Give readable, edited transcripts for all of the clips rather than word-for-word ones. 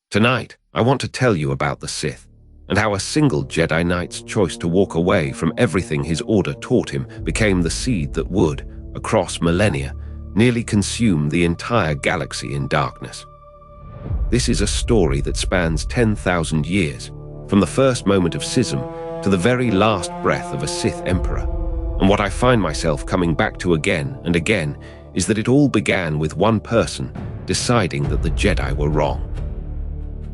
Tonight, I want to tell you about the Sith, and how a single Jedi Knight's choice to walk away from everything his order taught him became the seed that would, across millennia, nearly consume the entire galaxy in darkness. This is a story that spans 10,000 years, from the first moment of schism to the very last breath of a Sith Emperor. And what I find myself coming back to again and again is that it all began with one person deciding that the Jedi were wrong.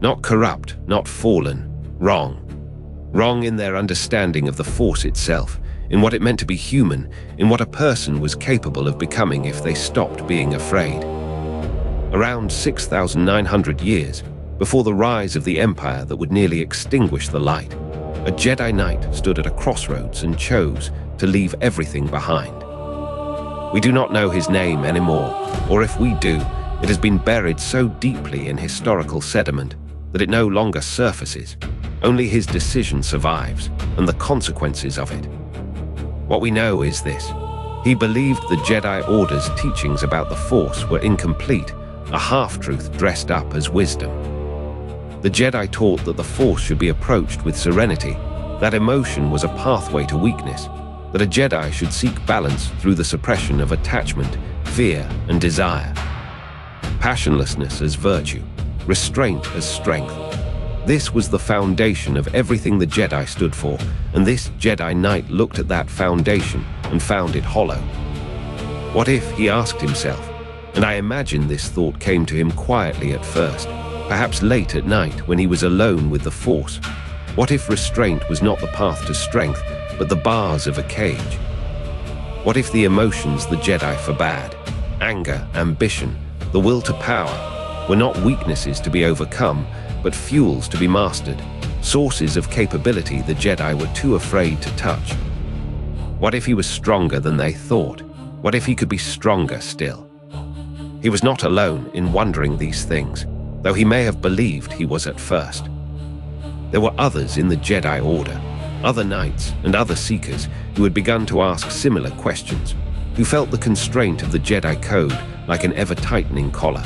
Not corrupt, not fallen, wrong. Wrong in their understanding of the Force itself, in what it meant to be human, in what a person was capable of becoming if they stopped being afraid. Around 6,900 years, before the rise of the Empire that would nearly extinguish the light, a Jedi Knight stood at a crossroads and chose to leave everything behind. We do not know his name anymore, or if we do, it has been buried so deeply in historical sediment that it no longer surfaces. Only his decision survives, and the consequences of it. What we know is this: he believed the Jedi Order's teachings about the Force were incomplete, a half-truth dressed up as wisdom. The Jedi taught that the Force should be approached with serenity, that emotion was a pathway to weakness, that a Jedi should seek balance through the suppression of attachment, fear, and desire. Passionlessness as virtue, restraint as strength. This was the foundation of everything the Jedi stood for, and this Jedi Knight looked at that foundation and found it hollow. What if, he asked himself, and I imagine this thought came to him quietly at first, perhaps late at night when he was alone with the Force. What if restraint was not the path to strength, but the bars of a cage? What if the emotions the Jedi forbade, anger, ambition, the will to power, were not weaknesses to be overcome, but fuels to be mastered, sources of capability the Jedi were too afraid to touch? What if he was stronger than they thought? What if he could be stronger still? He was not alone in wondering these things, though he may have believed he was at first. There were others in the Jedi Order, other knights and other seekers who had begun to ask similar questions, who felt the constraint of the Jedi Code like an ever-tightening collar.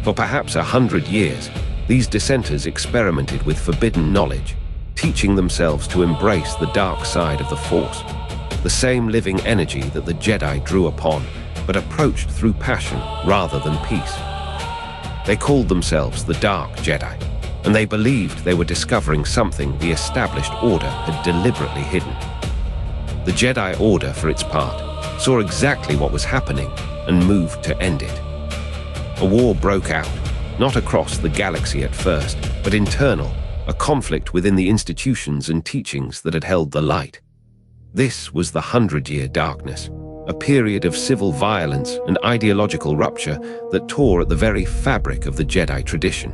For perhaps 100 years, these dissenters experimented with forbidden knowledge, teaching themselves to embrace the dark side of the Force, the same living energy that the Jedi drew upon, but approached through passion rather than peace. They called themselves the Dark Jedi, and they believed they were discovering something the established order had deliberately hidden. The Jedi Order, for its part, saw exactly what was happening and moved to end it. A war broke out, not across the galaxy at first, but internal, a conflict within the institutions and teachings that had held the light. This was the 100-Year Darkness, a period of civil violence and ideological rupture that tore at the very fabric of the Jedi tradition.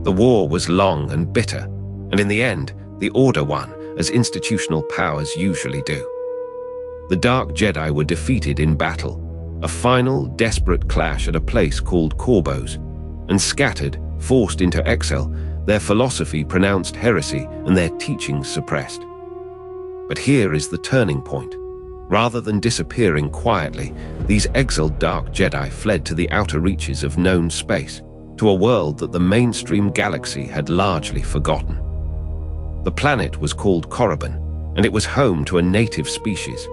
The war was long and bitter, and in the end, the Order won, as institutional powers usually do. The Dark Jedi were defeated in battle, a final, desperate clash at a place called Corbos, and scattered, forced into exile, their philosophy pronounced heresy and their teachings suppressed. But here is the turning point. Rather than disappearing quietly, these exiled Dark Jedi fled to the outer reaches of known space, to a world that the mainstream galaxy had largely forgotten. The planet was called Korriban, and it was home to a native species,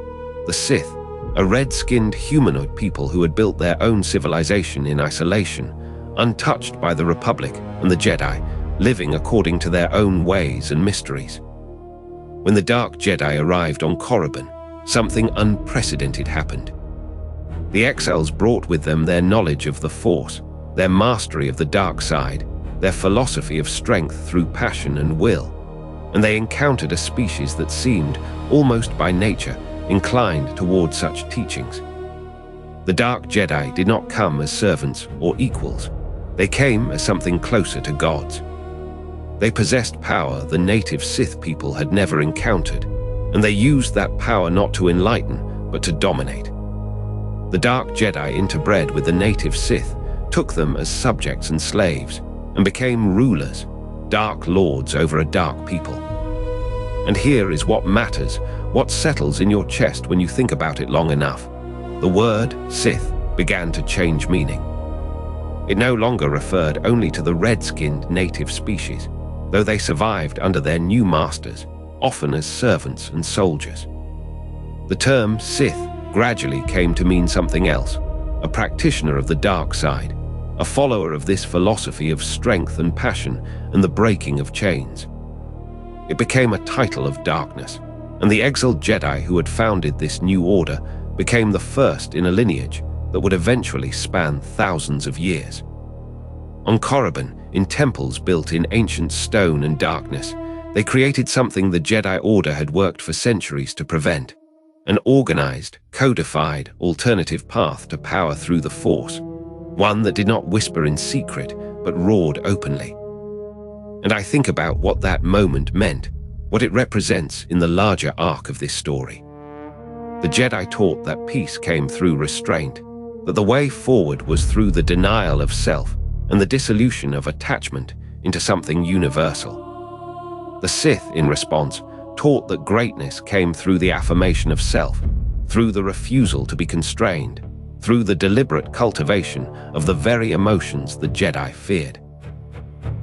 the Sith, a red-skinned humanoid people who had built their own civilization in isolation, untouched by the Republic and the Jedi, living according to their own ways and mysteries. When the Dark Jedi arrived on Korriban, something unprecedented happened. The exiles brought with them their knowledge of the Force, their mastery of the dark side, their philosophy of strength through passion and will, and they encountered a species that seemed, almost by nature, inclined toward such teachings. The Dark Jedi did not come as servants or equals. They came as something closer to gods. They possessed power the native Sith people had never encountered, and they used that power not to enlighten, but to dominate. The Dark Jedi interbred with the native Sith, took them as subjects and slaves, and became rulers, dark lords over a dark people. And here is what matters, what settles in your chest when you think about it long enough. The word Sith began to change meaning. It no longer referred only to the red-skinned native species, though they survived under their new masters, often as servants and soldiers. The term Sith gradually came to mean something else, a practitioner of the dark side, a follower of this philosophy of strength and passion and the breaking of chains. It became a title of darkness, and the exiled Jedi who had founded this new order became the first in a lineage that would eventually span thousands of years. On Korriban, in temples built in ancient stone and darkness, they created something the Jedi Order had worked for centuries to prevent, an organized, codified, alternative path to power through the Force, one that did not whisper in secret but roared openly. And I think about what that moment meant, what it represents in the larger arc of this story. The Jedi taught that peace came through restraint, that the way forward was through the denial of self and the dissolution of attachment into something universal. The Sith, in response, taught that greatness came through the affirmation of self, through the refusal to be constrained, through the deliberate cultivation of the very emotions the Jedi feared.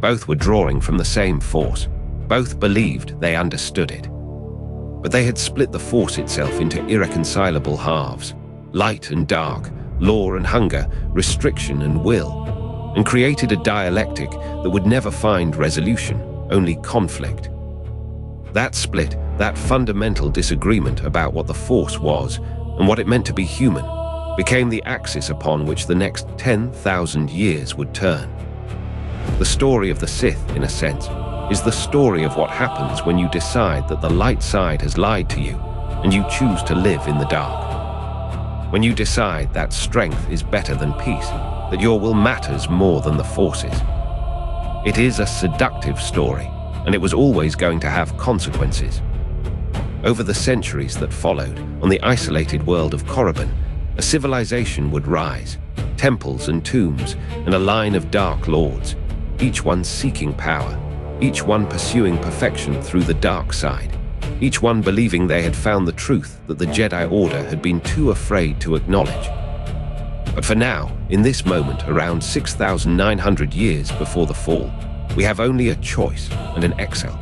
Both were drawing from the same Force. Both believed they understood it. But they had split the Force itself into irreconcilable halves, light and dark, law and hunger, restriction and will, and created a dialectic that would never find resolution, only conflict. That split, that fundamental disagreement about what the Force was and what it meant to be human, became the axis upon which the next 10,000 years would turn. The story of the Sith, in a sense, is the story of what happens when you decide that the light side has lied to you and you choose to live in the dark. When you decide that strength is better than peace, that your will matters more than the Force's. It is a seductive story, and it was always going to have consequences. Over the centuries that followed, on the isolated world of Korriban, a civilization would rise, temples and tombs, and a line of dark lords, each one seeking power, each one pursuing perfection through the dark side, each one believing they had found the truth that the Jedi Order had been too afraid to acknowledge. But for now, in this moment, around 6,900 years before the fall, we have only a choice and an exile.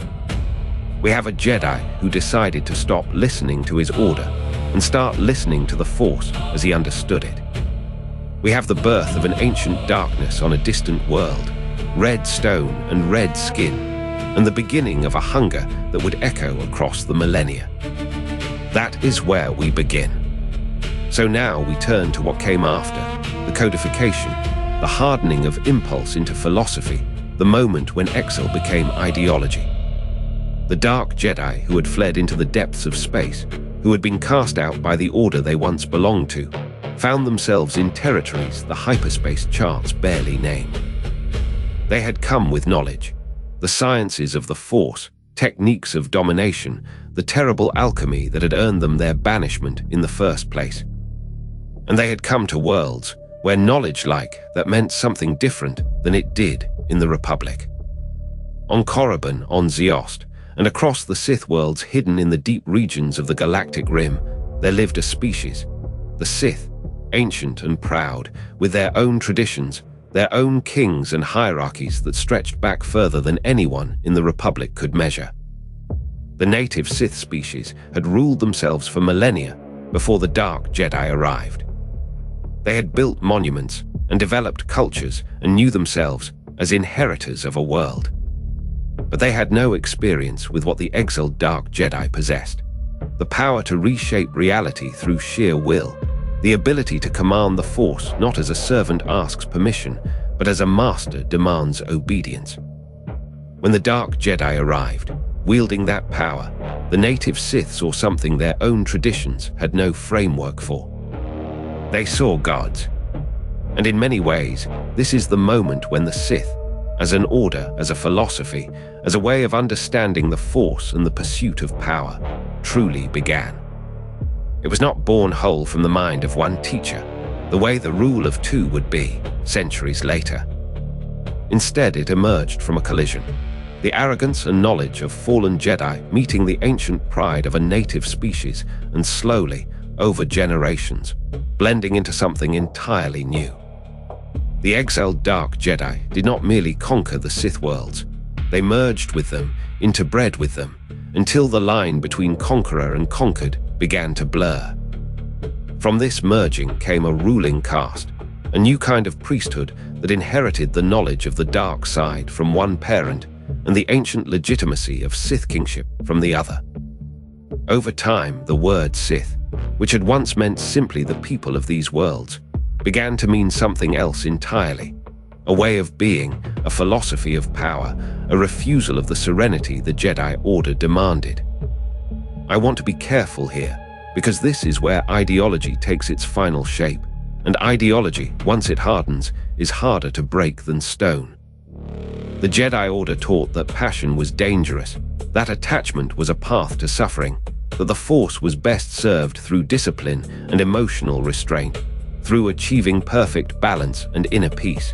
We have a Jedi who decided to stop listening to his order and start listening to the Force as he understood it. We have the birth of an ancient darkness on a distant world, red stone and red skin, and the beginning of a hunger that would echo across the millennia. That is where we begin. So now we turn to what came after, the codification, the hardening of impulse into philosophy, the moment when exile became ideology. The dark Jedi who had fled into the depths of space, who had been cast out by the order they once belonged to, found themselves in territories the hyperspace charts barely named. They had come with knowledge, the sciences of the Force, techniques of domination, the terrible alchemy that had earned them their banishment in the first place. And they had come to worlds where knowledge like that meant something different than it did in the Republic. On Korriban, on Ziost, and across the Sith worlds hidden in the deep regions of the Galactic Rim, there lived a species, the Sith, ancient and proud, with their own traditions, their own kings and hierarchies that stretched back further than anyone in the Republic could measure. The native Sith species had ruled themselves for millennia before the Dark Jedi arrived. They had built monuments and developed cultures and knew themselves as inheritors of a world. But they had no experience with what the exiled Dark Jedi possessed, the power to reshape reality through sheer will, the ability to command the Force not as a servant asks permission, but as a master demands obedience. When the Dark Jedi arrived, wielding that power, the native Sith saw something their own traditions had no framework for. They saw gods. And in many ways, this is the moment when the Sith, as an order, as a philosophy, as a way of understanding the Force and the pursuit of power, truly began. It was not born whole from the mind of one teacher, the way the rule of two would be, centuries later. Instead, it emerged from a collision, the arrogance and knowledge of fallen Jedi meeting the ancient pride of a native species, and slowly, over generations, blending into something entirely new. The exiled Dark Jedi did not merely conquer the Sith worlds. They merged with them, interbred with them, until the line between conqueror and conquered began to blur. From this merging came a ruling caste, a new kind of priesthood that inherited the knowledge of the dark side from one parent and the ancient legitimacy of Sith kingship from the other. Over time, the word Sith, which had once meant simply the people of these worlds, began to mean something else entirely. A way of being, a philosophy of power, a refusal of the serenity the Jedi Order demanded. I want to be careful here, because this is where ideology takes its final shape, and ideology, once it hardens, is harder to break than stone. The Jedi Order taught that passion was dangerous, that attachment was a path to suffering, that the Force was best served through discipline and emotional restraint, through achieving perfect balance and inner peace.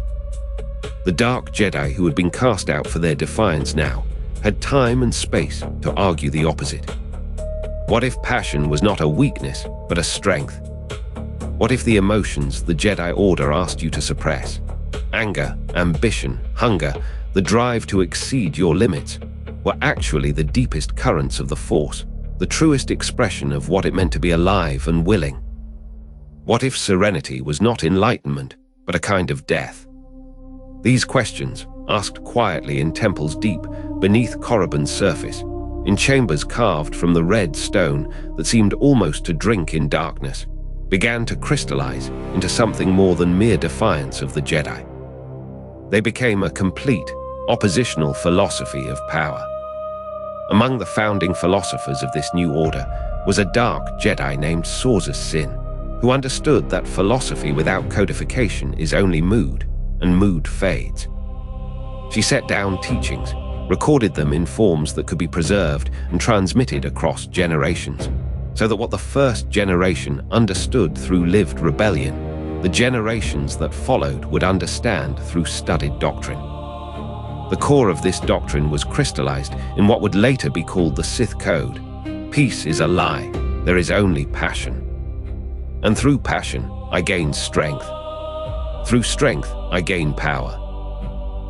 The Dark Jedi who had been cast out for their defiance now had time and space to argue the opposite. What if passion was not a weakness, but a strength? What if the emotions the Jedi Order asked you to suppress, anger, ambition, hunger, the drive to exceed your limits, were actually the deepest currents of the Force, the truest expression of what it meant to be alive and willing? What if serenity was not enlightenment, but a kind of death? These questions, asked quietly in temples deep beneath Korriban's surface, in chambers carved from the red stone that seemed almost to drink in darkness, began to crystallize into something more than mere defiance of the Jedi. They became a complete, oppositional philosophy of power. Among the founding philosophers of this new order was a dark Jedi named Sauzas Sin, who understood that philosophy without codification is only mood, and mood fades. She set down teachings, recorded them in forms that could be preserved and transmitted across generations, so that what the first generation understood through lived rebellion, the generations that followed would understand through studied doctrine. The core of this doctrine was crystallized in what would later be called the Sith Code. Peace is a lie, there is only passion. And through passion, I gain strength. Through strength, I gain power.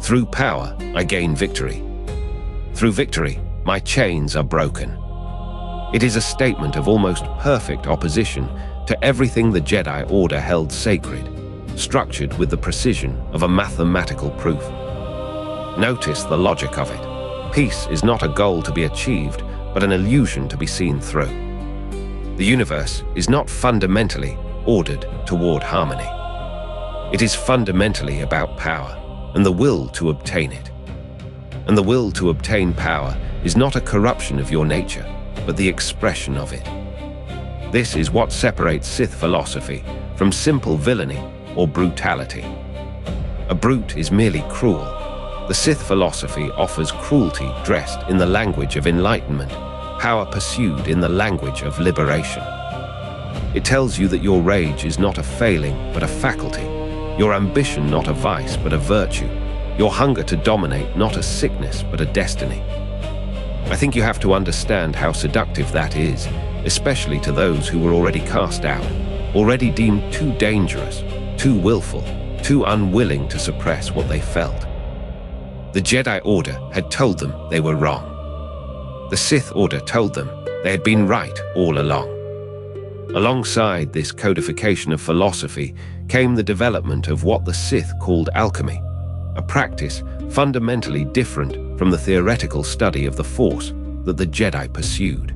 Through power, I gain victory. Through victory, my chains are broken. It is a statement of almost perfect opposition to everything the Jedi Order held sacred, structured with the precision of a mathematical proof. Notice the logic of it. Peace is not a goal to be achieved, but an illusion to be seen through. The universe is not fundamentally ordered toward harmony. It is fundamentally about power and the will to obtain it. And the will to obtain power is not a corruption of your nature, but the expression of it. This is what separates Sith philosophy from simple villainy or brutality. A brute is merely cruel. The Sith philosophy offers cruelty dressed in the language of enlightenment, power pursued in the language of liberation. It tells you that your rage is not a failing, but a faculty. Your ambition not a vice, but a virtue. Your hunger to dominate not a sickness, but a destiny. I think you have to understand how seductive that is, especially to those who were already cast out, already deemed too dangerous, too willful, too unwilling to suppress what they felt. The Jedi Order had told them they were wrong. The Sith Order told them they had been right all along. Alongside this codification of philosophy came the development of what the Sith called alchemy, a practice fundamentally different from the theoretical study of the Force that the Jedi pursued.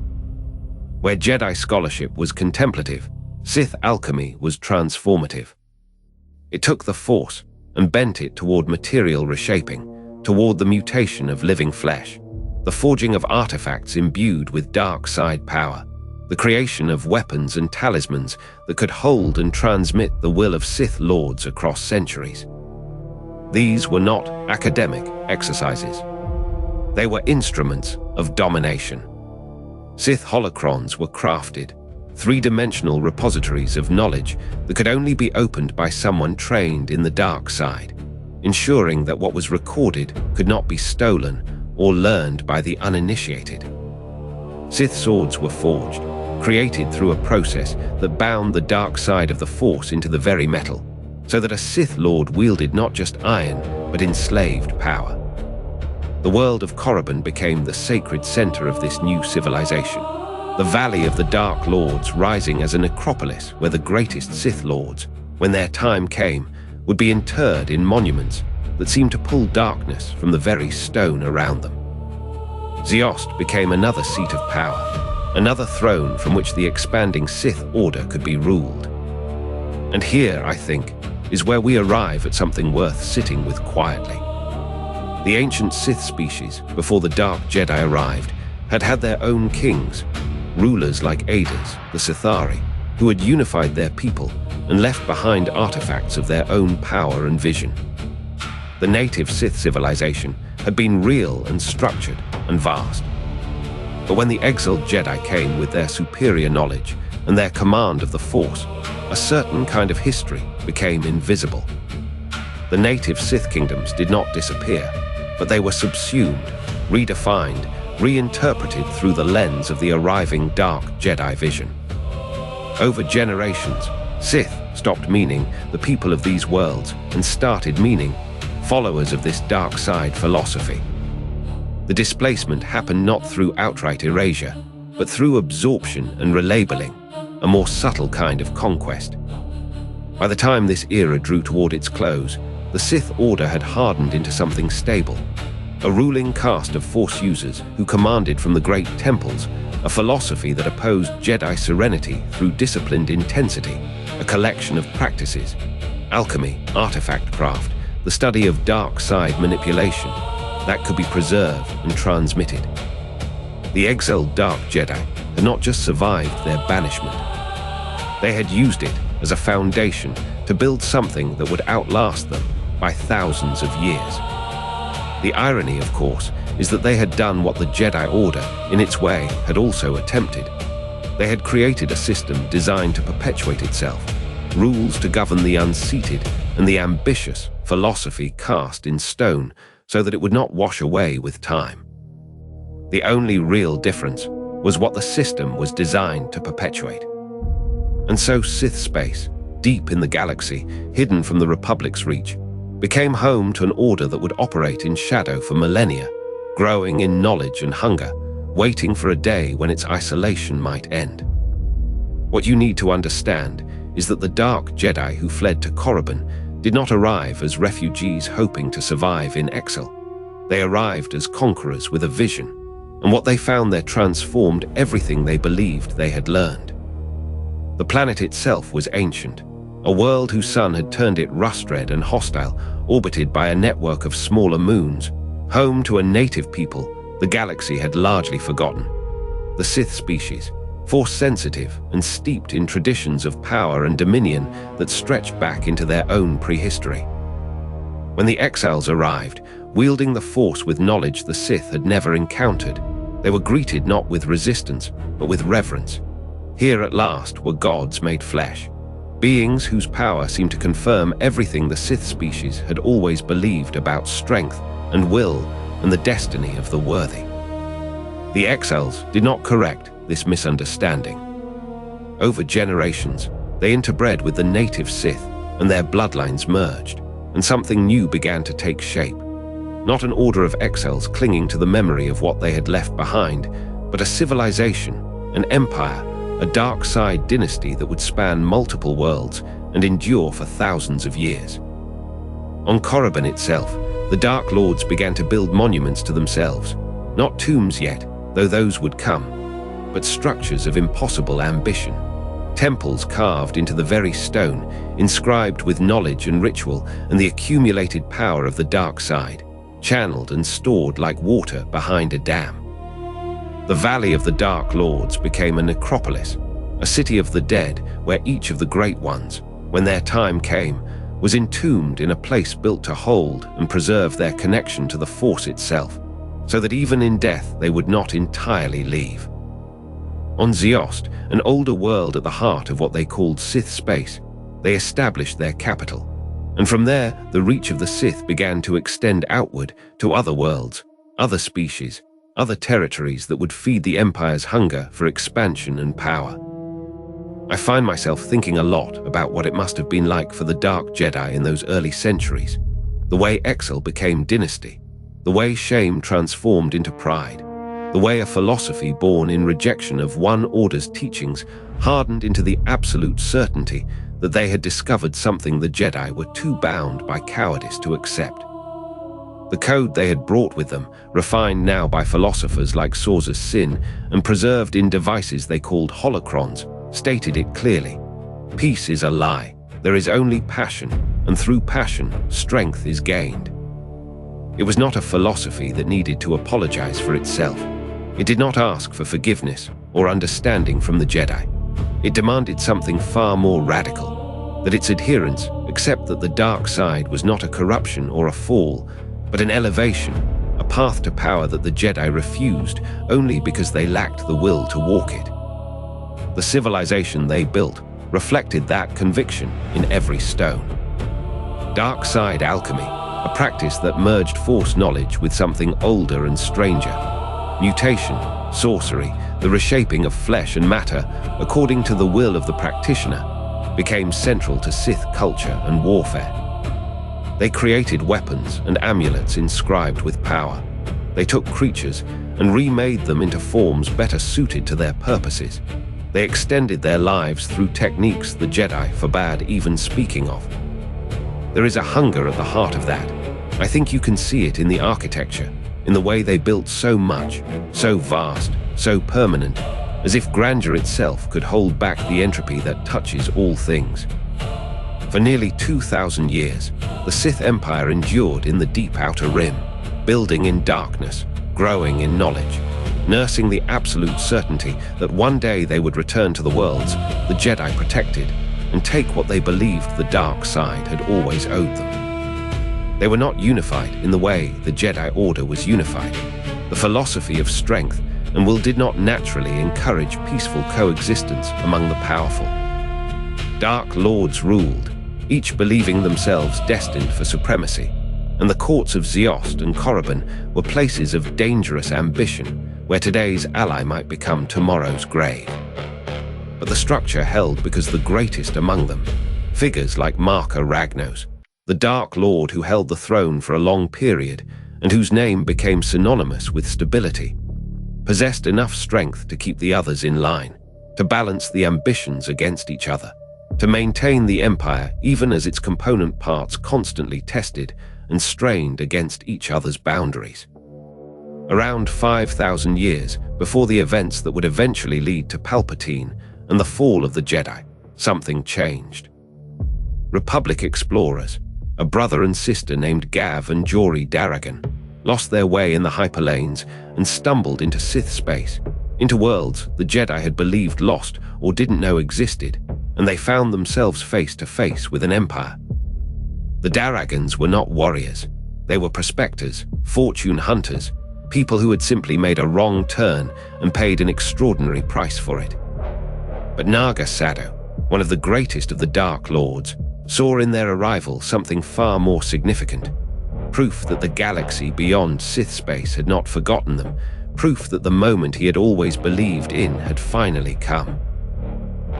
Where Jedi scholarship was contemplative, Sith alchemy was transformative. It took the Force and bent it toward material reshaping, toward the mutation of living flesh, the forging of artifacts imbued with dark side power, the creation of weapons and talismans that could hold and transmit the will of Sith Lords across centuries. These were not academic exercises. They were instruments of domination. Sith holocrons were crafted, three-dimensional repositories of knowledge that could only be opened by someone trained in the dark side, ensuring that what was recorded could not be stolen or learned by the uninitiated. Sith swords were forged, created through a process that bound the dark side of the Force into the very metal, so that a Sith Lord wielded not just iron, but enslaved power. The world of Korriban became the sacred center of this new civilization, the Valley of the Dark Lords rising as a necropolis where the greatest Sith Lords, when their time came, would be interred in monuments that seemed to pull darkness from the very stone around them. Ziost became another seat of power, another throne from which the expanding Sith Order could be ruled. And here, I think, is where we arrive at something worth sitting with quietly. The ancient Sith species, before the Dark Jedi arrived, had had their own kings, rulers like Aders, the Sithari, who had unified their people and left behind artifacts of their own power and vision. The native Sith civilization had been real and structured and vast. But when the exiled Jedi came with their superior knowledge and their command of the Force, a certain kind of history became invisible. The native Sith kingdoms did not disappear, but they were subsumed, redefined, reinterpreted through the lens of the arriving Dark Jedi vision. Over generations, Sith stopped meaning the people of these worlds and started meaning followers of this dark side philosophy. The displacement happened not through outright erasure, but through absorption and relabeling, a more subtle kind of conquest. By the time this era drew toward its close, the Sith Order had hardened into something stable, a ruling caste of Force users who commanded from the great temples, a philosophy that opposed Jedi serenity through disciplined intensity, a collection of practices, alchemy, artifact craft, the study of dark side manipulation, that could be preserved and transmitted. The exiled Dark Jedi had not just survived their banishment. They had used it as a foundation to build something that would outlast them by thousands of years. The irony, of course, is that they had done what the Jedi Order, in its way, had also attempted. They had created a system designed to perpetuate itself, rules to govern the unseated and the ambitious, philosophy cast in stone so that it would not wash away with time. The only real difference was what the system was designed to perpetuate. And so Sith space, deep in the galaxy, hidden from the Republic's reach, became home to an order that would operate in shadow for millennia, growing in knowledge and hunger, waiting for a day when its isolation might end. What you need to understand is that the Dark Jedi who fled to Korriban did not arrive as refugees hoping to survive in exile. They arrived as conquerors with a vision, and what they found there transformed everything they believed they had learned. The planet itself was ancient, a world whose sun had turned it rust-red and hostile, orbited by a network of smaller moons, home to a native people the galaxy had largely forgotten. The Sith species, Force-sensitive and steeped in traditions of power and dominion that stretched back into their own prehistory. When the exiles arrived, wielding the Force with knowledge the Sith had never encountered, they were greeted not with resistance, but with reverence. Here at last were gods made flesh, beings whose power seemed to confirm everything the Sith species had always believed about strength and will and the destiny of the worthy. The exiles did not correct this misunderstanding. Over generations, they interbred with the native Sith, and their bloodlines merged, and something new began to take shape. Not an order of exiles clinging to the memory of what they had left behind, but a civilization, an empire, a dark side dynasty that would span multiple worlds and endure for thousands of years. On Korriban itself, the Dark Lords began to build monuments to themselves, not tombs yet, though those would come, but structures of impossible ambition, temples carved into the very stone, inscribed with knowledge and ritual and the accumulated power of the dark side, channeled and stored like water behind a dam. The Valley of the Dark Lords became a necropolis, a city of the dead where each of the great ones, when their time came, was entombed in a place built to hold and preserve their connection to the Force itself, so that even in death they would not entirely leave. On Ziost, an older world at the heart of what they called Sith space, they established their capital, and from there the reach of the Sith began to extend outward to other worlds, other species, other territories that would feed the Empire's hunger for expansion and power. I find myself thinking a lot about what it must have been like for the Dark Jedi in those early centuries, the way Exile became dynasty, the way shame transformed into pride, the way a philosophy born in rejection of one order's teachings hardened into the absolute certainty that they had discovered something the Jedi were too bound by cowardice to accept. The code they had brought with them, refined now by philosophers like Sorcerer's Sin and preserved in devices they called holocrons, stated it clearly. Peace is a lie. There is only passion, and through passion, strength is gained. It was not a philosophy that needed to apologize for itself. It did not ask for forgiveness or understanding from the Jedi. It demanded something far more radical, that its adherents accept that the dark side was not a corruption or a fall, but an elevation, a path to power that the Jedi refused only because they lacked the will to walk it. The civilization they built reflected that conviction in every stone. Dark side alchemy, a practice that merged Force knowledge with something older and stranger. Mutation, sorcery, the reshaping of flesh and matter according to the will of the practitioner, became central to Sith culture and warfare. They created weapons and amulets inscribed with power. They took creatures and remade them into forms better suited to their purposes. They extended their lives through techniques the Jedi forbade even speaking of. There is a hunger at the heart of that. I think you can see it in the architecture, in the way they built so much, so vast, so permanent, as if grandeur itself could hold back the entropy that touches all things. For nearly 2,000 years, the Sith Empire endured in the deep outer rim, building in darkness, growing in knowledge, nursing the absolute certainty that one day they would return to the worlds the Jedi protected and take what they believed the dark side had always owed them. They were not unified in the way the Jedi Order was unified. The philosophy of strength and will did not naturally encourage peaceful coexistence among the powerful. Dark Lords ruled, each believing themselves destined for supremacy, and the courts of Ziost and Korriban were places of dangerous ambition where today's ally might become tomorrow's grave. But the structure held because the greatest among them, figures like Marka Ragnos, the Dark Lord who held the throne for a long period and whose name became synonymous with stability, possessed enough strength to keep the others in line, to balance the ambitions against each other, to maintain the empire even as its component parts constantly tested and strained against each other's boundaries. Around 5,000 years before the events that would eventually lead to Palpatine and the fall of the Jedi, something changed. Republic explorers, a brother and sister named Gav and Jory Darragan, lost their way in the hyperlanes and stumbled into Sith space, into worlds the Jedi had believed lost or didn't know existed, and they found themselves face to face with an empire. The Darragans were not warriors. They were prospectors, fortune hunters, people who had simply made a wrong turn and paid an extraordinary price for it. But Naga Sado, one of the greatest of the Dark Lords, saw in their arrival something far more significant. Proof that the galaxy beyond Sith space had not forgotten them, proof that the moment he had always believed in had finally come.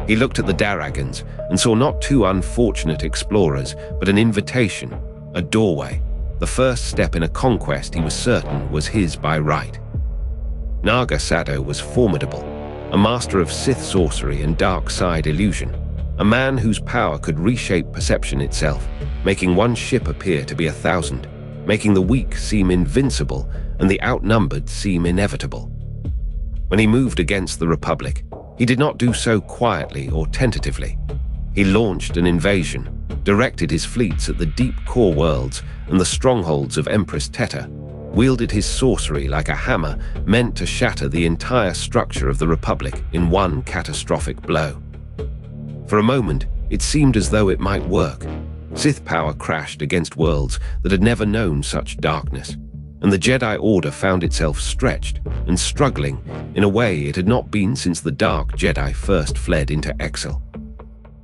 He looked at the Darragans and saw not two unfortunate explorers, but an invitation, a doorway, the first step in a conquest he was certain was his by right. Naga Sado was formidable, a master of Sith sorcery and dark side illusion, a man whose power could reshape perception itself, making one ship appear to be 1,000, making the weak seem invincible and the outnumbered seem inevitable. When he moved against the Republic, he did not do so quietly or tentatively. He launched an invasion, directed his fleets at the deep core worlds and the strongholds of Empress Teta, wielded his sorcery like a hammer meant to shatter the entire structure of the Republic in one catastrophic blow. For a moment, it seemed as though it might work. Sith power crashed against worlds that had never known such darkness, and the Jedi Order found itself stretched and struggling in a way it had not been since the Dark Jedi first fled into exile.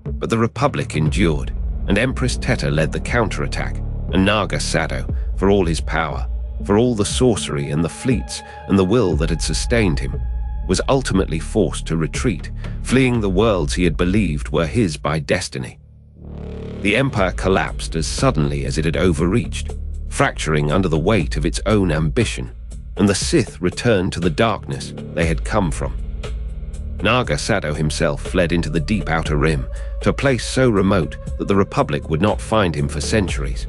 But the Republic endured, and Empress Teta led the counterattack, and Naga Sado, for all his power, for all the sorcery and the fleets and the will that had sustained him, was ultimately forced to retreat, fleeing the worlds he had believed were his by destiny. The Empire collapsed as suddenly as it had overreached, fracturing under the weight of its own ambition, and the Sith returned to the darkness they had come from. Naga Sadow himself fled into the deep Outer Rim, to a place so remote that the Republic would not find him for centuries.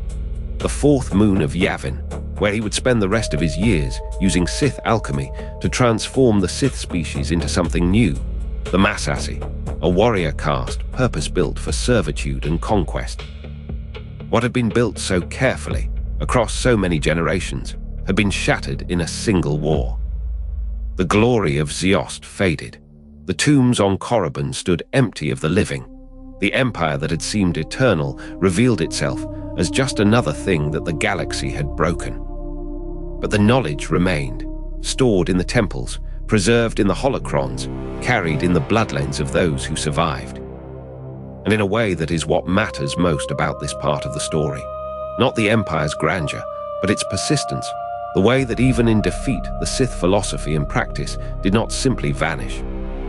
The fourth moon of Yavin, where he would spend the rest of his years using Sith alchemy to transform the Sith species into something new, the Massassi, a warrior caste purpose-built for servitude and conquest. What had been built so carefully, across so many generations, had been shattered in a single war. The glory of Ziost faded. The tombs on Korriban stood empty of the living. The empire that had seemed eternal revealed itself as just another thing that the galaxy had broken. But the knowledge remained, stored in the temples, preserved in the holocrons, carried in the bloodlines of those who survived. And in a way that is what matters most about this part of the story. Not the Empire's grandeur, but its persistence, the way that even in defeat the Sith philosophy and practice did not simply vanish.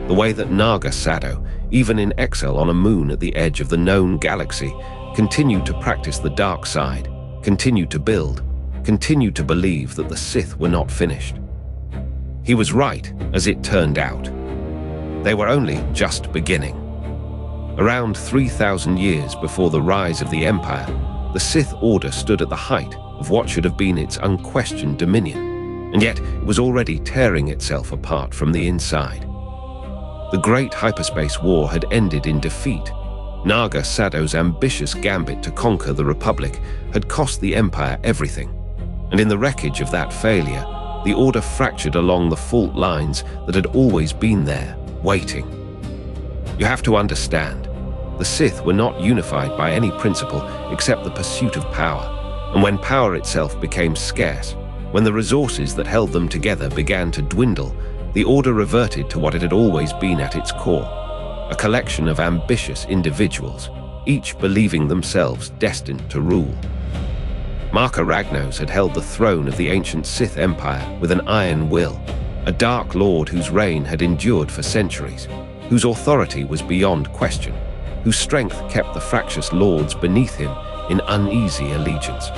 The way that Naga Sadow, even in exile on a moon at the edge of the known galaxy, continued to practice the dark side, continued to build, continued to believe that the Sith were not finished. He was right, as it turned out. They were only just beginning. Around 3,000 years before the rise of the Empire, the Sith Order stood at the height of what should have been its unquestioned dominion, and yet it was already tearing itself apart from the inside. The Great Hyperspace War had ended in defeat. Naga Sadow's ambitious gambit to conquer the Republic had cost the Empire everything, and in the wreckage of that failure, the Order fractured along the fault lines that had always been there, waiting. You have to understand, the Sith were not unified by any principle except the pursuit of power, and when power itself became scarce, when the resources that held them together began to dwindle, the Order reverted to what it had always been at its core, a collection of ambitious individuals, each believing themselves destined to rule. Marka Ragnos had held the throne of the ancient Sith Empire with an iron will, a dark lord whose reign had endured for centuries, whose authority was beyond question, whose strength kept the fractious lords beneath him in uneasy allegiance.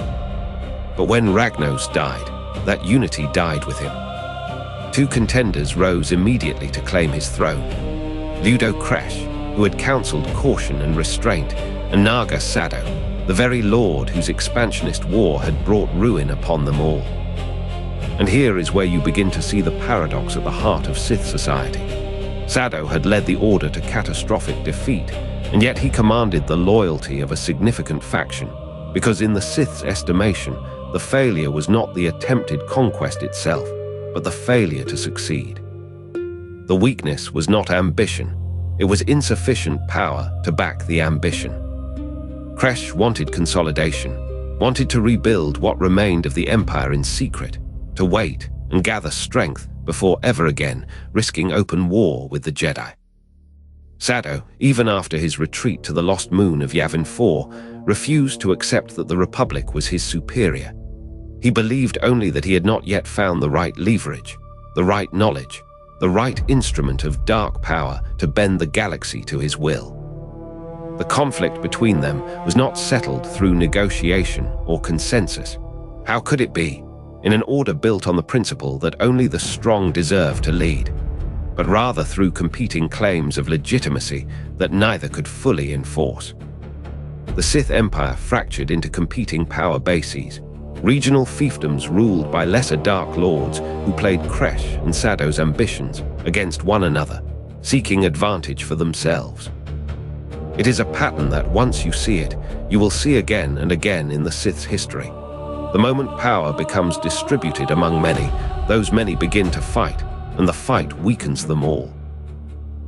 But when Ragnos died, that unity died with him. Two contenders rose immediately to claim his throne. Ludo Kresh, who had counseled caution and restraint, and Naga Sadow, the very lord whose expansionist war had brought ruin upon them all. And here is where you begin to see the paradox at the heart of Sith society. Sadow had led the Order to catastrophic defeat, and yet he commanded the loyalty of a significant faction, because in the Sith's estimation, the failure was not the attempted conquest itself, but the failure to succeed. The weakness was not ambition, it was insufficient power to back the ambition. Kresh wanted consolidation, wanted to rebuild what remained of the Empire in secret, to wait and gather strength before ever again risking open war with the Jedi. Sadow, even after his retreat to the lost moon of Yavin 4, refused to accept that the Republic was his superior. He believed only that he had not yet found the right leverage, the right knowledge, the right instrument of dark power to bend the galaxy to his will. The conflict between them was not settled through negotiation or consensus. How could it be, in an order built on the principle that only the strong deserve to lead, but rather through competing claims of legitimacy that neither could fully enforce? The Sith Empire fractured into competing power bases, regional fiefdoms ruled by lesser Dark Lords who played Kresh and Sadow's ambitions against one another, seeking advantage for themselves. It is a pattern that once you see it, you will see again and again in the Sith's history. The moment power becomes distributed among many, those many begin to fight, and the fight weakens them all.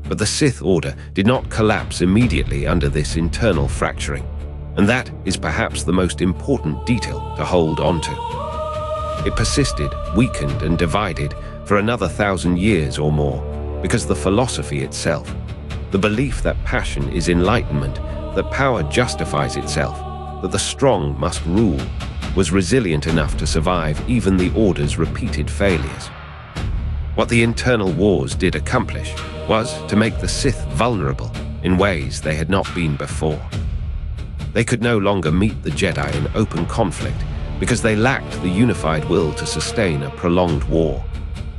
But the Sith Order did not collapse immediately under this internal fracturing, and that is perhaps the most important detail to hold on to. It persisted, weakened and divided for another 1,000 years or more, because the philosophy itself, the belief that passion is enlightenment, that power justifies itself, that the strong must rule, was resilient enough to survive even the Order's repeated failures. What the internal wars did accomplish was to make the Sith vulnerable in ways they had not been before. They could no longer meet the Jedi in open conflict because they lacked the unified will to sustain a prolonged war.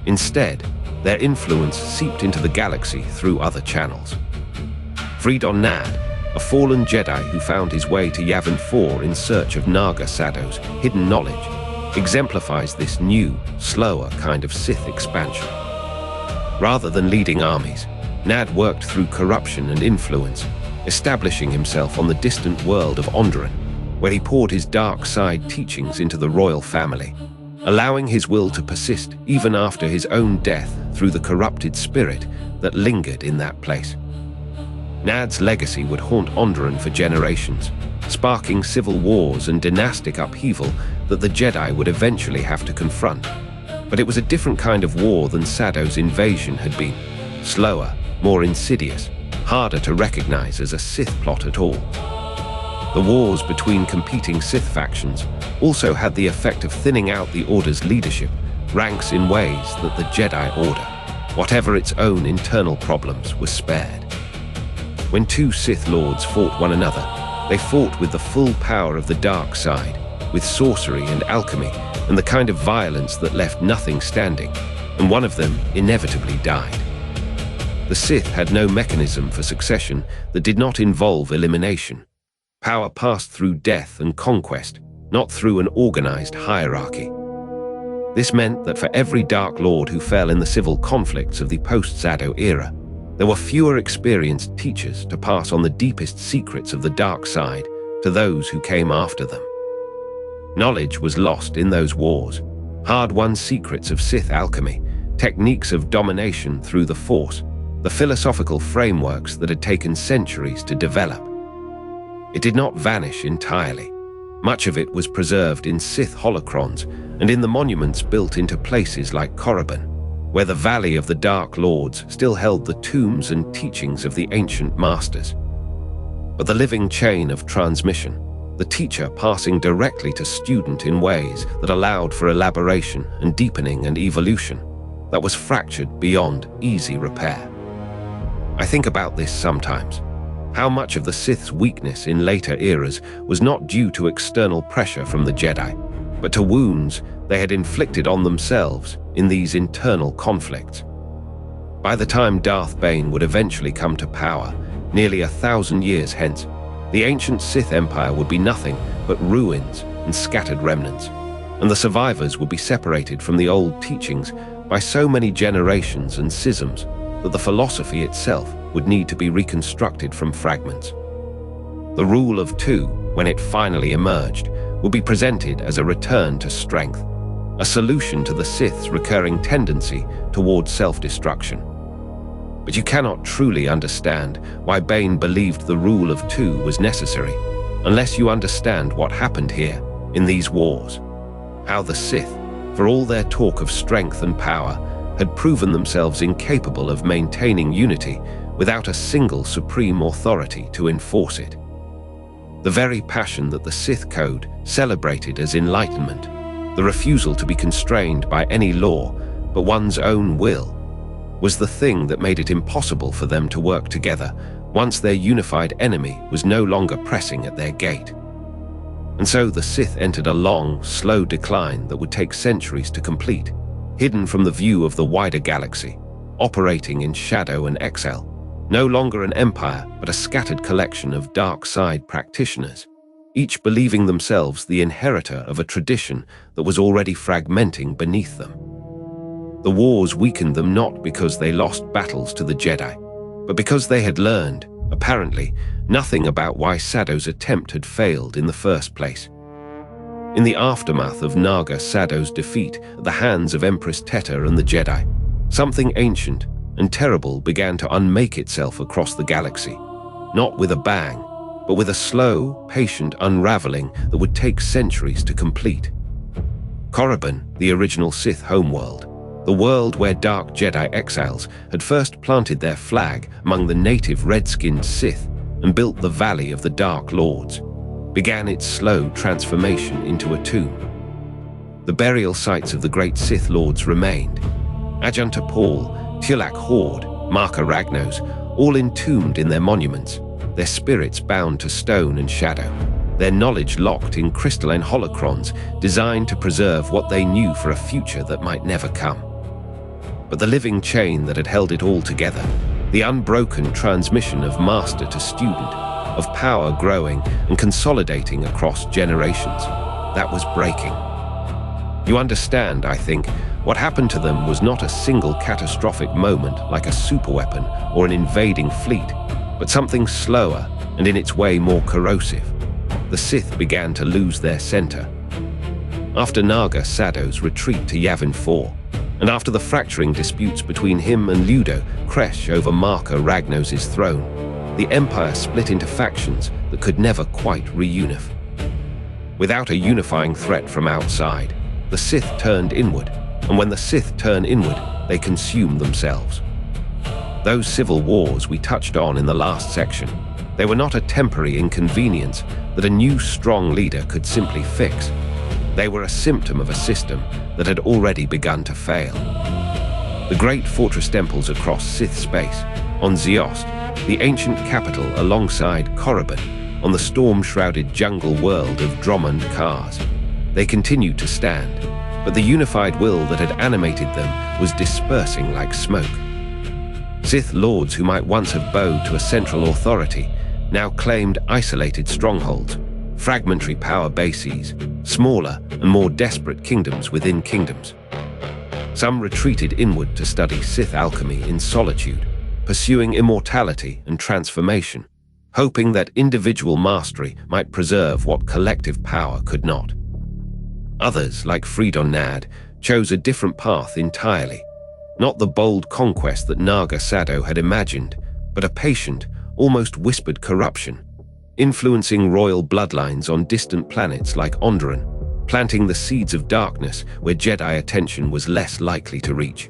Instead, their influence seeped into the galaxy through other channels. Freed on Nad, a fallen Jedi who found his way to Yavin 4 in search of Naga Sadow's hidden knowledge, exemplifies this new, slower kind of Sith expansion. Rather than leading armies, Nad worked through corruption and influence, establishing himself on the distant world of Onderon, where he poured his dark side teachings into the royal family, allowing his will to persist even after his own death through the corrupted spirit that lingered in that place. Nad's legacy would haunt Onderon for generations, sparking civil wars and dynastic upheaval that the Jedi would eventually have to confront. But it was a different kind of war than Sadow's invasion had been. Slower, more insidious, harder to recognize as a Sith plot at all. The wars between competing Sith factions also had the effect of thinning out the Order's leadership ranks in ways that the Jedi Order, whatever its own internal problems, was spared. When two Sith Lords fought one another, they fought with the full power of the dark side, with sorcery and alchemy and the kind of violence that left nothing standing, and one of them inevitably died. The Sith had no mechanism for succession that did not involve elimination. Power passed through death and conquest, not through an organized hierarchy. This meant that for every Dark Lord who fell in the civil conflicts of the post-Sadow era, there were fewer experienced teachers to pass on the deepest secrets of the dark side to those who came after them. Knowledge was lost in those wars, hard-won secrets of Sith alchemy, techniques of domination through the Force, the philosophical frameworks that had taken centuries to develop. It did not vanish entirely. Much of it was preserved in Sith holocrons and in the monuments built into places like Korriban, where the Valley of the Dark Lords still held the tombs and teachings of the ancient masters. But the living chain of transmission, the teacher passing directly to student in ways that allowed for elaboration and deepening and evolution, that was fractured beyond easy repair. I think about this sometimes. How much of the Sith's weakness in later eras was not due to external pressure from the Jedi, but to wounds they had inflicted on themselves in these internal conflicts. By the time Darth Bane would eventually come to power, nearly 1,000 years hence, the ancient Sith Empire would be nothing but ruins and scattered remnants, and the survivors would be separated from the old teachings by so many generations and schisms that the philosophy itself would need to be reconstructed from fragments. The Rule of Two, when it finally emerged, would be presented as a return to strength, a solution to the Sith's recurring tendency towards self-destruction. But you cannot truly understand why Bane believed the Rule of Two was necessary unless you understand what happened here in these wars. How the Sith, for all their talk of strength and power, had proven themselves incapable of maintaining unity without a single supreme authority to enforce it. The very passion that the Sith Code celebrated as enlightenment, the refusal to be constrained by any law but one's own will, was the thing that made it impossible for them to work together once their unified enemy was no longer pressing at their gate. And so the Sith entered a long, slow decline that would take centuries to complete, hidden from the view of the wider galaxy, operating in shadow and exile, no longer an empire but a scattered collection of dark side practitioners, each believing themselves the inheritor of a tradition that was already fragmenting beneath them. The wars weakened them not because they lost battles to the Jedi, but because they had learned, apparently, nothing about why Sadow's attempt had failed in the first place. In the aftermath of Naga Sadow's defeat at the hands of Empress Teta and the Jedi, something ancient and terrible began to unmake itself across the galaxy, not with a bang, but with a slow, patient unraveling that would take centuries to complete. Korriban, the original Sith homeworld, the world where dark Jedi exiles had first planted their flag among the native red-skinned Sith and built the Valley of the Dark Lords, began its slow transformation into a tomb. The burial sites of the great Sith Lords remained, Ajunta Paul, Tulak Horde, Marka Ragnos, all entombed in their monuments, their spirits bound to stone and shadow, their knowledge locked in crystalline holocrons designed to preserve what they knew for a future that might never come. But the living chain that had held it all together, the unbroken transmission of master to student, of power growing and consolidating across generations, that was breaking. You understand, I think, what happened to them was not a single catastrophic moment like a superweapon or an invading fleet, but something slower and in its way more corrosive. The Sith began to lose their center. After Naga Sado's retreat to Yavin 4, and after the fracturing disputes between him and Ludo Kresh over Marka Ragnos' throne, the Empire split into factions that could never quite reunify. Without a unifying threat from outside, the Sith turned inward, and when the Sith turn inward, they consume themselves. Those civil wars we touched on in the last section, they were not a temporary inconvenience that a new strong leader could simply fix. They were a symptom of a system that had already begun to fail. The great fortress temples across Sith space, on Ziost, the ancient capital alongside Korriban, on the storm-shrouded jungle world of Dromund Kars, they continued to stand, but the unified will that had animated them was dispersing like smoke. Sith Lords who might once have bowed to a central authority now claimed isolated strongholds, fragmentary power bases, smaller and more desperate kingdoms within kingdoms. Some retreated inward to study Sith alchemy in solitude, pursuing immortality and transformation, hoping that individual mastery might preserve what collective power could not. Others, like Freedon Nad, chose a different path entirely, not the bold conquest that Naga Sado had imagined, but a patient, almost whispered corruption, influencing royal bloodlines on distant planets like Onderon, planting the seeds of darkness where Jedi attention was less likely to reach.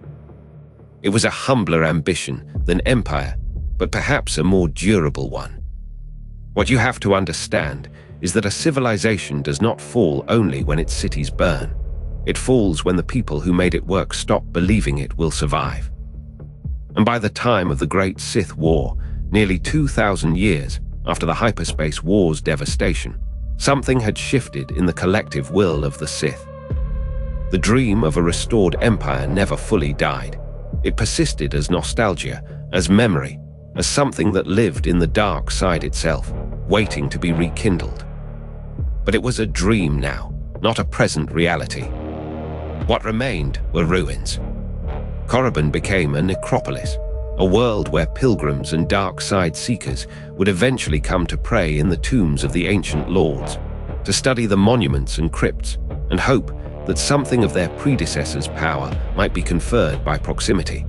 It was a humbler ambition than empire, but perhaps a more durable one. What you have to understand is that a civilization does not fall only when its cities burn. It falls when the people who made it work stop believing it will survive. And by the time of the Great Sith War, nearly 2,000 years after the Hyperspace War's devastation, something had shifted in the collective will of the Sith. The dream of a restored empire never fully died. It persisted as nostalgia, as memory, as something that lived in the dark side itself, waiting to be rekindled. But it was a dream now, not a present reality. What remained were ruins. Korriban became a necropolis, a world where pilgrims and dark side seekers would eventually come to pray in the tombs of the ancient lords, to study the monuments and crypts, and hope that something of their predecessors' power might be conferred by proximity.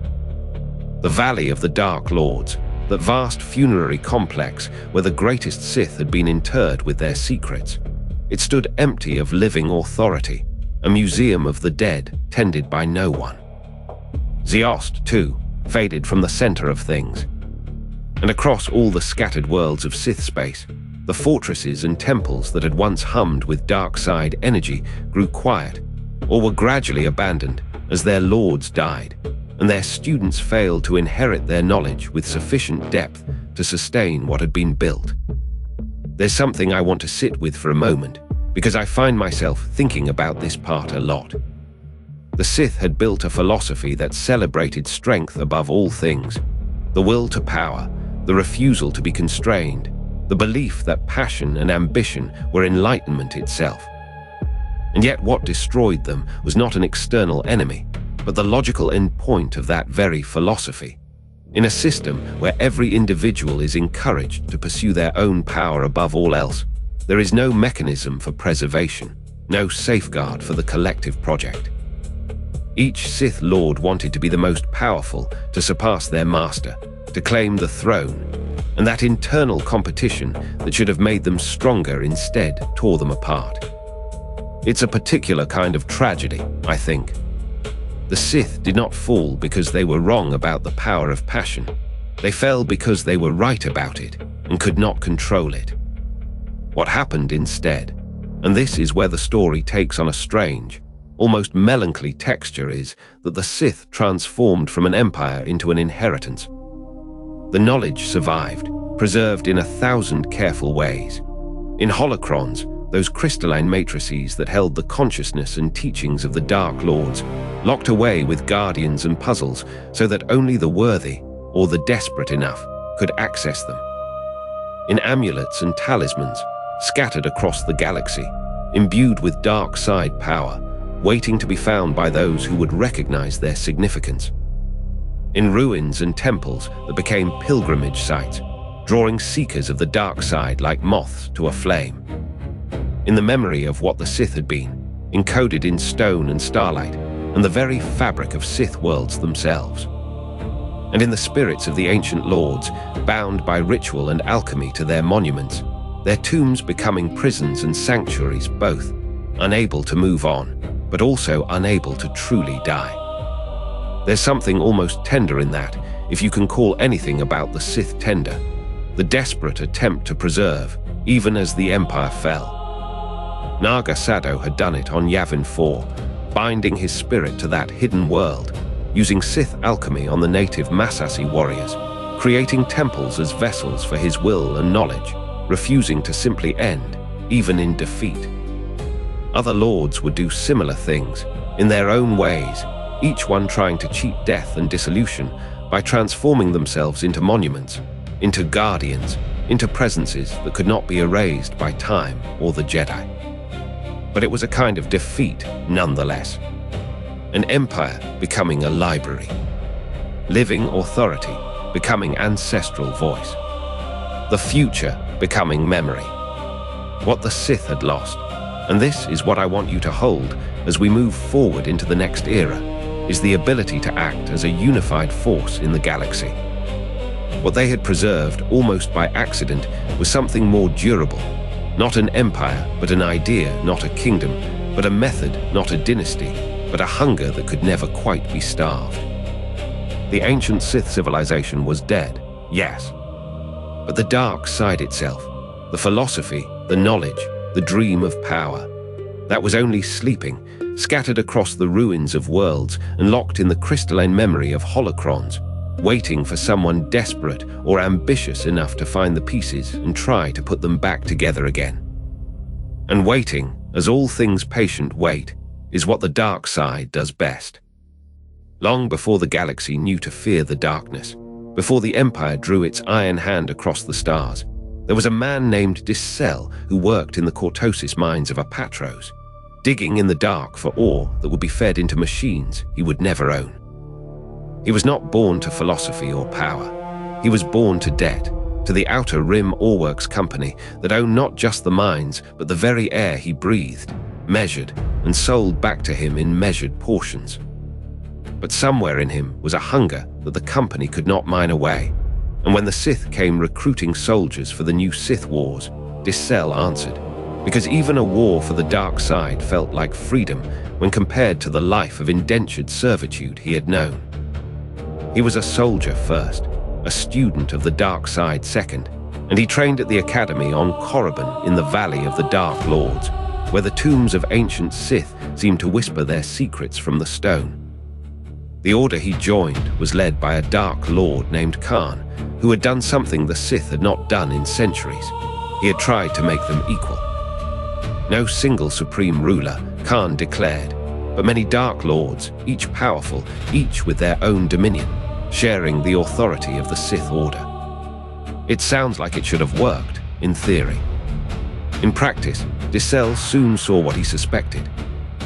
The Valley of the Dark Lords, that vast funerary complex where the greatest Sith had been interred with their secrets, it stood empty of living authority, a museum of the dead tended by no one. Ziost, too, faded from the center of things. And across all the scattered worlds of Sith space, the fortresses and temples that had once hummed with dark side energy grew quiet, or were gradually abandoned as their lords died, and their students failed to inherit their knowledge with sufficient depth to sustain what had been built. There's something I want to sit with for a moment, because I find myself thinking about this part a lot. The Sith had built a philosophy that celebrated strength above all things, the will to power, the refusal to be constrained, the belief that passion and ambition were enlightenment itself. And yet what destroyed them was not an external enemy, but the logical endpoint of that very philosophy. In a system where every individual is encouraged to pursue their own power above all else, there is no mechanism for preservation, no safeguard for the collective project. Each Sith Lord wanted to be the most powerful, to surpass their master, to claim the throne, and that internal competition that should have made them stronger instead tore them apart. It's a particular kind of tragedy, I think. The Sith did not fall because they were wrong about the power of passion. They fell because they were right about it and could not control it. What happened instead, and this is where the story takes on a strange, almost melancholy texture is that the Sith transformed from an empire into an inheritance. The knowledge survived, preserved in 1,000 careful ways. In holocrons, those crystalline matrices that held the consciousness and teachings of the Dark Lords, locked away with guardians and puzzles so that only the worthy, or the desperate enough, could access them. In amulets and talismans, scattered across the galaxy, imbued with dark side power, waiting to be found by those who would recognize their significance. In ruins and temples that became pilgrimage sites, drawing seekers of the dark side like moths to a flame. In the memory of what the Sith had been, encoded in stone and starlight, and the very fabric of Sith worlds themselves. And in the spirits of the ancient lords, bound by ritual and alchemy to their monuments, their tombs becoming prisons and sanctuaries both, unable to move on, but also unable to truly die. There's something almost tender in that, if you can call anything about the Sith tender, the desperate attempt to preserve, even as the Empire fell. Naga Sado had done it on Yavin 4, binding his spirit to that hidden world, using Sith alchemy on the native Masasi warriors, creating temples as vessels for his will and knowledge, refusing to simply end, even in defeat. Other lords would do similar things, in their own ways, each one trying to cheat death and dissolution by transforming themselves into monuments, into guardians, into presences that could not be erased by time or the Jedi. But it was a kind of defeat nonetheless. An empire becoming a library. Living authority becoming ancestral voice. The future becoming memory. What the Sith had lost, and this is what I want you to hold as we move forward into the next era, is the ability to act as a unified force in the galaxy. What they had preserved almost by accident was something more durable. Not an empire, but an idea, not a kingdom, but a method, not a dynasty, but a hunger that could never quite be starved. The ancient Sith civilization was dead, yes. But the dark side itself, the philosophy, the knowledge, the dream of power, that was only sleeping, scattered across the ruins of worlds and locked in the crystalline memory of holocrons, waiting for someone desperate or ambitious enough to find the pieces and try to put them back together again. And waiting, as all things patient wait, is what the dark side does best. Long before the galaxy knew to fear the darkness, before the Empire drew its iron hand across the stars, there was a man named Dissel who worked in the cortosis mines of Apatros, digging in the dark for ore that would be fed into machines he would never own. He was not born to philosophy or power. He was born to debt, to the Outer Rim Oreworks Company that owned not just the mines, but the very air he breathed, measured, and sold back to him in measured portions. But somewhere in him was a hunger that the company could not mine away. And when the Sith came recruiting soldiers for the new Sith Wars, Dissel answered, because even a war for the dark side felt like freedom when compared to the life of indentured servitude he had known. He was a soldier first, a student of the dark side second, and he trained at the academy on Korriban in the Valley of the Dark Lords, where the tombs of ancient Sith seemed to whisper their secrets from the stone. The order he joined was led by a Dark Lord named Khan, who had done something the Sith had not done in centuries. He had tried to make them equal. No single supreme ruler, Khan declared, but many Dark Lords, each powerful, each with their own dominion, sharing the authority of the Sith Order. It sounds like it should have worked, in theory. In practice, Dissel soon saw what he suspected.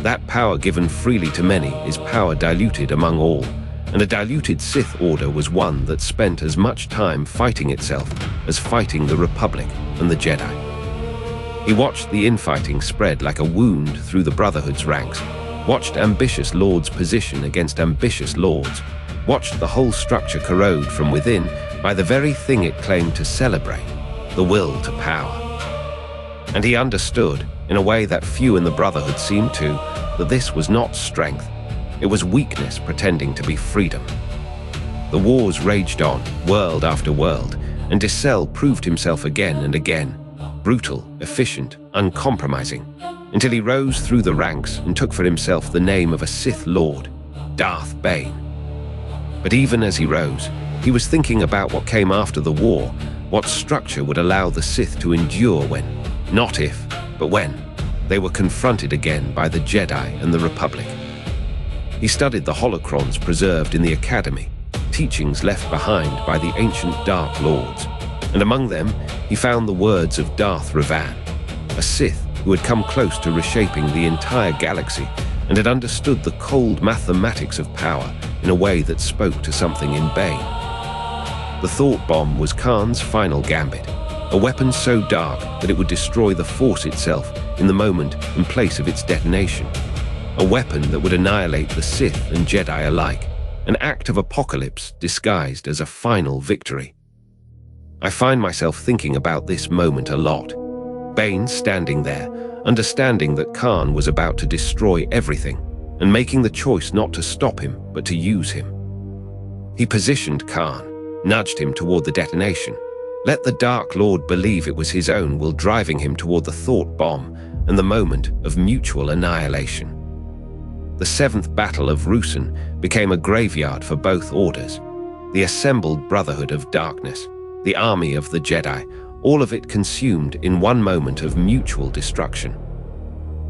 That power given freely to many is power diluted among all, and a diluted Sith Order was one that spent as much time fighting itself as fighting the Republic and the Jedi. He watched the infighting spread like a wound through the Brotherhood's ranks, watched ambitious lords position against ambitious lords, watched the whole structure corrode from within by the very thing it claimed to celebrate, the will to power. And he understood, in a way that few in the Brotherhood seemed to, that this was not strength, it was weakness pretending to be freedom. The wars raged on, world after world, and Dissel proved himself again and again, brutal, efficient, uncompromising. until he rose through the ranks and took for himself the name of a Sith Lord, Darth Bane. But even as he rose, he was thinking about what came after the war, what structure would allow the Sith to endure when, not if, but when, they were confronted again by the Jedi and the Republic. He studied the holocrons preserved in the Academy, teachings left behind by the ancient Dark Lords, and among them he found the words of Darth Revan, a Sith who had come close to reshaping the entire galaxy and had understood the cold mathematics of power in a way that spoke to something in Bane. The thought bomb was Khan's final gambit, a weapon so dark that it would destroy the Force itself in the moment and place of its detonation, a weapon that would annihilate the Sith and Jedi alike, an act of apocalypse disguised as a final victory. I find myself thinking about this moment a lot. Bane standing there, understanding that Khan was about to destroy everything, and making the choice not to stop him, but to use him. He positioned Khan, nudged him toward the detonation, let the Dark Lord believe it was his own while driving him toward the thought bomb and the moment of mutual annihilation. The 7th Battle of Ruusan became a graveyard for both orders, the assembled Brotherhood of Darkness, the army of the Jedi, all of it consumed in one moment of mutual destruction.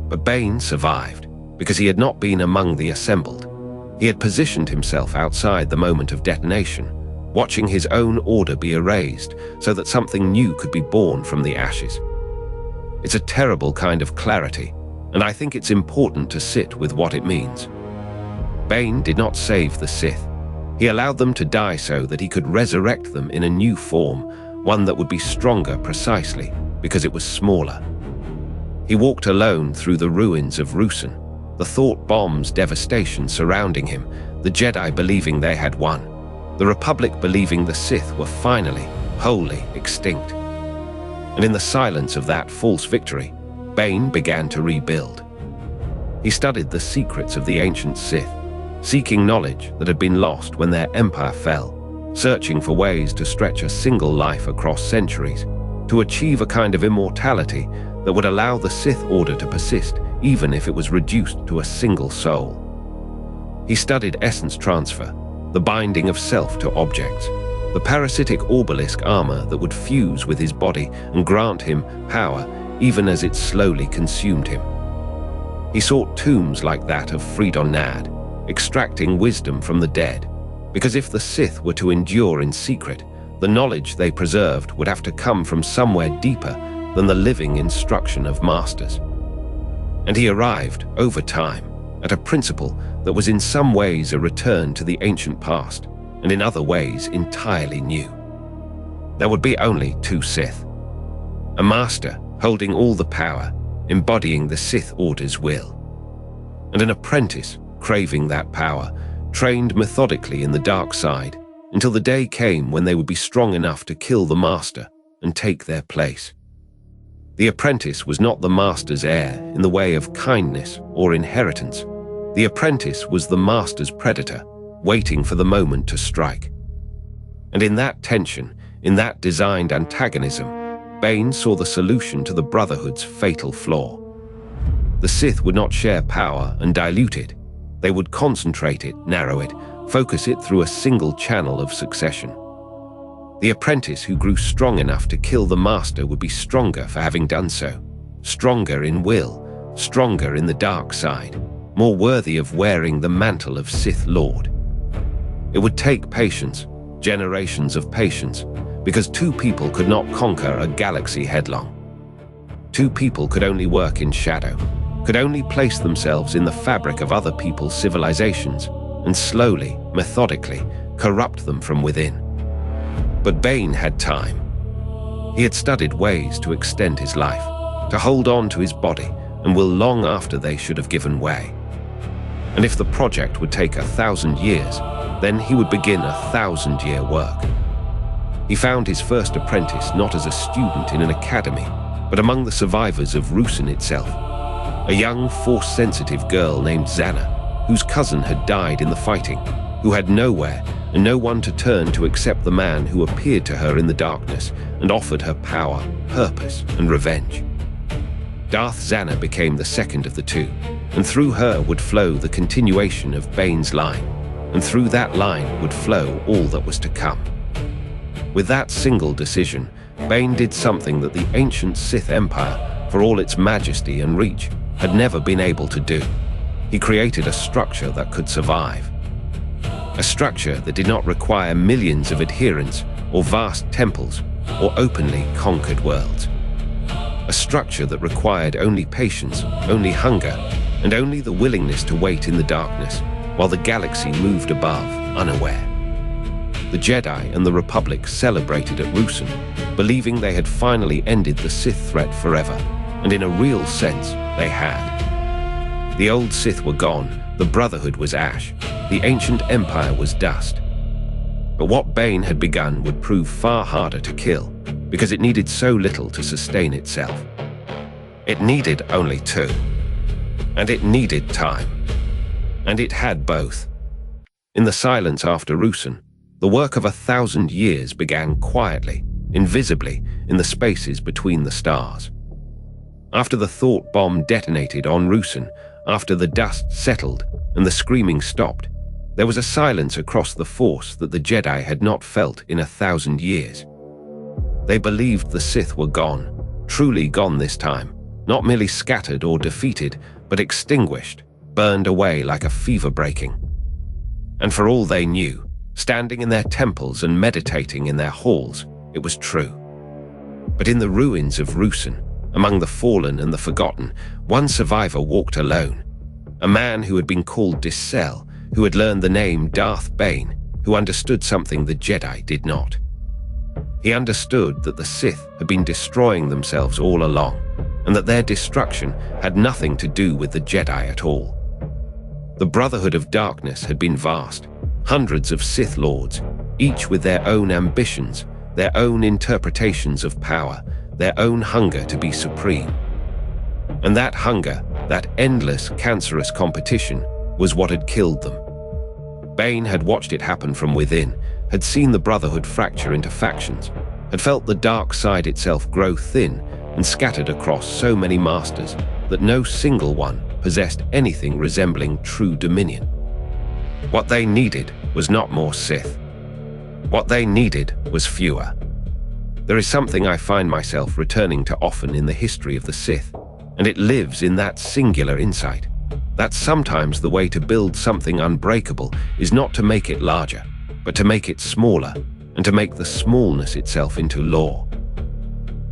But Bane survived, because he had not been among the assembled. He had positioned himself outside the moment of detonation, watching his own order be erased so that something new could be born from the ashes. It's a terrible kind of clarity, and I think it's important to sit with what it means. Bane did not save the Sith. He allowed them to die so that he could resurrect them in a new form, one that would be stronger precisely because it was smaller. He walked alone through the ruins of Ruusan, the thought bomb's devastation surrounding him, the Jedi believing they had won, the Republic believing the Sith were finally, wholly extinct. And in the silence of that false victory, Bane began to rebuild. He studied the secrets of the ancient Sith, seeking knowledge that had been lost when their empire fell, searching for ways to stretch a single life across centuries, to achieve a kind of immortality that would allow the Sith Order to persist even if it was reduced to a single soul. He studied essence transfer, the binding of self to objects, the parasitic obelisk armor that would fuse with his body and grant him power even as it slowly consumed him. He sought tombs like that of Freedon Nad, extracting wisdom from the dead, because if the Sith were to endure in secret, the knowledge they preserved would have to come from somewhere deeper than the living instruction of masters. And he arrived, over time, at a principle that was in some ways a return to the ancient past, and in other ways entirely new. There would be only 2 Sith. A master holding all the power, embodying the Sith Order's will, and an apprentice craving that power, trained methodically in the dark side until the day came when they would be strong enough to kill the master and take their place. The apprentice was not the master's heir in the way of kindness or inheritance. The apprentice was the master's predator, waiting for the moment to strike. And in that tension, in that designed antagonism, Bane saw the solution to the Brotherhood's fatal flaw. The Sith would not share power and dilute it. They would concentrate it, narrow it, focus it through a single channel of succession. The apprentice who grew strong enough to kill the master would be stronger for having done so, stronger in will, stronger in the dark side, more worthy of wearing the mantle of Sith Lord. It would take patience, generations of patience, because 2 people could not conquer a galaxy headlong. 2 people could only work in shadow, could only place themselves in the fabric of other people's civilizations, and slowly, methodically, corrupt them from within. But Bane had time. He had studied ways to extend his life, to hold on to his body and will long after they should have given way. And if the project would take 1,000 years, then he would begin a 1,000-year work. He found his first apprentice not as a student in an academy, but among the survivors of Ruusan itself, a young, Force-sensitive girl named Zana, whose cousin had died in the fighting, who had nowhere and no one to turn to except the man who appeared to her in the darkness and offered her power, purpose, and revenge. Darth Zana became the second of the two, and through her would flow the continuation of Bane's line, and through that line would flow all that was to come. With that single decision, Bane did something that the ancient Sith Empire, for all its majesty and reach, had never been able to do. He created a structure that could survive. A structure that did not require millions of adherents or vast temples or openly conquered worlds. A structure that required only patience, only hunger, and only the willingness to wait in the darkness while the galaxy moved above, unaware. The Jedi and the Republic celebrated at Ruusan, believing they had finally ended the Sith threat forever, and in a real sense, they had. The old Sith were gone, the Brotherhood was ash, the ancient Empire was dust. But what Bane had begun would prove far harder to kill, because it needed so little to sustain itself. It needed only two. And it needed time. And it had both. In the silence after Ruusan, the work of 1,000 years began quietly, invisibly, in the spaces between the stars. After the thought bomb detonated on Ruusan, after the dust settled and the screaming stopped, there was a silence across the Force that the Jedi had not felt in 1,000 years. They believed the Sith were gone, truly gone this time, not merely scattered or defeated, but extinguished, burned away like a fever breaking. And for all they knew, standing in their temples and meditating in their halls, it was true. But in the ruins of Ruusan, among the fallen and the forgotten, one survivor walked alone. A man who had been called Dissel, who had learned the name Darth Bane, who understood something the Jedi did not. He understood that the Sith had been destroying themselves all along, and that their destruction had nothing to do with the Jedi at all. The Brotherhood of Darkness had been vast, hundreds of Sith Lords, each with their own ambitions, their own interpretations of power, their own hunger to be supreme. And that hunger, that endless, cancerous competition, was what had killed them. Bane had watched it happen from within, had seen the Brotherhood fracture into factions, had felt the dark side itself grow thin and scattered across so many masters that no single one possessed anything resembling true dominion. What they needed was not more Sith. What they needed was fewer. There is something I find myself returning to often in the history of the Sith, and it lives in that singular insight, that sometimes the way to build something unbreakable is not to make it larger, but to make it smaller, and to make the smallness itself into law.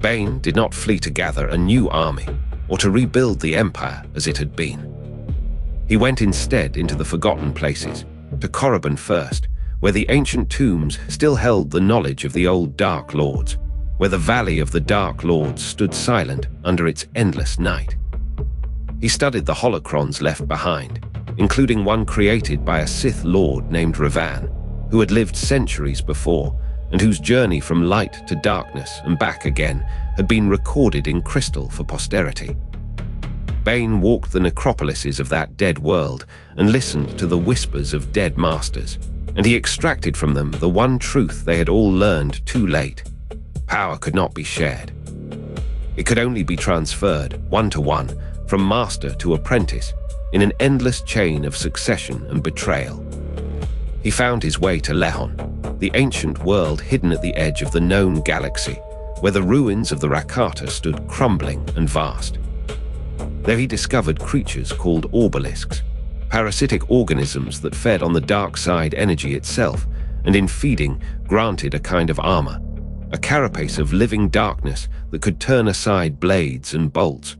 Bane did not flee to gather a new army, or to rebuild the Empire as it had been. He went instead into the forgotten places, to Korriban first, where the ancient tombs still held the knowledge of the old Dark Lords, where the Valley of the Dark Lords stood silent under its endless night. He studied the holocrons left behind, including one created by a Sith Lord named Revan, who had lived centuries before, and whose journey from light to darkness and back again had been recorded in crystal for posterity. Bane walked the necropolises of that dead world and listened to the whispers of dead masters, and he extracted from them the one truth they had all learned too late. Power could not be shared. It could only be transferred, one-to-one, from master to apprentice, in an endless chain of succession and betrayal. He found his way to Lehon, the ancient world hidden at the edge of the known galaxy, where the ruins of the Rakata stood crumbling and vast. There he discovered creatures called obelisks, parasitic organisms that fed on the dark side energy itself, and in feeding granted a kind of armor, a carapace of living darkness that could turn aside blades and bolts.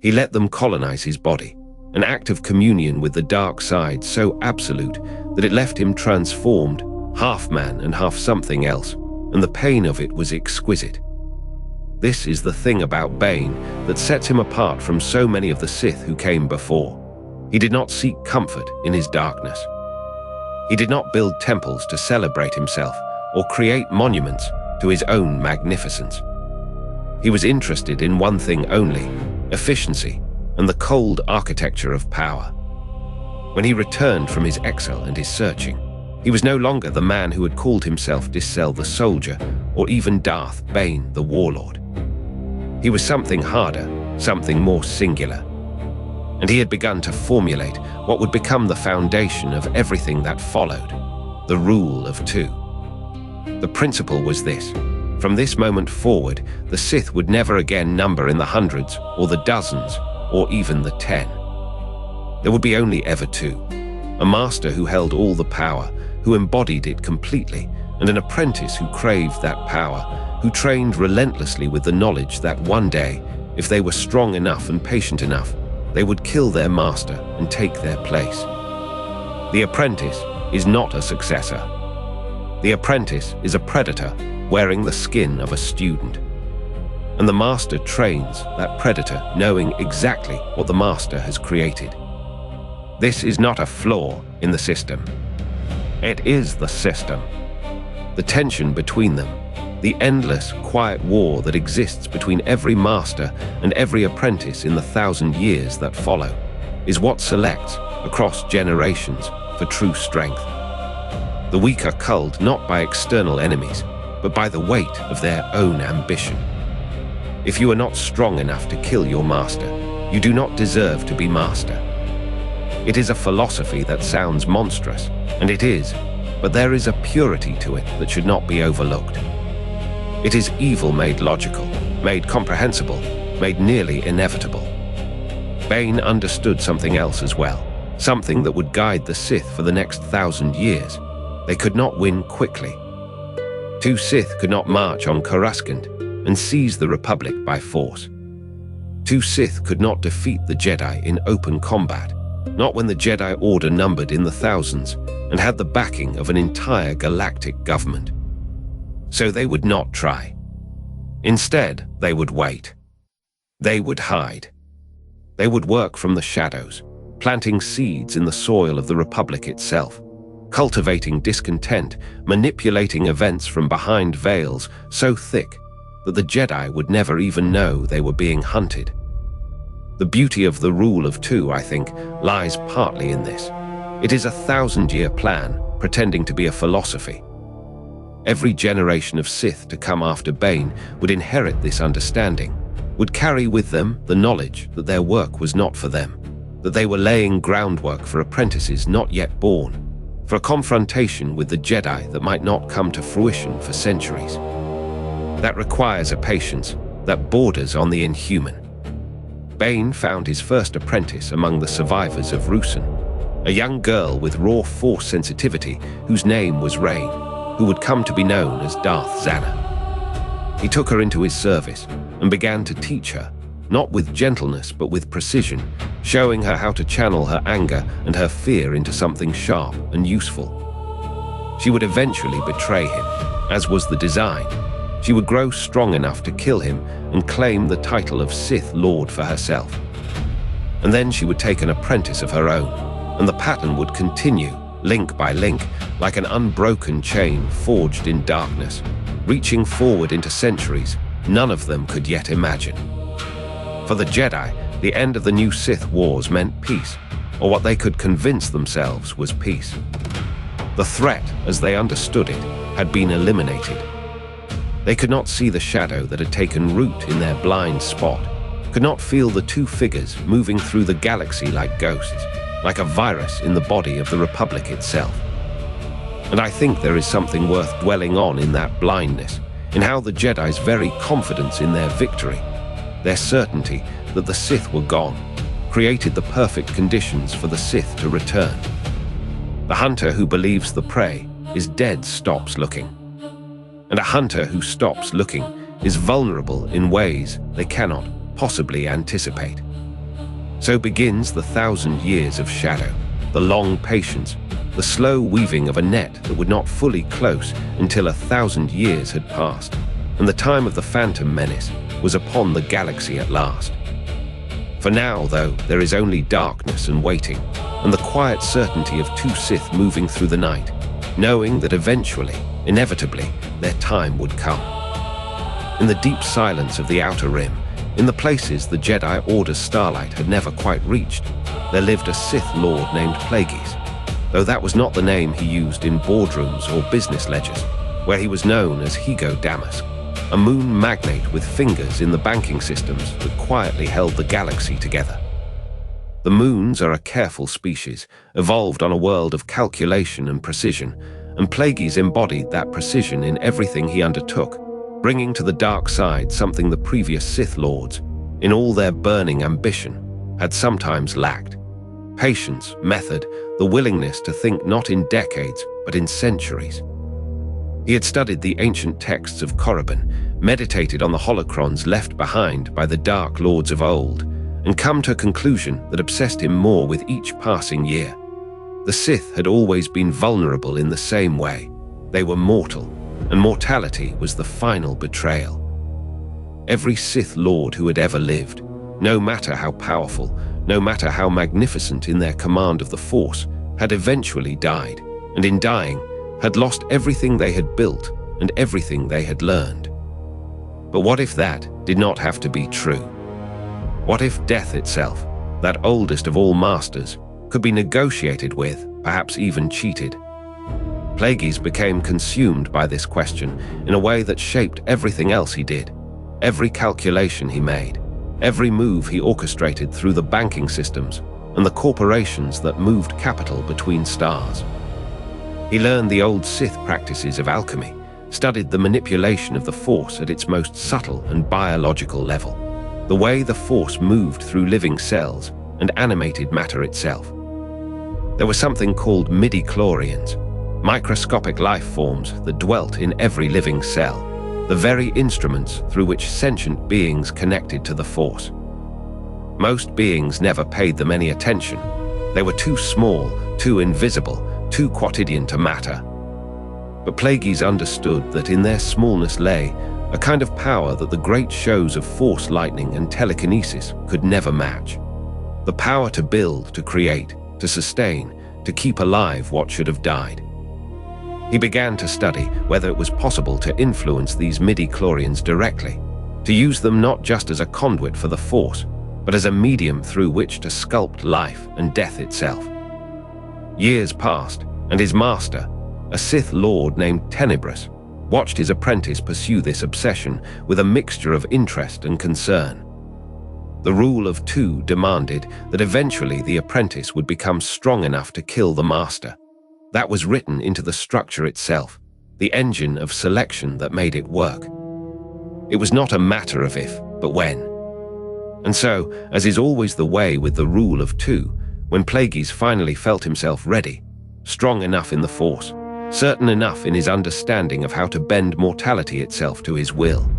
He let them colonize his body, an act of communion with the dark side so absolute that it left him transformed, half man and half something else, and the pain of it was exquisite. This is the thing about Bane that sets him apart from so many of the Sith who came before. He did not seek comfort in his darkness. He did not build temples to celebrate himself or create monuments to his own magnificence. He was interested in one thing only, efficiency and the cold architecture of power. When he returned from his exile and his searching, he was no longer the man who had called himself Dissel the soldier or even Darth Bane the warlord. He was something harder, something more singular. And he had begun to formulate what would become the foundation of everything that followed, the rule of two. The principle was this: from this moment forward, the Sith would never again number in the hundreds or the dozens or even the 10. There would be only ever two: a master who held all the power, who embodied it completely, and an apprentice who craved that power, who trained relentlessly with the knowledge that one day, if they were strong enough and patient enough, they would kill their master and take their place. The apprentice is not a successor. The apprentice is a predator wearing the skin of a student. And the master trains that predator knowing exactly what the master has created. This is not a flaw in the system. It is the system. The tension between them, the endless, quiet war that exists between every master and every apprentice in the 1,000 years that follow, is what selects, across generations, for true strength. The weak are culled not by external enemies, but by the weight of their own ambition. If you are not strong enough to kill your master, you do not deserve to be master. It is a philosophy that sounds monstrous, and it is, but there is a purity to it that should not be overlooked. It is evil made logical, made comprehensible, made nearly inevitable. Bane understood something else as well, something that would guide the Sith for the next 1,000 years. They could not win quickly. Two Sith could not march on Coruscant and seize the Republic by force. Two Sith could not defeat the Jedi in open combat, not when the Jedi Order numbered in the thousands and had the backing of an entire galactic government. So they would not try. Instead, they would wait. They would hide. They would work from the shadows, planting seeds in the soil of the Republic itself, cultivating discontent, manipulating events from behind veils so thick that the Jedi would never even know they were being hunted. The beauty of the rule of two, I think, lies partly in this. It is a 1,000-year plan pretending to be a philosophy. Every generation of Sith to come after Bane would inherit this understanding, would carry with them the knowledge that their work was not for them, that they were laying groundwork for apprentices not yet born, for a confrontation with the Jedi that might not come to fruition for centuries. That requires a patience that borders on the inhuman. Bane found his first apprentice among the survivors of Ruusan, a young girl with raw force sensitivity whose name was Rain, who would come to be known as Darth Zana. He took her into his service and began to teach her, not with gentleness but with precision, showing her how to channel her anger and her fear into something sharp and useful. She would eventually betray him, as was the design. She would grow strong enough to kill him and claim the title of Sith Lord for herself. And then she would take an apprentice of her own, and the pattern would continue, link by link, like an unbroken chain forged in darkness, reaching forward into centuries none of them could yet imagine. For the Jedi, the end of the new Sith Wars meant peace, or what they could convince themselves was peace. The threat, as they understood it, had been eliminated. They could not see the shadow that had taken root in their blind spot, could not feel the two figures moving through the galaxy like ghosts, like a virus in the body of the Republic itself. And I think there is something worth dwelling on in that blindness, in how the Jedi's very confidence in their victory, their certainty that the Sith were gone, created the perfect conditions for the Sith to return. The hunter who believes the prey is dead stops looking. And a hunter who stops looking is vulnerable in ways they cannot possibly anticipate. So begins the 1,000 years of shadow, the long patience, the slow weaving of a net that would not fully close until 1,000 years had passed, and the time of the Phantom Menace was upon the galaxy at last. For now, though, there is only darkness and waiting, and the quiet certainty of two Sith moving through the night, knowing that eventually, inevitably, their time would come. In the deep silence of the Outer Rim, in the places the Jedi Order's starlight had never quite reached, there lived a Sith Lord named Plagueis, though that was not the name he used in boardrooms or business ledgers, where he was known as Higo Damask. a moon magnate with fingers in the banking systems that quietly held the galaxy together. The moons are a careful species, evolved on a world of calculation and precision, and Plagueis embodied that precision in everything he undertook, bringing to the dark side something the previous Sith Lords, in all their burning ambition, had sometimes lacked: patience, method, the willingness to think not in decades, but in centuries. He had studied the ancient texts of Korriban, meditated on the holocrons left behind by the Dark Lords of old, and come to a conclusion that obsessed him more with each passing year. The Sith had always been vulnerable in the same way. They were mortal, and mortality was the final betrayal. Every Sith Lord who had ever lived, no matter how powerful, no matter how magnificent in their command of the Force, had eventually died, and in dying, had lost everything they had built and everything they had learned. But what if that did not have to be true? What if death itself, that oldest of all masters, could be negotiated with, perhaps even cheated? Plagueis became consumed by this question in a way that shaped everything else he did, every calculation he made, every move he orchestrated through the banking systems and the corporations that moved capital between stars. He learned the old Sith practices of alchemy, studied the manipulation of the Force at its most subtle and biological level, the way the Force moved through living cells and animated matter itself. There was something called midi-chlorians, microscopic life forms that dwelt in every living cell, the very instruments through which sentient beings connected to the Force. Most beings never paid them any attention. They were too small, too invisible, too quotidian to matter. But Plagueis understood that in their smallness lay a kind of power that the great shows of Force lightning and telekinesis could never match. The power to build, to create, to sustain, to keep alive what should have died. He began to study whether it was possible to influence these midi-chlorians directly, to use them not just as a conduit for the Force, but as a medium through which to sculpt life and death itself. Years passed, and his master, a Sith Lord named Tenebrous, watched his apprentice pursue this obsession with a mixture of interest and concern. The rule of two demanded that eventually the apprentice would become strong enough to kill the master. That was written into the structure itself, the engine of selection that made it work. It was not a matter of if, but when. And so, as is always the way with the rule of two, when Plagueis finally felt himself ready, strong enough in the Force, certain enough in his understanding of how to bend mortality itself to his will,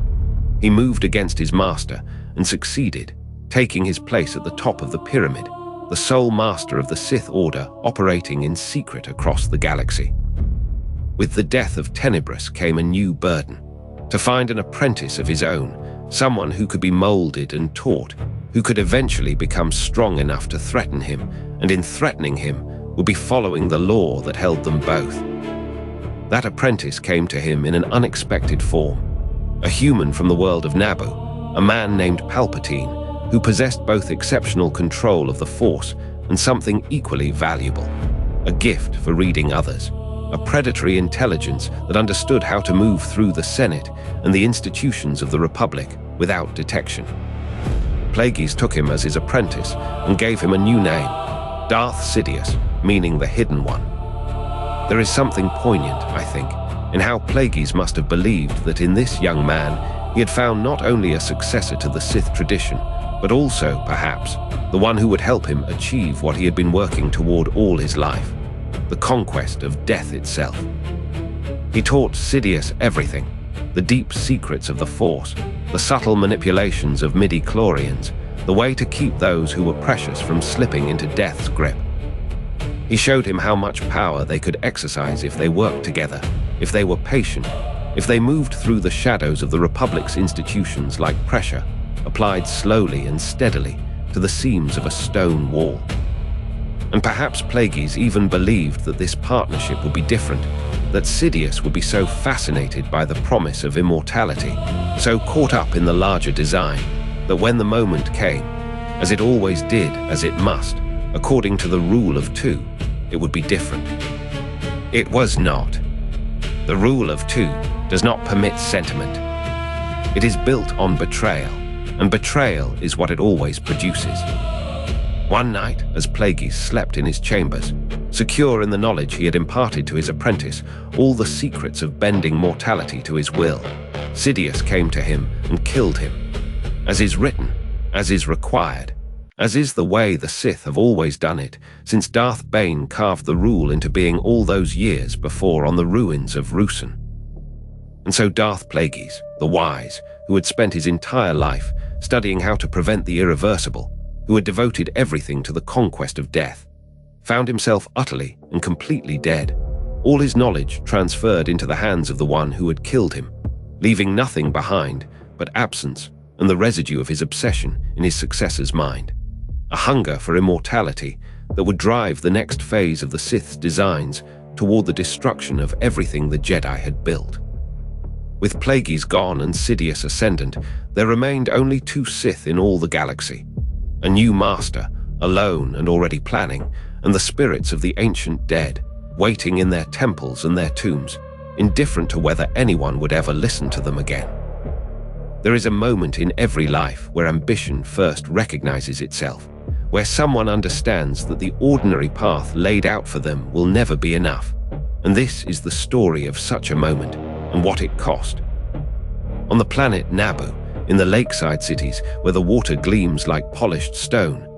he moved against his master and succeeded, taking his place at the top of the pyramid, the sole master of the Sith Order operating in secret across the galaxy. With the death of Tenebrous came a new burden: to find an apprentice of his own, someone who could be molded and taught, who could eventually become strong enough to threaten him, and in threatening him, would be following the law that held them both. That apprentice came to him in an unexpected form, a human from the world of Naboo, a man named Palpatine, who possessed both exceptional control of the Force and something equally valuable, a gift for reading others, a predatory intelligence that understood how to move through the Senate and the institutions of the Republic without detection. Plagueis took him as his apprentice and gave him a new name, Darth Sidious, meaning the Hidden One. There is something poignant, I think, in how Plagueis must have believed that in this young man he had found not only a successor to the Sith tradition, but also, perhaps, the one who would help him achieve what he had been working toward all his life, the conquest of death itself. He taught Sidious everything, the deep secrets of the Force, the subtle manipulations of midi-chlorians, the way to keep those who were precious from slipping into death's grip. He showed him how much power they could exercise if they worked together, if they were patient, if they moved through the shadows of the Republic's institutions like pressure, applied slowly and steadily to the seams of a stone wall. And perhaps Plagueis even believed that this partnership would be different, that Sidious would be so fascinated by the promise of immortality, so caught up in the larger design, that when the moment came, as it always did, as it must, according to the rule of two, it would be different. It was not. The rule of two does not permit sentiment. It is built on betrayal, and betrayal is what it always produces. One night, as Plagueis slept in his chambers, secure in the knowledge he had imparted to his apprentice all the secrets of bending mortality to his will, Sidious came to him and killed him. As is written, as is required, as is the way the Sith have always done it, since Darth Bane carved the rule into being all those years before on the ruins of Ruusan. And so Darth Plagueis, the wise, who had spent his entire life studying how to prevent the irreversible, who had devoted everything to the conquest of death, found himself utterly and completely dead, all his knowledge transferred into the hands of the one who had killed him, leaving nothing behind but absence and the residue of his obsession in his successor's mind, a hunger for immortality that would drive the next phase of the Sith's designs toward the destruction of everything the Jedi had built. With Plagueis gone and Sidious ascendant, there remained only 2 Sith in all the galaxy. A new master, alone and already planning, and the spirits of the ancient dead, waiting in their temples and their tombs, indifferent to whether anyone would ever listen to them again. There is a moment in every life where ambition first recognizes itself, where someone understands that the ordinary path laid out for them will never be enough. And this is the story of such a moment, and what it cost. On the planet Naboo, in the lakeside cities where the water gleams like polished stone,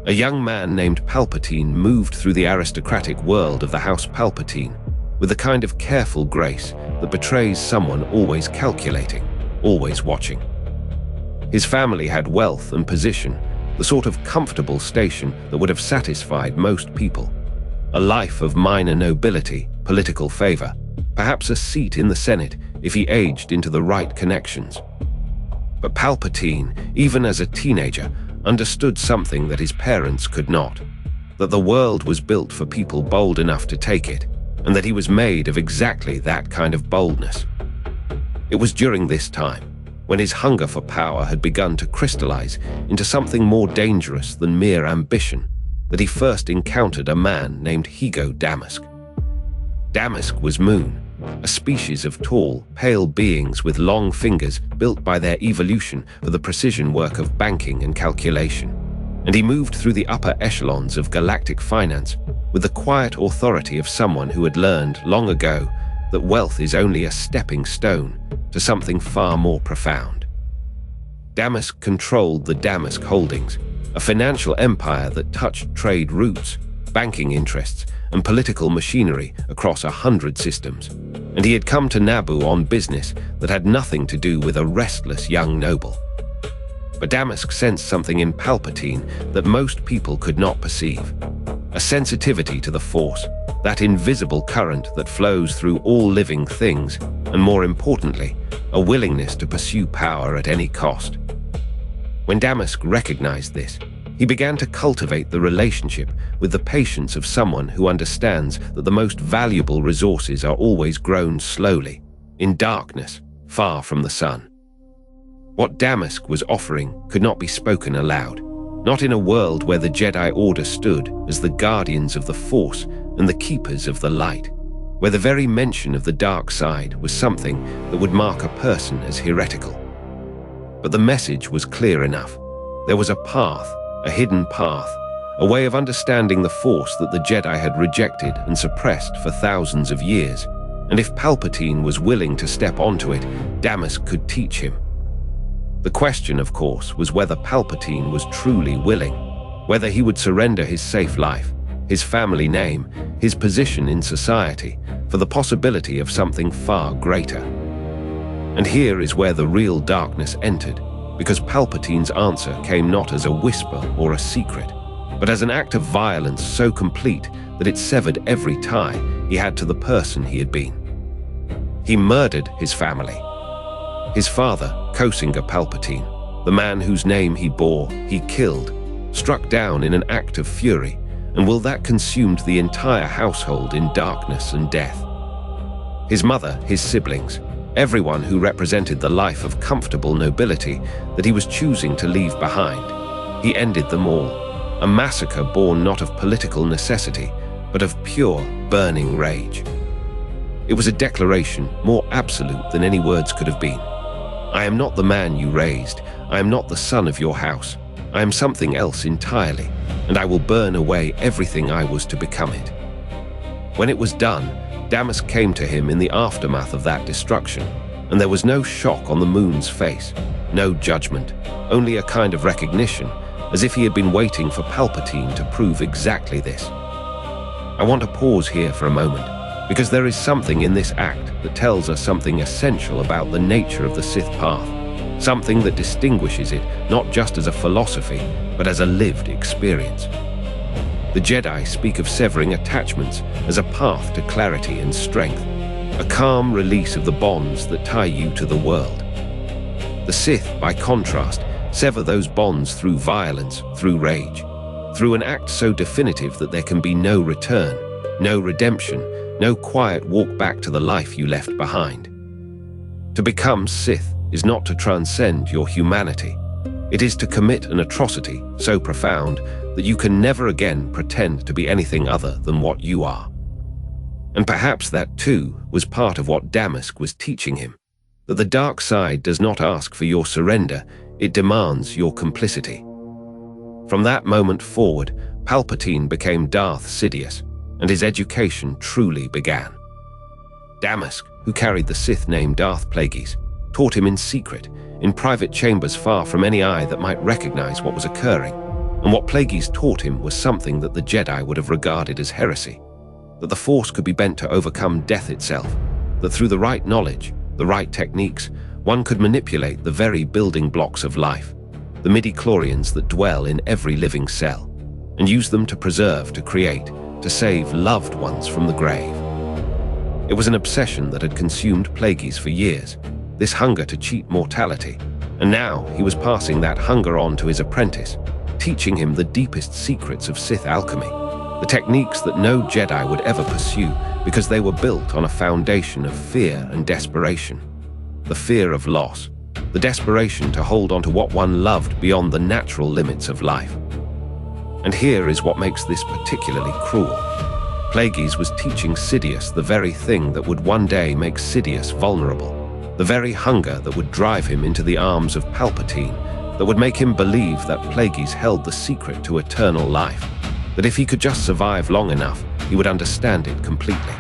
a young man named Palpatine moved through the aristocratic world of the House Palpatine with a kind of careful grace that betrays someone always calculating, always watching. His family had wealth and position, the sort of comfortable station that would have satisfied most people. A life of minor nobility, political favor, perhaps a seat in the Senate if he aged into the right connections. But Palpatine, even as a teenager, understood something that his parents could not, that the world was built for people bold enough to take it, and that he was made of exactly that kind of boldness. It was during this time, when his hunger for power had begun to crystallize into something more dangerous than mere ambition, that he first encountered a man named Higo Damask. Damask was Moon, a species of tall, pale beings with long fingers built by their evolution for the precision work of banking and calculation, and he moved through the upper echelons of galactic finance with the quiet authority of someone who had learned long ago that wealth is only a stepping stone to something far more profound. Damask controlled the Damask Holdings, a financial empire that touched trade routes, banking interests, and political machinery across 100 systems, and he had come to Naboo on business that had nothing to do with a restless young noble. But Damask sensed something in Palpatine that most people could not perceive, a sensitivity to the Force, that invisible current that flows through all living things, and more importantly, a willingness to pursue power at any cost. When Damask recognized this, he began to cultivate the relationship with the patience of someone who understands that the most valuable resources are always grown slowly, in darkness, far from the sun. What Damask was offering could not be spoken aloud, not in a world where the Jedi Order stood as the guardians of the Force and the keepers of the light, where the very mention of the dark side was something that would mark a person as heretical. But the message was clear enough. There was a path, a hidden path, a way of understanding the Force that the Jedi had rejected and suppressed for thousands of years, and if Palpatine was willing to step onto it, Damask could teach him. The question, of course, was whether Palpatine was truly willing, whether he would surrender his safe life, his family name, his position in society, for the possibility of something far greater. And here is where the real darkness entered, because Palpatine's answer came not as a whisper or a secret, but as an act of violence so complete that it severed every tie he had to the person he had been. He murdered his family. His father, Kosinga Palpatine, the man whose name he bore, he killed, struck down in an act of fury, and that consumed the entire household in darkness and death. His mother, his siblings, everyone who represented the life of comfortable nobility that he was choosing to leave behind. He ended them all, a massacre born not of political necessity, but of pure, burning rage. It was a declaration more absolute than any words could have been. I am not the man you raised. I am not the son of your house. I am something else entirely, and I will burn away everything I was to become it." When it was done, Damask came to him in the aftermath of that destruction, and there was no shock on the moon's face, no judgment, only a kind of recognition, as if he had been waiting for Palpatine to prove exactly this. I want to pause here for a moment, because there is something in this act that tells us something essential about the nature of the Sith path, something that distinguishes it not just as a philosophy, but as a lived experience. The Jedi speak of severing attachments as a path to clarity and strength, a calm release of the bonds that tie you to the world. The Sith, by contrast, sever those bonds through violence, through rage, through an act so definitive that there can be no return, no redemption, no quiet walk back to the life you left behind. To become Sith is not to transcend your humanity. It is to commit an atrocity so profound that you can never again pretend to be anything other than what you are. And perhaps that too was part of what Damask was teaching him, that the dark side does not ask for your surrender, it demands your complicity. From that moment forward, Palpatine became Darth Sidious, and his education truly began. Damask, who carried the Sith name Darth Plagueis, taught him in secret, in private chambers far from any eye that might recognize what was occurring, and what Plagueis taught him was something that the Jedi would have regarded as heresy, that the Force could be bent to overcome death itself, that through the right knowledge, the right techniques, one could manipulate the very building blocks of life, the midi-chlorians that dwell in every living cell, and use them to preserve, to create, to save loved ones from the grave. It was an obsession that had consumed Plagueis for years, this hunger to cheat mortality, and now he was passing that hunger on to his apprentice, teaching him the deepest secrets of Sith alchemy, the techniques that no Jedi would ever pursue because they were built on a foundation of fear and desperation. The fear of loss, the desperation to hold on to what one loved beyond the natural limits of life. And here is what makes this particularly cruel. Plagueis was teaching Sidious the very thing that would one day make Sidious vulnerable, the very hunger that would drive him into the arms of Palpatine, that would make him believe that Plagueis held the secret to eternal life, that if he could just survive long enough, he would understand it completely.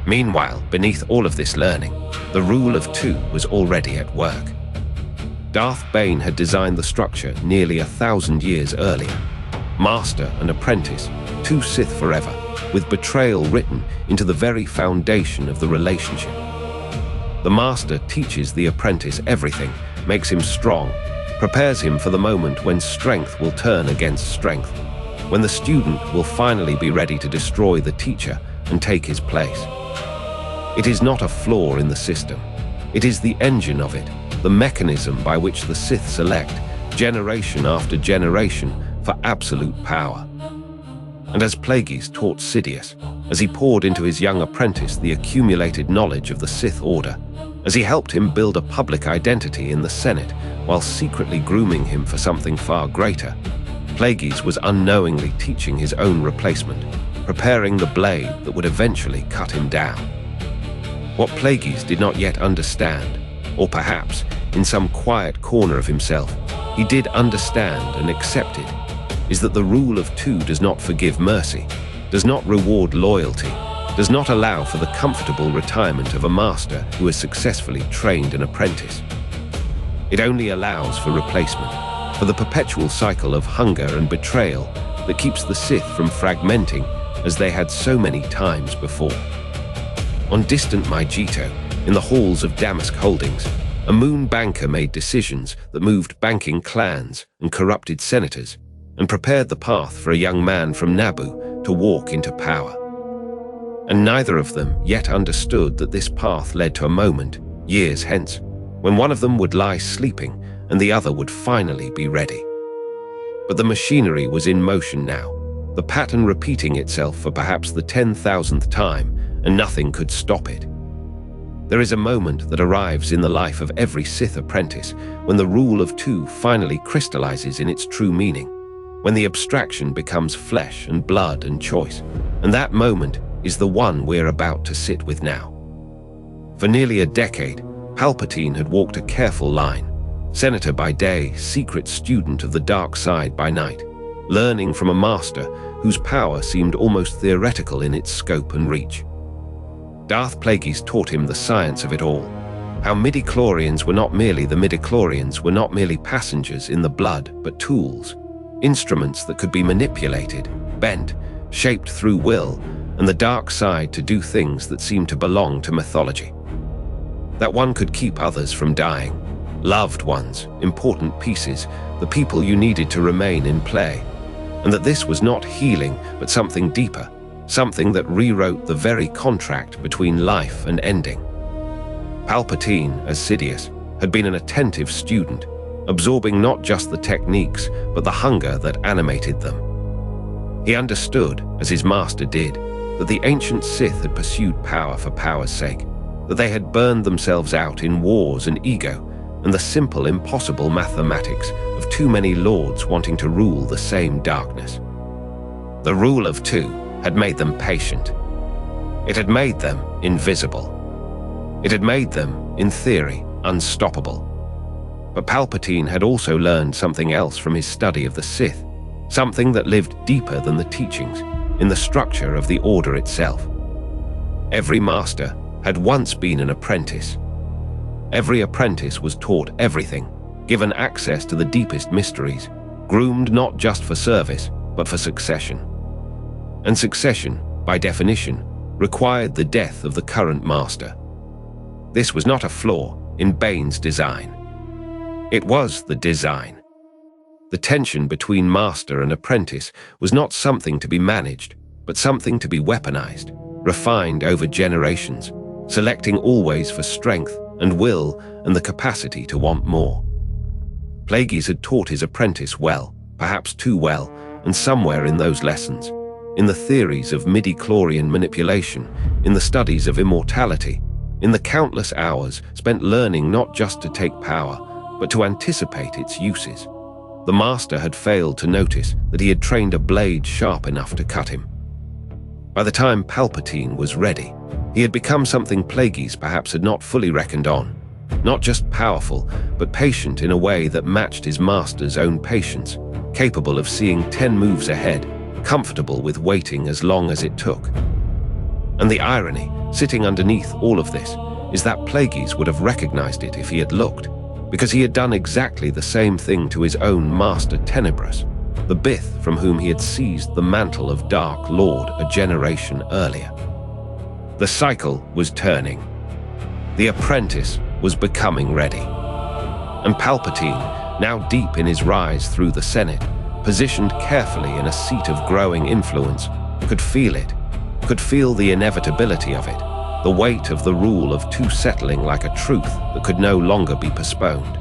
Meanwhile, beneath all of this learning, the rule of two was already at work. Darth Bane had designed the structure nearly 1,000 years earlier. Master and apprentice, two Sith forever, with betrayal written into the very foundation of the relationship. The master teaches the apprentice everything, makes him strong, prepares him for the moment when strength will turn against strength, when the student will finally be ready to destroy the teacher and take his place. It is not a flaw in the system. It is the engine of it, the mechanism by which the Sith select, generation after generation, for absolute power. And as Plagueis taught Sidious, as he poured into his young apprentice the accumulated knowledge of the Sith Order, as he helped him build a public identity in the Senate while secretly grooming him for something far greater, Plagueis was unknowingly teaching his own replacement, preparing the blade that would eventually cut him down. What Plagueis did not yet understand, or perhaps, in some quiet corner of himself, he did understand and accepted, is that the rule of two does not forgive mercy, does not reward loyalty, does not allow for the comfortable retirement of a master who has successfully trained an apprentice. It only allows for replacement, for the perpetual cycle of hunger and betrayal that keeps the Sith from fragmenting as they had so many times before. On distant Maijito, in the halls of Damask Holdings, a moon banker made decisions that moved banking clans and corrupted senators, and prepared the path for a young man from Naboo to walk into power. And neither of them yet understood that this path led to a moment, years hence, when one of them would lie sleeping and the other would finally be ready. But the machinery was in motion now, the pattern repeating itself for perhaps the 10,000th time, and nothing could stop it. There is a moment that arrives in the life of every Sith apprentice when the rule of two finally crystallizes in its true meaning, when the abstraction becomes flesh and blood and choice, and that moment is the one we're about to sit with now. For nearly a decade, Palpatine had walked a careful line, senator by day, secret student of the dark side by night, learning from a master whose power seemed almost theoretical in its scope and reach. Darth Plagueis taught him the science of it all, how midi-chlorians were not merely the midi-chlorians were not merely passengers in the blood, but tools, instruments that could be manipulated, bent, shaped through will, and the dark side to do things that seemed to belong to mythology. That one could keep others from dying, loved ones, important pieces, the people you needed to remain in play, and that this was not healing, but something deeper, something that rewrote the very contract between life and ending. Palpatine, as Sidious, had been an attentive student, absorbing not just the techniques, but the hunger that animated them. He understood, as his master did, that the ancient Sith had pursued power for power's sake, that they had burned themselves out in wars and ego, and the simple, impossible mathematics of too many lords wanting to rule the same darkness. The rule of two had made them patient. It had made them invisible. It had made them, in theory, unstoppable. But Palpatine had also learned something else from his study of the Sith, something that lived deeper than the teachings, in the structure of the Order itself. Every master had once been an apprentice. Every apprentice was taught everything, given access to the deepest mysteries, groomed not just for service, but for succession. And succession, by definition, required the death of the current master. This was not a flaw in Bane's design. It was the design. The tension between master and apprentice was not something to be managed, but something to be weaponized, refined over generations, selecting always for strength and will and the capacity to want more. Plagueis had taught his apprentice well, perhaps too well, and somewhere in those lessons, in the theories of midi-chlorian manipulation, in the studies of immortality, in the countless hours spent learning not just to take power, but to anticipate its uses. The master had failed to notice that he had trained a blade sharp enough to cut him. By the time Palpatine was ready, he had become something Plagueis perhaps had not fully reckoned on. Not just powerful, but patient in a way that matched his master's own patience, capable of seeing 10 moves ahead, comfortable with waiting as long as it took. And the irony, sitting underneath all of this, is that Plagueis would have recognized it if he had looked, because he had done exactly the same thing to his own master Tenebrous, the Bith from whom he had seized the mantle of Dark Lord a generation earlier. The cycle was turning. The apprentice was becoming ready. And Palpatine, now deep in his rise through the Senate, positioned carefully in a seat of growing influence, could feel it, could feel the inevitability of it, the weight of the rule of two settling like a truth that could no longer be postponed.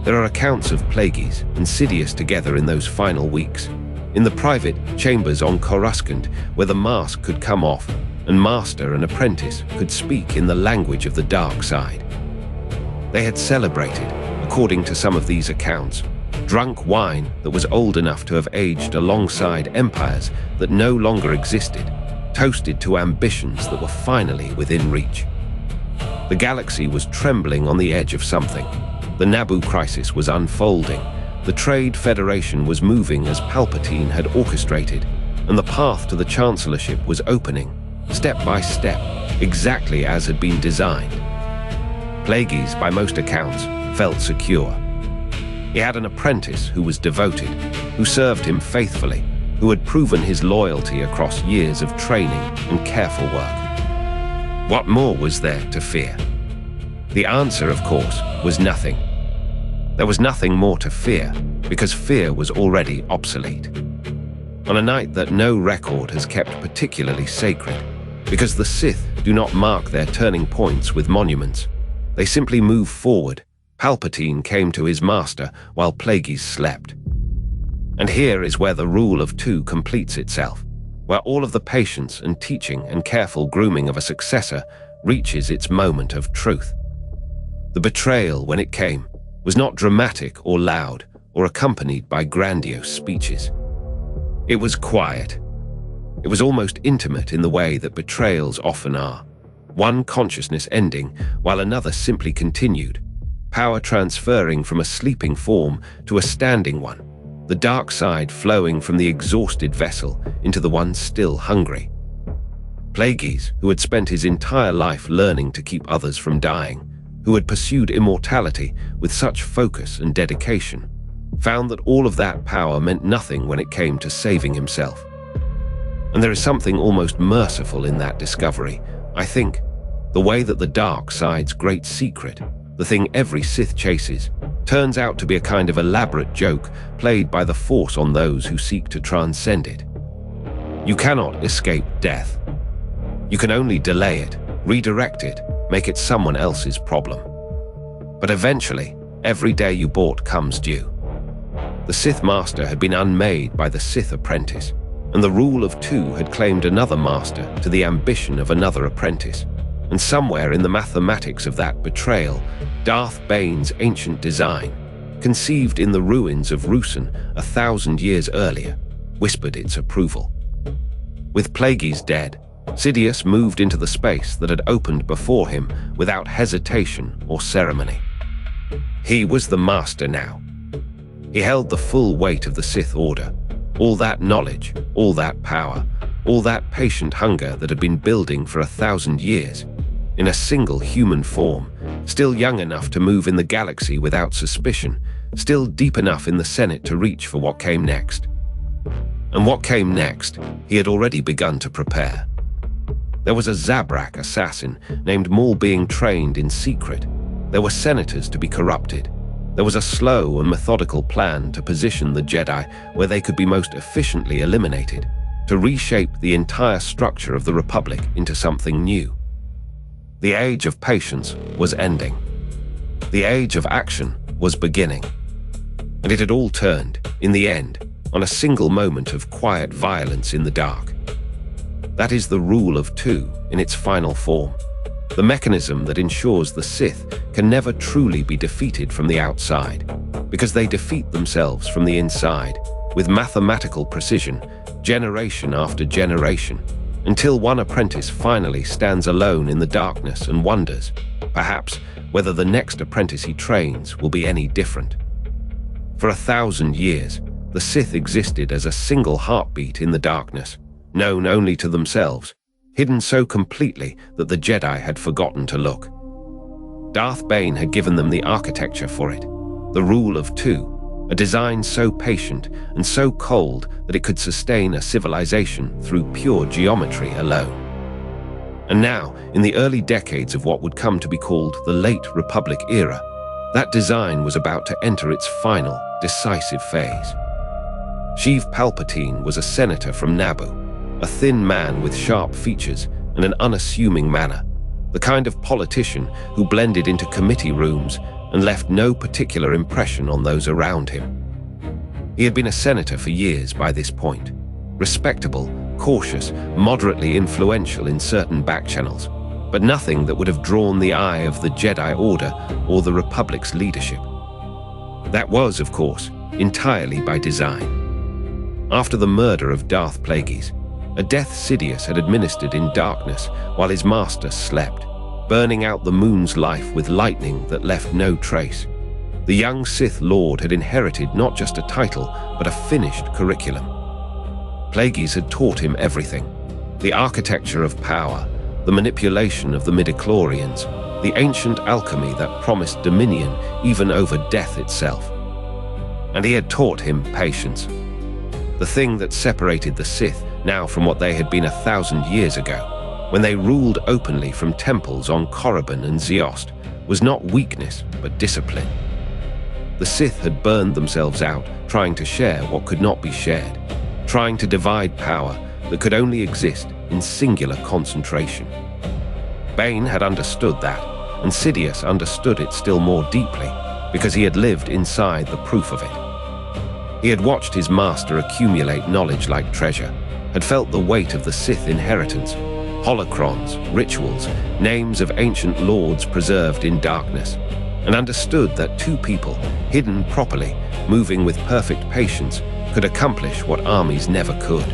There are accounts of Plagueis and Sidious together in those final weeks, in the private chambers on Coruscant where the mask could come off and master and apprentice could speak in the language of the dark side. They had celebrated, according to some of these accounts, drunk wine that was old enough to have aged alongside empires that no longer existed, toasted to ambitions that were finally within reach. The galaxy was trembling on the edge of something. The Naboo crisis was unfolding. The Trade Federation was moving as Palpatine had orchestrated, and the path to the Chancellorship was opening, step by step, exactly as had been designed. Plagueis, by most accounts, felt secure. He had an apprentice who was devoted, who served him faithfully, who had proven his loyalty across years of training and careful work. What more was there to fear? The answer, of course, was nothing. There was nothing more to fear, because fear was already obsolete. On a night that no record has kept particularly sacred, because the Sith do not mark their turning points with monuments. They simply move forward. Palpatine came to his master while Plagueis slept. And here is where the rule of two completes itself, where all of the patience and teaching and careful grooming of a successor reaches its moment of truth. The betrayal, when it came, was not dramatic or loud or accompanied by grandiose speeches. It was quiet. It was almost intimate in the way that betrayals often are. one consciousness ending while another simply continued, power transferring from a sleeping form to a standing one, the dark side flowing from the exhausted vessel into the one still hungry. Plagueis, who had spent his entire life learning to keep others from dying, who had pursued immortality with such focus and dedication, found that all of that power meant nothing when it came to saving himself. And there is something almost merciful in that discovery, I think. The way that the dark side's great secret, the thing every Sith chases, turns out to be a kind of elaborate joke played by the Force on those who seek to transcend it. You cannot escape death. You can only delay it, redirect it, make it someone else's problem. But eventually, every day you bought comes due. The Sith Master had been unmade by the Sith apprentice, and the rule of two had claimed another master to the ambition of another apprentice. And somewhere in the mathematics of that betrayal, Darth Bane's ancient design, conceived in the ruins of Ruusan 1,000 years earlier, whispered its approval. With Plagueis dead, Sidious moved into the space that had opened before him without hesitation or ceremony. He was the master now. He held the full weight of the Sith Order, all that knowledge, all that power, all that patient hunger that had been building for 1,000 years, in a single human form, still young enough to move in the galaxy without suspicion, still deep enough in the Senate to reach for what came next. And what came next, he had already begun to prepare. There was a Zabrak assassin named Maul being trained in secret. There were senators to be corrupted. There was a slow and methodical plan to position the Jedi where they could be most efficiently eliminated, to reshape the entire structure of the Republic into something new. The age of patience was ending. The age of action was beginning. And it had all turned, in the end, on a single moment of quiet violence in the dark. That is the rule of two in its final form. The mechanism that ensures the Sith can never truly be defeated from the outside, because they defeat themselves from the inside, with mathematical precision, generation after generation, until one apprentice finally stands alone in the darkness and wonders, perhaps, whether the next apprentice he trains will be any different. For 1,000 years, the Sith existed as a single heartbeat in the darkness, known only to themselves, hidden so completely that the Jedi had forgotten to look. Darth Bane had given them the architecture for it, the rule of two, a design so patient and so cold that it could sustain a civilization through pure geometry alone. And now, in the early decades of what would come to be called the Late Republic era, that design was about to enter its final, decisive phase. Sheev Palpatine was a senator from Naboo, a thin man with sharp features and an unassuming manner, the kind of politician who blended into committee rooms and left no particular impression on those around him. He had been a senator for years by this point, respectable, cautious, moderately influential in certain backchannels, but nothing that would have drawn the eye of the Jedi Order or the Republic's leadership. That was, of course, entirely by design. After the murder of Darth Plagueis, a death Sidious had administered in darkness while his master slept, burning out the moon's life with lightning that left no trace. The young Sith Lord had inherited not just a title, but a finished curriculum. Plagueis had taught him everything: the architecture of power, the manipulation of the midichlorians, the ancient alchemy that promised dominion even over death itself. And he had taught him patience. The thing that separated the Sith now from what they had been 1,000 years ago, when they ruled openly from temples on Korriban and Ziost, was not weakness but discipline. The Sith had burned themselves out trying to share what could not be shared, trying to divide power that could only exist in singular concentration. Bane had understood that, and Sidious understood it still more deeply, because he had lived inside the proof of it. He had watched his master accumulate knowledge like treasure, had felt the weight of the Sith inheritance, holocrons, rituals, names of ancient lords preserved in darkness, and understood that two people, hidden properly, moving with perfect patience, could accomplish what armies never could.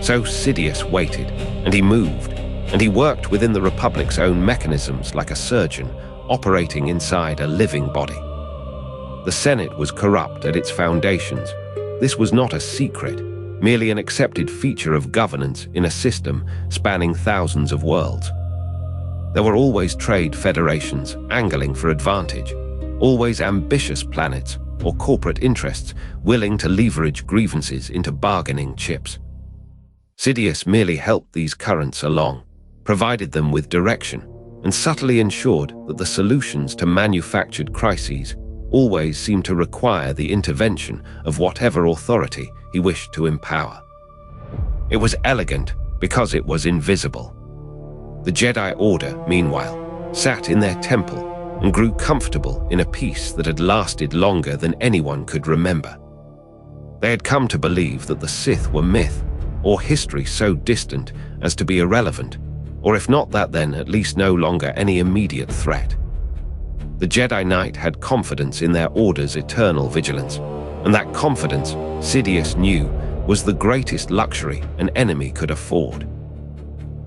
So Sidious waited, and he moved, and he worked within the Republic's own mechanisms like a surgeon operating inside a living body. The Senate was corrupt at its foundations. This was not a secret, merely an accepted feature of governance in a system spanning thousands of worlds. There were always trade federations angling for advantage, always ambitious planets or corporate interests willing to leverage grievances into bargaining chips. Sidious merely helped these currents along, provided them with direction, and subtly ensured that the solutions to manufactured crises always seemed to require the intervention of whatever authority he wished to empower. It was elegant because it was invisible. The Jedi Order, meanwhile, sat in their temple and grew comfortable in a peace that had lasted longer than anyone could remember. They had come to believe that the Sith were myth, or history so distant as to be irrelevant, or if not that, then at least no longer any immediate threat. The Jedi Knight had confidence in their Order's eternal vigilance, and that confidence, Sidious knew, was the greatest luxury an enemy could afford.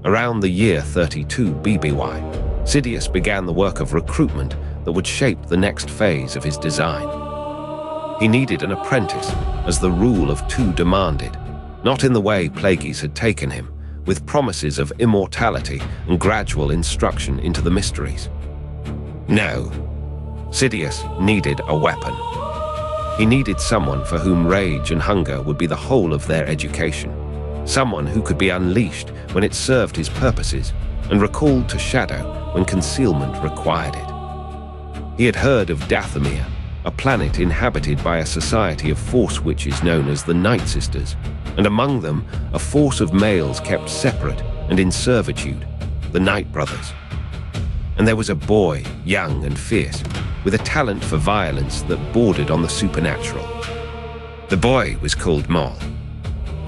Around the year 32 BBY, Sidious began the work of recruitment that would shape the next phase of his design. He needed an apprentice, as the rule of two demanded, not in the way Plagueis had taken him, with promises of immortality and gradual instruction into the mysteries. No, Sidious needed a weapon. He needed someone for whom rage and hunger would be the whole of their education, someone who could be unleashed when it served his purposes and recalled to shadow when concealment required it. He had heard of Dathomir, a planet inhabited by a society of force witches known as the Night Sisters, and among them a force of males kept separate and in servitude, the Night Brothers. And there was a boy, young and fierce, with a talent for violence that bordered on the supernatural. The boy was called Maul.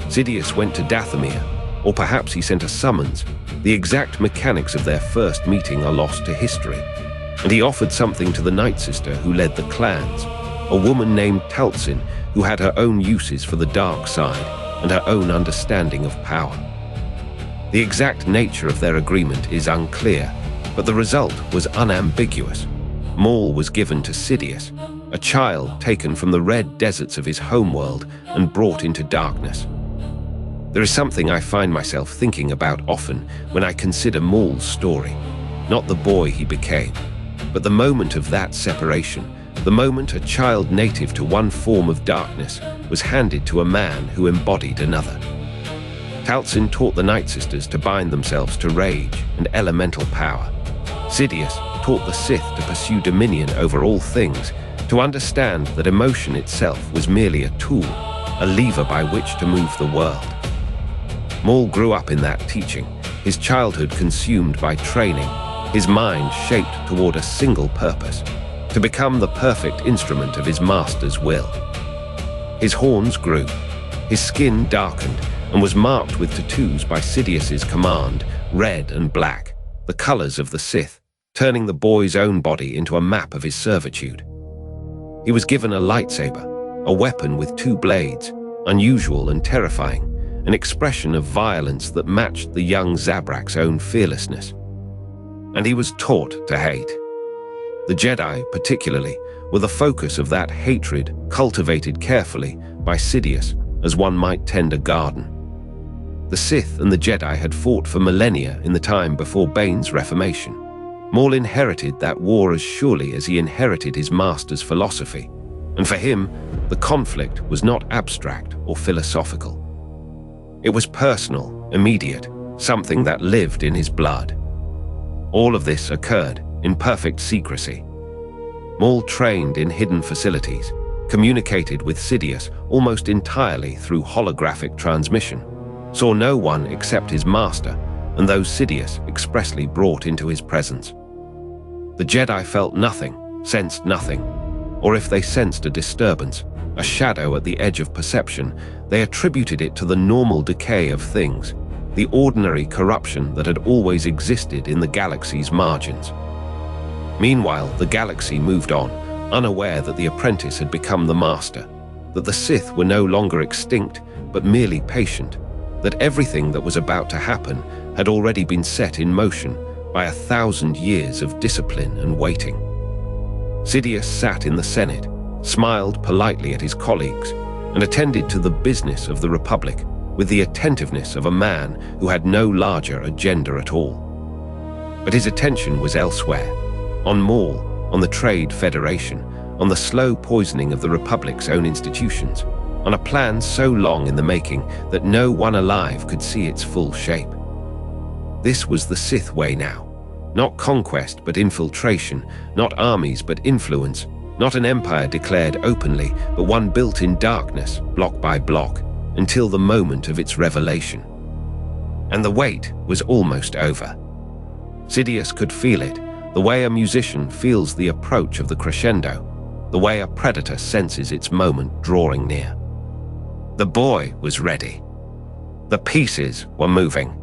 Sidious went to Dathomir, or perhaps he sent a summons. The exact mechanics of their first meeting are lost to history, and he offered something to the Night Sister who led the clans, a woman named Talzin who had her own uses for the dark side and her own understanding of power. The exact nature of their agreement is unclear, but the result was unambiguous. Maul was given to Sidious, a child taken from the red deserts of his homeworld and brought into darkness. There is something I find myself thinking about often when I consider Maul's story, not the boy he became, but the moment of that separation, the moment a child native to one form of darkness was handed to a man who embodied another. Talzin taught the Night Sisters to bind themselves to rage and elemental power. Sidious taught the Sith to pursue dominion over all things, to understand that emotion itself was merely a tool, a lever by which to move the world. Maul grew up in that teaching, his childhood consumed by training, his mind shaped toward a single purpose, to become the perfect instrument of his master's will. His horns grew, his skin darkened, and was marked with tattoos by Sidious's command, red and black, the colors of the Sith, turning the boy's own body into a map of his servitude. He was given a lightsaber, a weapon with two blades, unusual and terrifying, an expression of violence that matched the young Zabrak's own fearlessness. And he was taught to hate. The Jedi, particularly, were the focus of that hatred cultivated carefully by Sidious as one might tend a garden. The Sith and the Jedi had fought for millennia in the time before Bane's reformation. Maul inherited that war as surely as he inherited his master's philosophy, and for him, the conflict was not abstract or philosophical. It was personal, immediate, something that lived in his blood. All of this occurred in perfect secrecy. Maul trained in hidden facilities, communicated with Sidious almost entirely through holographic transmission, saw no one except his master and those Sidious expressly brought into his presence. The Jedi felt nothing, sensed nothing, or if they sensed a disturbance, a shadow at the edge of perception, they attributed it to the normal decay of things, the ordinary corruption that had always existed in the galaxy's margins. Meanwhile, the galaxy moved on, unaware that the apprentice had become the master, that the Sith were no longer extinct, but merely patient, that everything that was about to happen had already been set in motion by 1,000 years of discipline and waiting. Sidious sat in the Senate, smiled politely at his colleagues, and attended to the business of the Republic with the attentiveness of a man who had no larger agenda at all. But his attention was elsewhere, on Maul, on the Trade Federation, on the slow poisoning of the Republic's own institutions, on a plan so long in the making that no one alive could see its full shape. This was the Sith way now. Not conquest but infiltration, not armies but influence, not an empire declared openly, but one built in darkness, block by block, until the moment of its revelation. And the wait was almost over. Sidious could feel it, the way a musician feels the approach of the crescendo, the way a predator senses its moment drawing near. The boy was ready. The pieces were moving.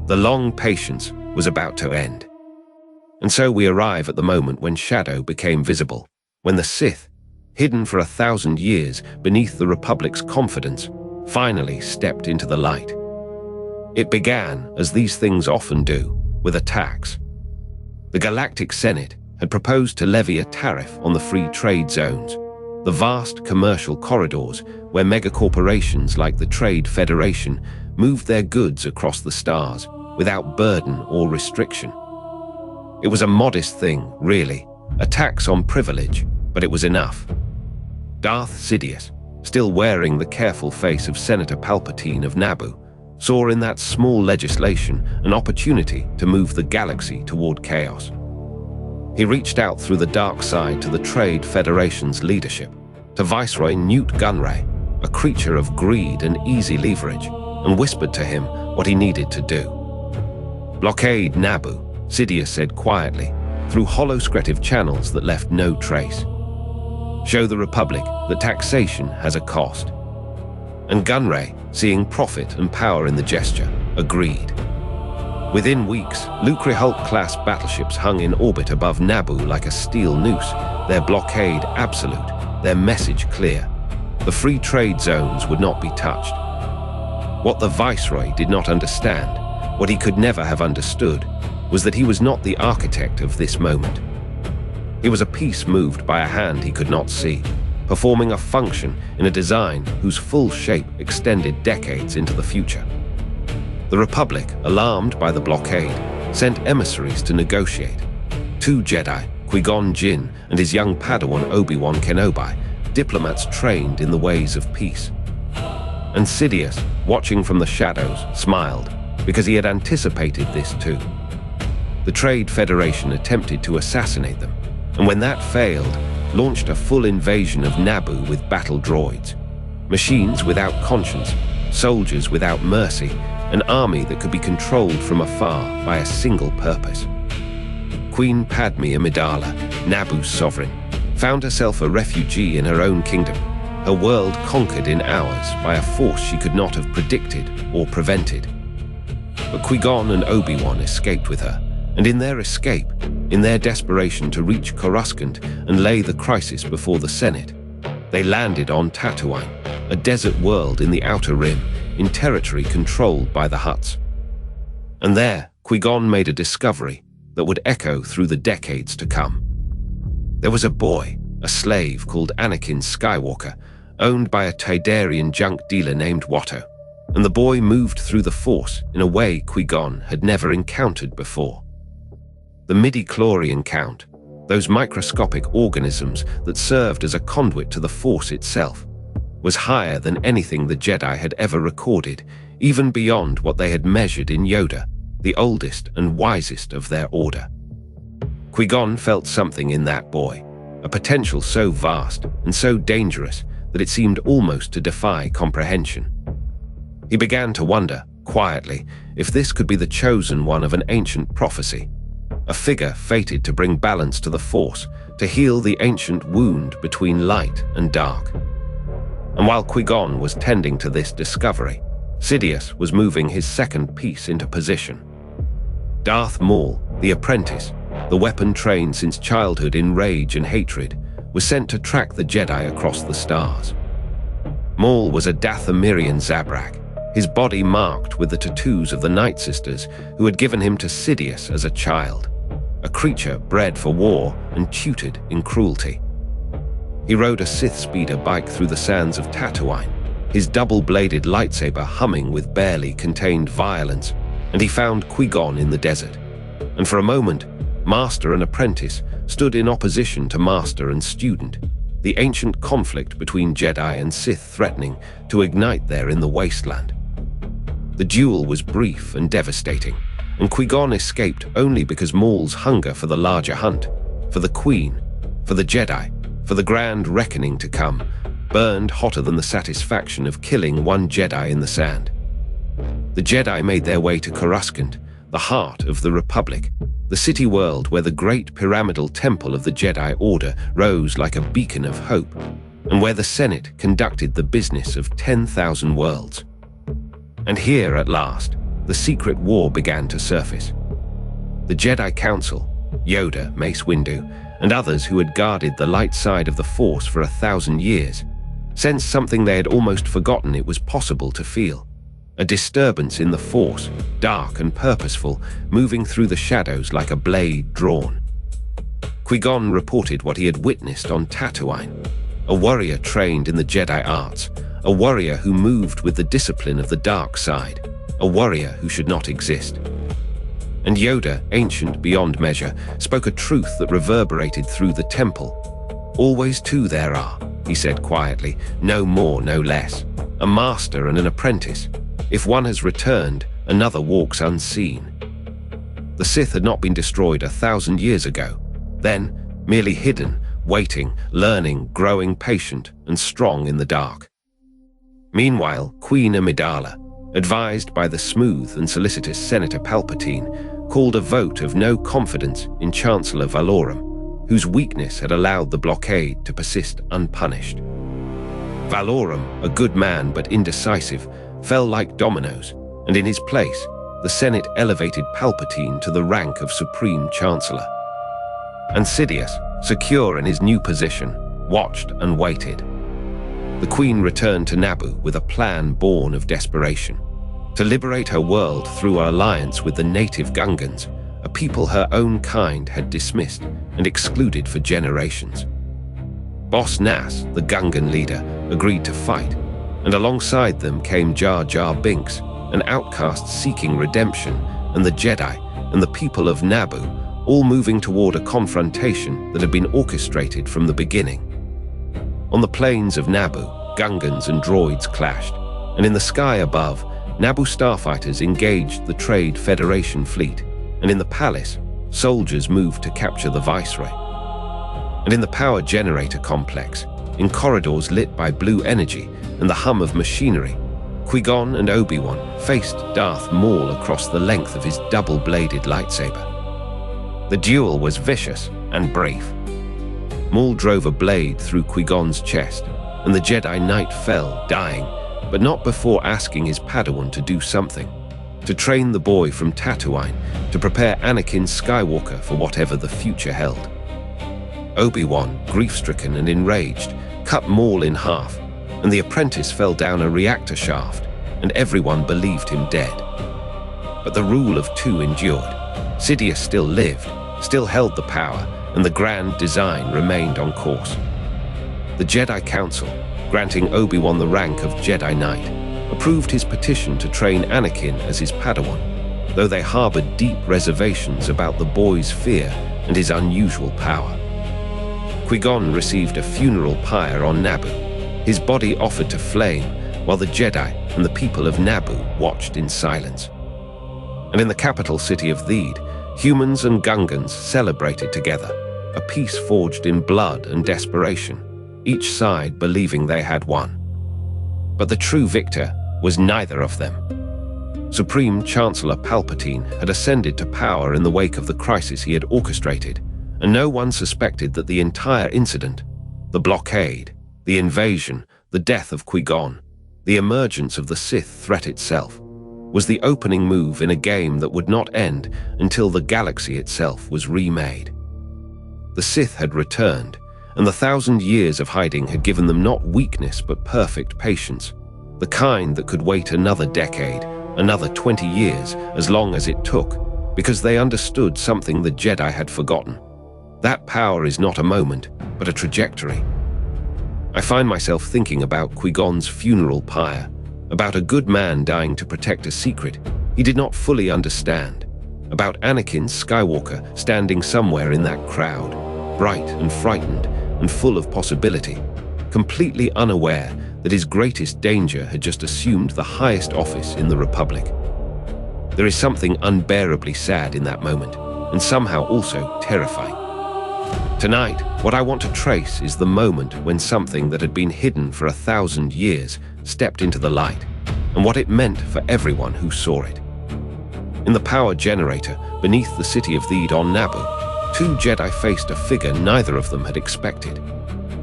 The long patience was about to end. And so we arrive at the moment when shadow became visible, when the Sith, hidden for 1,000 years beneath the Republic's confidence, finally stepped into the light. It began, as these things often do, with attacks. The Galactic Senate had proposed to levy a tariff on the free trade zones, the vast commercial corridors where megacorporations like the Trade Federation moved their goods across the stars without burden or restriction. It was a modest thing, really, a tax on privilege, but it was enough. Darth Sidious, still wearing the careful face of Senator Palpatine of Naboo, saw in that small legislation an opportunity to move the galaxy toward chaos. He reached out through the dark side to the Trade Federation's leadership, to Viceroy Newt Gunray, a creature of greed and easy leverage, and whispered to him what he needed to do. Blockade Naboo, Sidious said quietly, through hollow-scretive channels that left no trace. Show the Republic that taxation has a cost. And Gunray, seeing profit and power in the gesture, agreed. Within weeks, Lucre Hulk-class battleships hung in orbit above Naboo like a steel noose, their blockade absolute, their message clear. The free trade zones would not be touched. What the Viceroy did not understand, what he could never have understood, was that he was not the architect of this moment. He was a piece moved by a hand he could not see, performing a function in a design whose full shape extended decades into the future. The Republic, alarmed by the blockade, sent emissaries to negotiate. 2 Jedi, Qui-Gon Jinn and his young Padawan Obi-Wan Kenobi, diplomats trained in the ways of peace. And Sidious, watching from the shadows, smiled, because he had anticipated this too. The Trade Federation attempted to assassinate them, and when that failed, launched a full invasion of Naboo with battle droids. Machines without conscience, soldiers without mercy, an army that could be controlled from afar by a single purpose. Queen Padme Amidala, Naboo's sovereign, found herself a refugee in her own kingdom, her world conquered in hours by a force she could not have predicted or prevented. But Qui-Gon and Obi-Wan escaped with her, and in their escape, in their desperation to reach Coruscant and lay the crisis before the Senate, they landed on Tatooine, a desert world in the Outer Rim, in territory controlled by the Hutts. And there, Qui-Gon made a discovery that would echo through the decades to come. There was a boy, a slave called Anakin Skywalker, owned by a Tidarian junk dealer named Watto, and the boy moved through the Force in a way Qui-Gon had never encountered before. The midi-chlorian count, those microscopic organisms that served as a conduit to the Force itself, was higher than anything the Jedi had ever recorded, even beyond what they had measured in Yoda, the oldest and wisest of their order. Qui-Gon felt something in that boy, a potential so vast and so dangerous that it seemed almost to defy comprehension. He began to wonder, quietly, if this could be the chosen one of an ancient prophecy, a figure fated to bring balance to the Force, to heal the ancient wound between light and dark. And while Qui-Gon was tending to this discovery, Sidious was moving his second piece into position. Darth Maul, the apprentice, the weapon trained since childhood in rage and hatred, was sent to track the Jedi across the stars. Maul was a Dathomirian Zabrak, his body marked with the tattoos of the Night Sisters who had given him to Sidious as a child, a creature bred for war and tutored in cruelty. He rode a Sith speeder bike through the sands of Tatooine, his double-bladed lightsaber humming with barely contained violence, and he found Qui-Gon in the desert. And for a moment, master and apprentice stood in opposition to master and student, the ancient conflict between Jedi and Sith threatening to ignite there in the wasteland. The duel was brief and devastating, and Qui-Gon escaped only because Maul's hunger for the larger hunt, for the Queen, for the Jedi, for the grand reckoning to come, burned hotter than the satisfaction of killing one Jedi in the sand. The Jedi made their way to Coruscant, the heart of the Republic, the city world where the great pyramidal temple of the Jedi Order rose like a beacon of hope, and where the Senate conducted the business of 10,000 worlds. And here, at last, the secret war began to surface. The Jedi Council, Yoda, Mace Windu, and others who had guarded the light side of the Force for 1,000 years, sensed something they had almost forgotten it was possible to feel. A disturbance in the Force, dark and purposeful, moving through the shadows like a blade drawn. Qui-Gon reported what he had witnessed on Tatooine, a warrior trained in the Jedi arts, a warrior who moved with the discipline of the dark side, a warrior who should not exist. And Yoda, ancient beyond measure, spoke a truth that reverberated through the temple. Always two there are, he said quietly, no more, no less. A master and an apprentice. If one has returned, another walks unseen. The Sith had not been destroyed 1,000 years ago, then merely hidden, waiting, learning, growing patient and strong in the dark. Meanwhile, Queen Amidala, advised by the smooth and solicitous Senator Palpatine, called a vote of no confidence in Chancellor Valorum, whose weakness had allowed the blockade to persist unpunished. Valorum, a good man but indecisive, fell like dominoes, and in his place, the Senate elevated Palpatine to the rank of Supreme Chancellor. And Sidious, secure in his new position, watched and waited. The Queen returned to Naboo with a plan born of desperation, to liberate her world through her alliance with the native Gungans, a people her own kind had dismissed and excluded for generations. Boss Nass, the Gungan leader, agreed to fight, and alongside them came Jar Jar Binks, an outcast seeking redemption, and the Jedi, and the people of Naboo, all moving toward a confrontation that had been orchestrated from the beginning. On the plains of Naboo, Gungans and droids clashed, and in the sky above, Naboo starfighters engaged the Trade Federation fleet, and in the palace, soldiers moved to capture the Viceroy. And in the power generator complex, in corridors lit by blue energy and the hum of machinery, Qui-Gon and Obi-Wan faced Darth Maul across the length of his double-bladed lightsaber. The duel was vicious and brief. Maul drove a blade through Qui-Gon's chest, and the Jedi Knight fell, dying, but not before asking his Padawan to do something, to train the boy from Tatooine, to prepare Anakin Skywalker for whatever the future held. Obi-Wan, grief-stricken and enraged, cut Maul in half, and the apprentice fell down a reactor shaft, and everyone believed him dead. But the rule of two endured. Sidious still lived, still held the power, and the grand design remained on course. The Jedi Council, granting Obi-Wan the rank of Jedi Knight, approved his petition to train Anakin as his Padawan, though they harbored deep reservations about the boy's fear and his unusual power. Qui-Gon received a funeral pyre on Naboo, his body offered to flame, while the Jedi and the people of Naboo watched in silence. And in the capital city of Theed, humans and Gungans celebrated together, a peace forged in blood and desperation, each side believing they had won. But the true victor was neither of them. Supreme Chancellor Palpatine had ascended to power in the wake of the crisis he had orchestrated, and no one suspected that the entire incident, the blockade, the invasion, the death of Qui-Gon, the emergence of the Sith threat itself, was the opening move in a game that would not end until the galaxy itself was remade. The Sith had returned, and the 1,000 years of hiding had given them not weakness but perfect patience. the kind that could wait another decade, another 20 years, as long as it took, because they understood something the Jedi had forgotten. That power is not a moment, but a trajectory. I find myself thinking about Qui-Gon's funeral pyre, about a good man dying to protect a secret he did not fully understand, about Anakin Skywalker standing somewhere in that crowd, bright and frightened and full of possibility, completely unaware that his greatest danger had just assumed the highest office in the Republic. There is something unbearably sad in that moment, and somehow also terrifying. Tonight, what I want to trace is the moment when something that had been hidden for 1,000 years stepped into the light, and what it meant for everyone who saw it. In the power generator beneath the city of Theed on Naboo, two Jedi faced a figure neither of them had expected.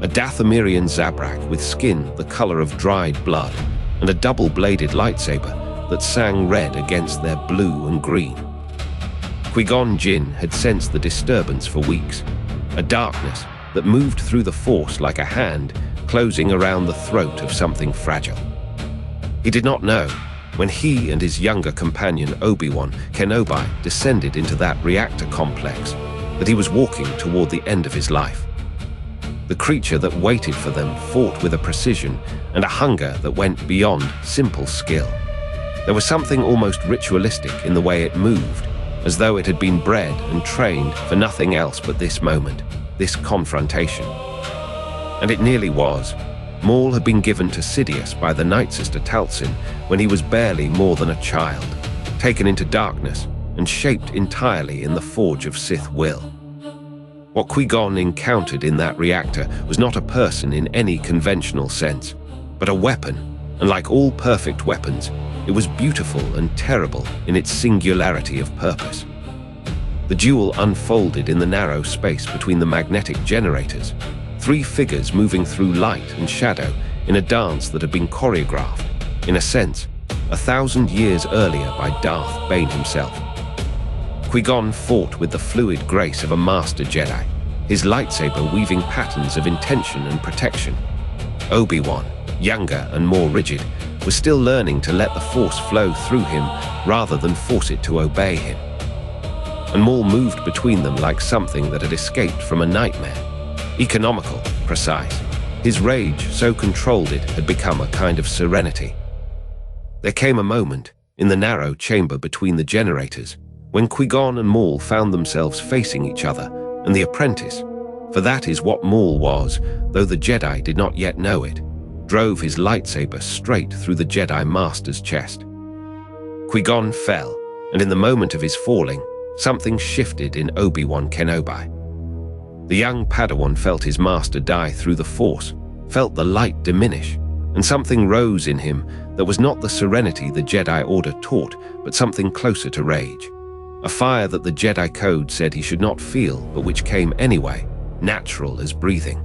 A Dathomirian Zabrak with skin the color of dried blood, and a double-bladed lightsaber that sang red against their blue and green. Qui-Gon Jinn had sensed the disturbance for weeks, a darkness that moved through the Force like a hand closing around the throat of something fragile. He did not know, when he and his younger companion Obi-Wan Kenobi descended into that reactor complex, that he was walking toward the end of his life. The creature that waited for them fought with a precision and a hunger that went beyond simple skill. There was something almost ritualistic in the way it moved, as though it had been bred and trained for nothing else but this moment, this confrontation. And it nearly was. Maul had been given to Sidious by the Night Sister Talzin when he was barely more than a child, taken into darkness and shaped entirely in the forge of Sith will. What Qui-Gon encountered in that reactor was not a person in any conventional sense, but a weapon, and like all perfect weapons, it was beautiful and terrible in its singularity of purpose. The duel unfolded in the narrow space between the magnetic generators, three figures moving through light and shadow in a dance that had been choreographed, in a sense, 1,000 years earlier by Darth Bane himself. Qui-Gon fought with the fluid grace of a master Jedi, his lightsaber weaving patterns of intention and protection. Obi-Wan, younger and more rigid, was still learning to let the Force flow through him rather than force it to obey him. And Maul moved between them like something that had escaped from a nightmare. Economical, precise. His rage, so controlled it had become a kind of serenity. There came a moment, in the narrow chamber between the generators, when Qui-Gon and Maul found themselves facing each other, and the apprentice, for that is what Maul was, though the Jedi did not yet know it, drove his lightsaber straight through the Jedi Master's chest. Qui-Gon fell, and in the moment of his falling, something shifted in Obi-Wan Kenobi. The young Padawan felt his master die through the Force, felt the light diminish, and something rose in him that was not the serenity the Jedi Order taught, but something closer to rage. A fire that the Jedi Code said he should not feel, but which came anyway, natural as breathing.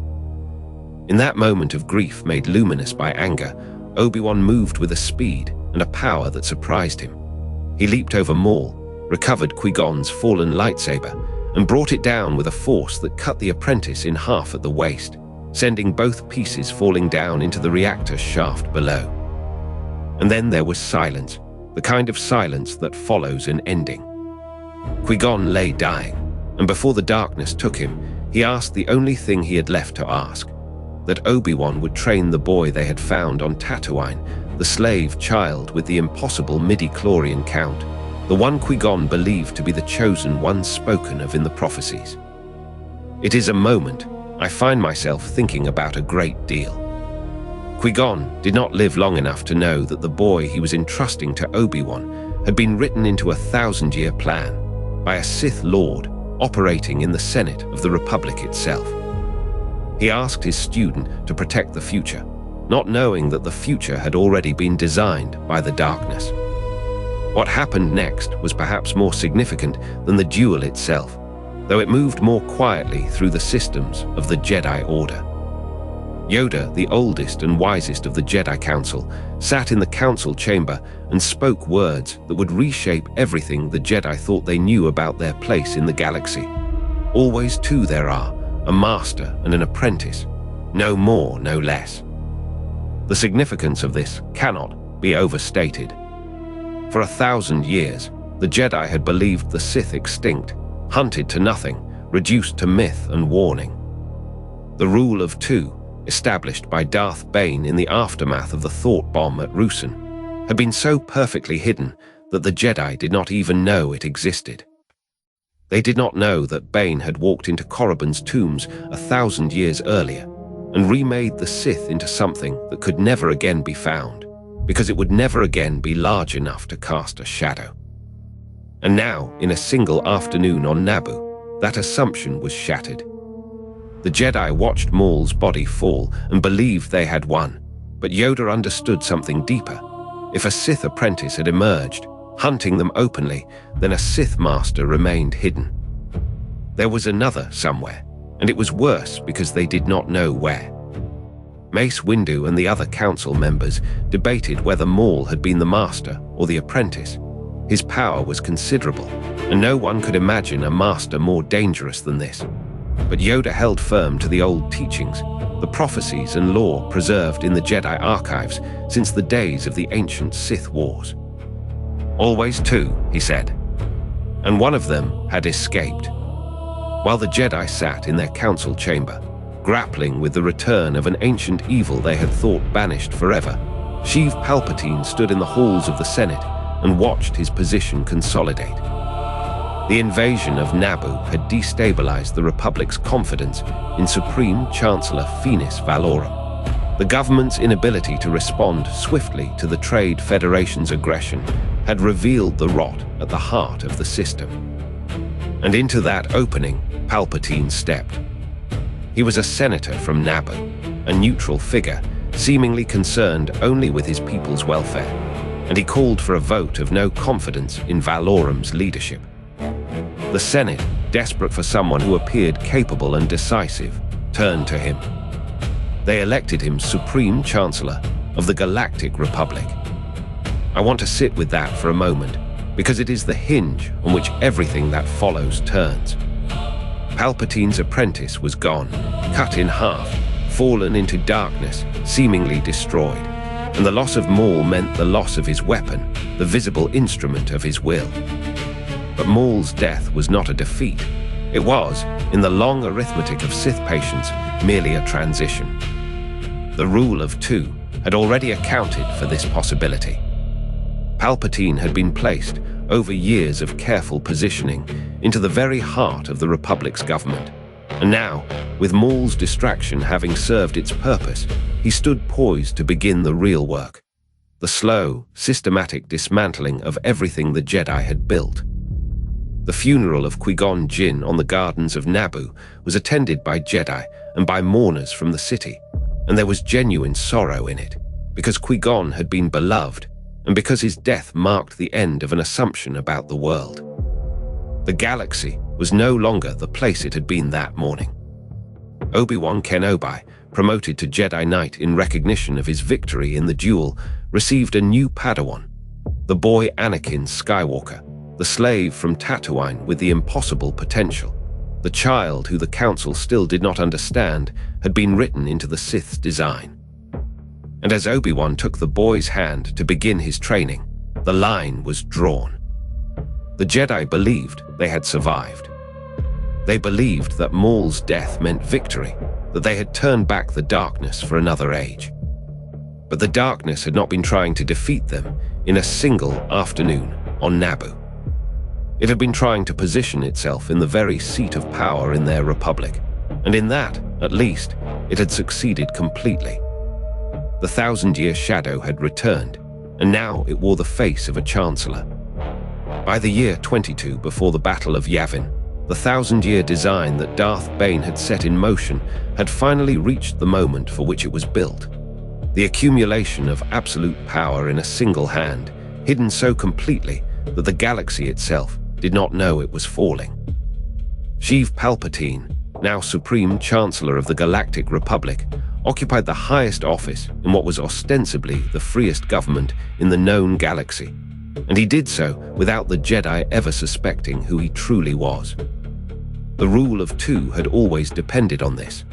In that moment of grief made luminous by anger, Obi-Wan moved with a speed and a power that surprised him. He leaped over Maul, recovered Qui-Gon's fallen lightsaber, and brought it down with a force that cut the apprentice in half at the waist, sending both pieces falling down into the reactor shaft below. And then there was silence, the kind of silence that follows an ending. Qui-Gon lay dying, and before the darkness took him, he asked the only thing he had left to ask, that Obi-Wan would train the boy they had found on Tatooine, the slave child with the impossible midi-chlorian count, the one Qui-Gon believed to be the chosen one spoken of in the prophecies. It is a moment I find myself thinking about a great deal. Qui-Gon did not live long enough to know that the boy he was entrusting to Obi-Wan had been written into a 1,000-year plan by a Sith Lord operating in the Senate of the Republic itself. He asked his student to protect the future, not knowing that the future had already been designed by the darkness. What happened next was perhaps more significant than the duel itself, though it moved more quietly through the systems of the Jedi Order. Yoda, the oldest and wisest of the Jedi Council, sat in the council chamber and spoke words that would reshape everything the Jedi thought they knew about their place in the galaxy. Always two there are, a master and an apprentice, no more, no less. The significance of this cannot be overstated. For 1,000 years, the Jedi had believed the Sith extinct, hunted to nothing, reduced to myth and warning. The rule of two, established by Darth Bane in the aftermath of the thought bomb at Ruusan, had been so perfectly hidden that the Jedi did not even know it existed. They did not know that Bane had walked into Korriban's tombs 1,000 years earlier and remade the Sith into something that could never again be found, because it would never again be large enough to cast a shadow. And now, in a single afternoon on Naboo, that assumption was shattered. The Jedi watched Maul's body fall and believed they had won, but Yoda understood something deeper. If a Sith apprentice had emerged, hunting them openly, then a Sith master remained hidden. There was another somewhere, and it was worse because they did not know where. Mace Windu and the other council members debated whether Maul had been the master or the apprentice. His power was considerable, and no one could imagine a master more dangerous than this. But Yoda held firm to the old teachings, the prophecies and lore preserved in the Jedi archives since the days of the ancient Sith Wars. Always two, he said, and one of them had escaped. While the Jedi sat in their council chamber, grappling with the return of an ancient evil they had thought banished forever, Sheev Palpatine stood in the halls of the Senate and watched his position consolidate. The invasion of Naboo had destabilized the Republic's confidence in Supreme Chancellor Finis Valorum. The government's inability to respond swiftly to the Trade Federation's aggression had revealed the rot at the heart of the system. And into that opening, Palpatine stepped. He was a senator from Naboo, a neutral figure, seemingly concerned only with his people's welfare, and he called for a vote of no confidence in Valorum's leadership. The Senate, desperate for someone who appeared capable and decisive, turned to him. They elected him Supreme Chancellor of the Galactic Republic. I want to sit with that for a moment, because it is the hinge on which everything that follows turns. Palpatine's apprentice was gone, cut in half, fallen into darkness, seemingly destroyed, and the loss of Maul meant the loss of his weapon, the visible instrument of his will. But Maul's death was not a defeat. It was, in the long arithmetic of Sith patience, merely a transition. The rule of two had already accounted for this possibility. Palpatine had been placed, over years of careful positioning, into the very heart of the Republic's government. And now, with Maul's distraction having served its purpose, he stood poised to begin the real work. The slow, systematic dismantling of everything the Jedi had built. The funeral of Qui-Gon Jinn on the gardens of Naboo was attended by Jedi and by mourners from the city, and there was genuine sorrow in it, because Qui-Gon had been beloved, and because his death marked the end of an assumption about the world. The galaxy was no longer the place it had been that morning. Obi-Wan Kenobi, promoted to Jedi Knight in recognition of his victory in the duel, received a new Padawan, the boy Anakin Skywalker, the slave from Tatooine with the impossible potential. The child who the Council still did not understand had been written into the Sith's design. And as Obi-Wan took the boy's hand to begin his training, the line was drawn. The Jedi believed they had survived. They believed that Maul's death meant victory, that they had turned back the darkness for another age. But the darkness had not been trying to defeat them in a single afternoon on Naboo. It had been trying to position itself in the very seat of power in their republic, and in that, at least, it had succeeded completely. The 1,000-year shadow had returned, and now it wore the face of a chancellor. By the year 22 before the Battle of Yavin, the 1,000-year design that Darth Bane had set in motion had finally reached the moment for which it was built. The accumulation of absolute power in a single hand, hidden so completely that the galaxy itself did not know it was falling. Sheev Palpatine, now Supreme Chancellor of the Galactic Republic, occupied the highest office in what was ostensibly the freest government in the known galaxy, and he did so without the Jedi ever suspecting who he truly was. The rule of two had always depended on this.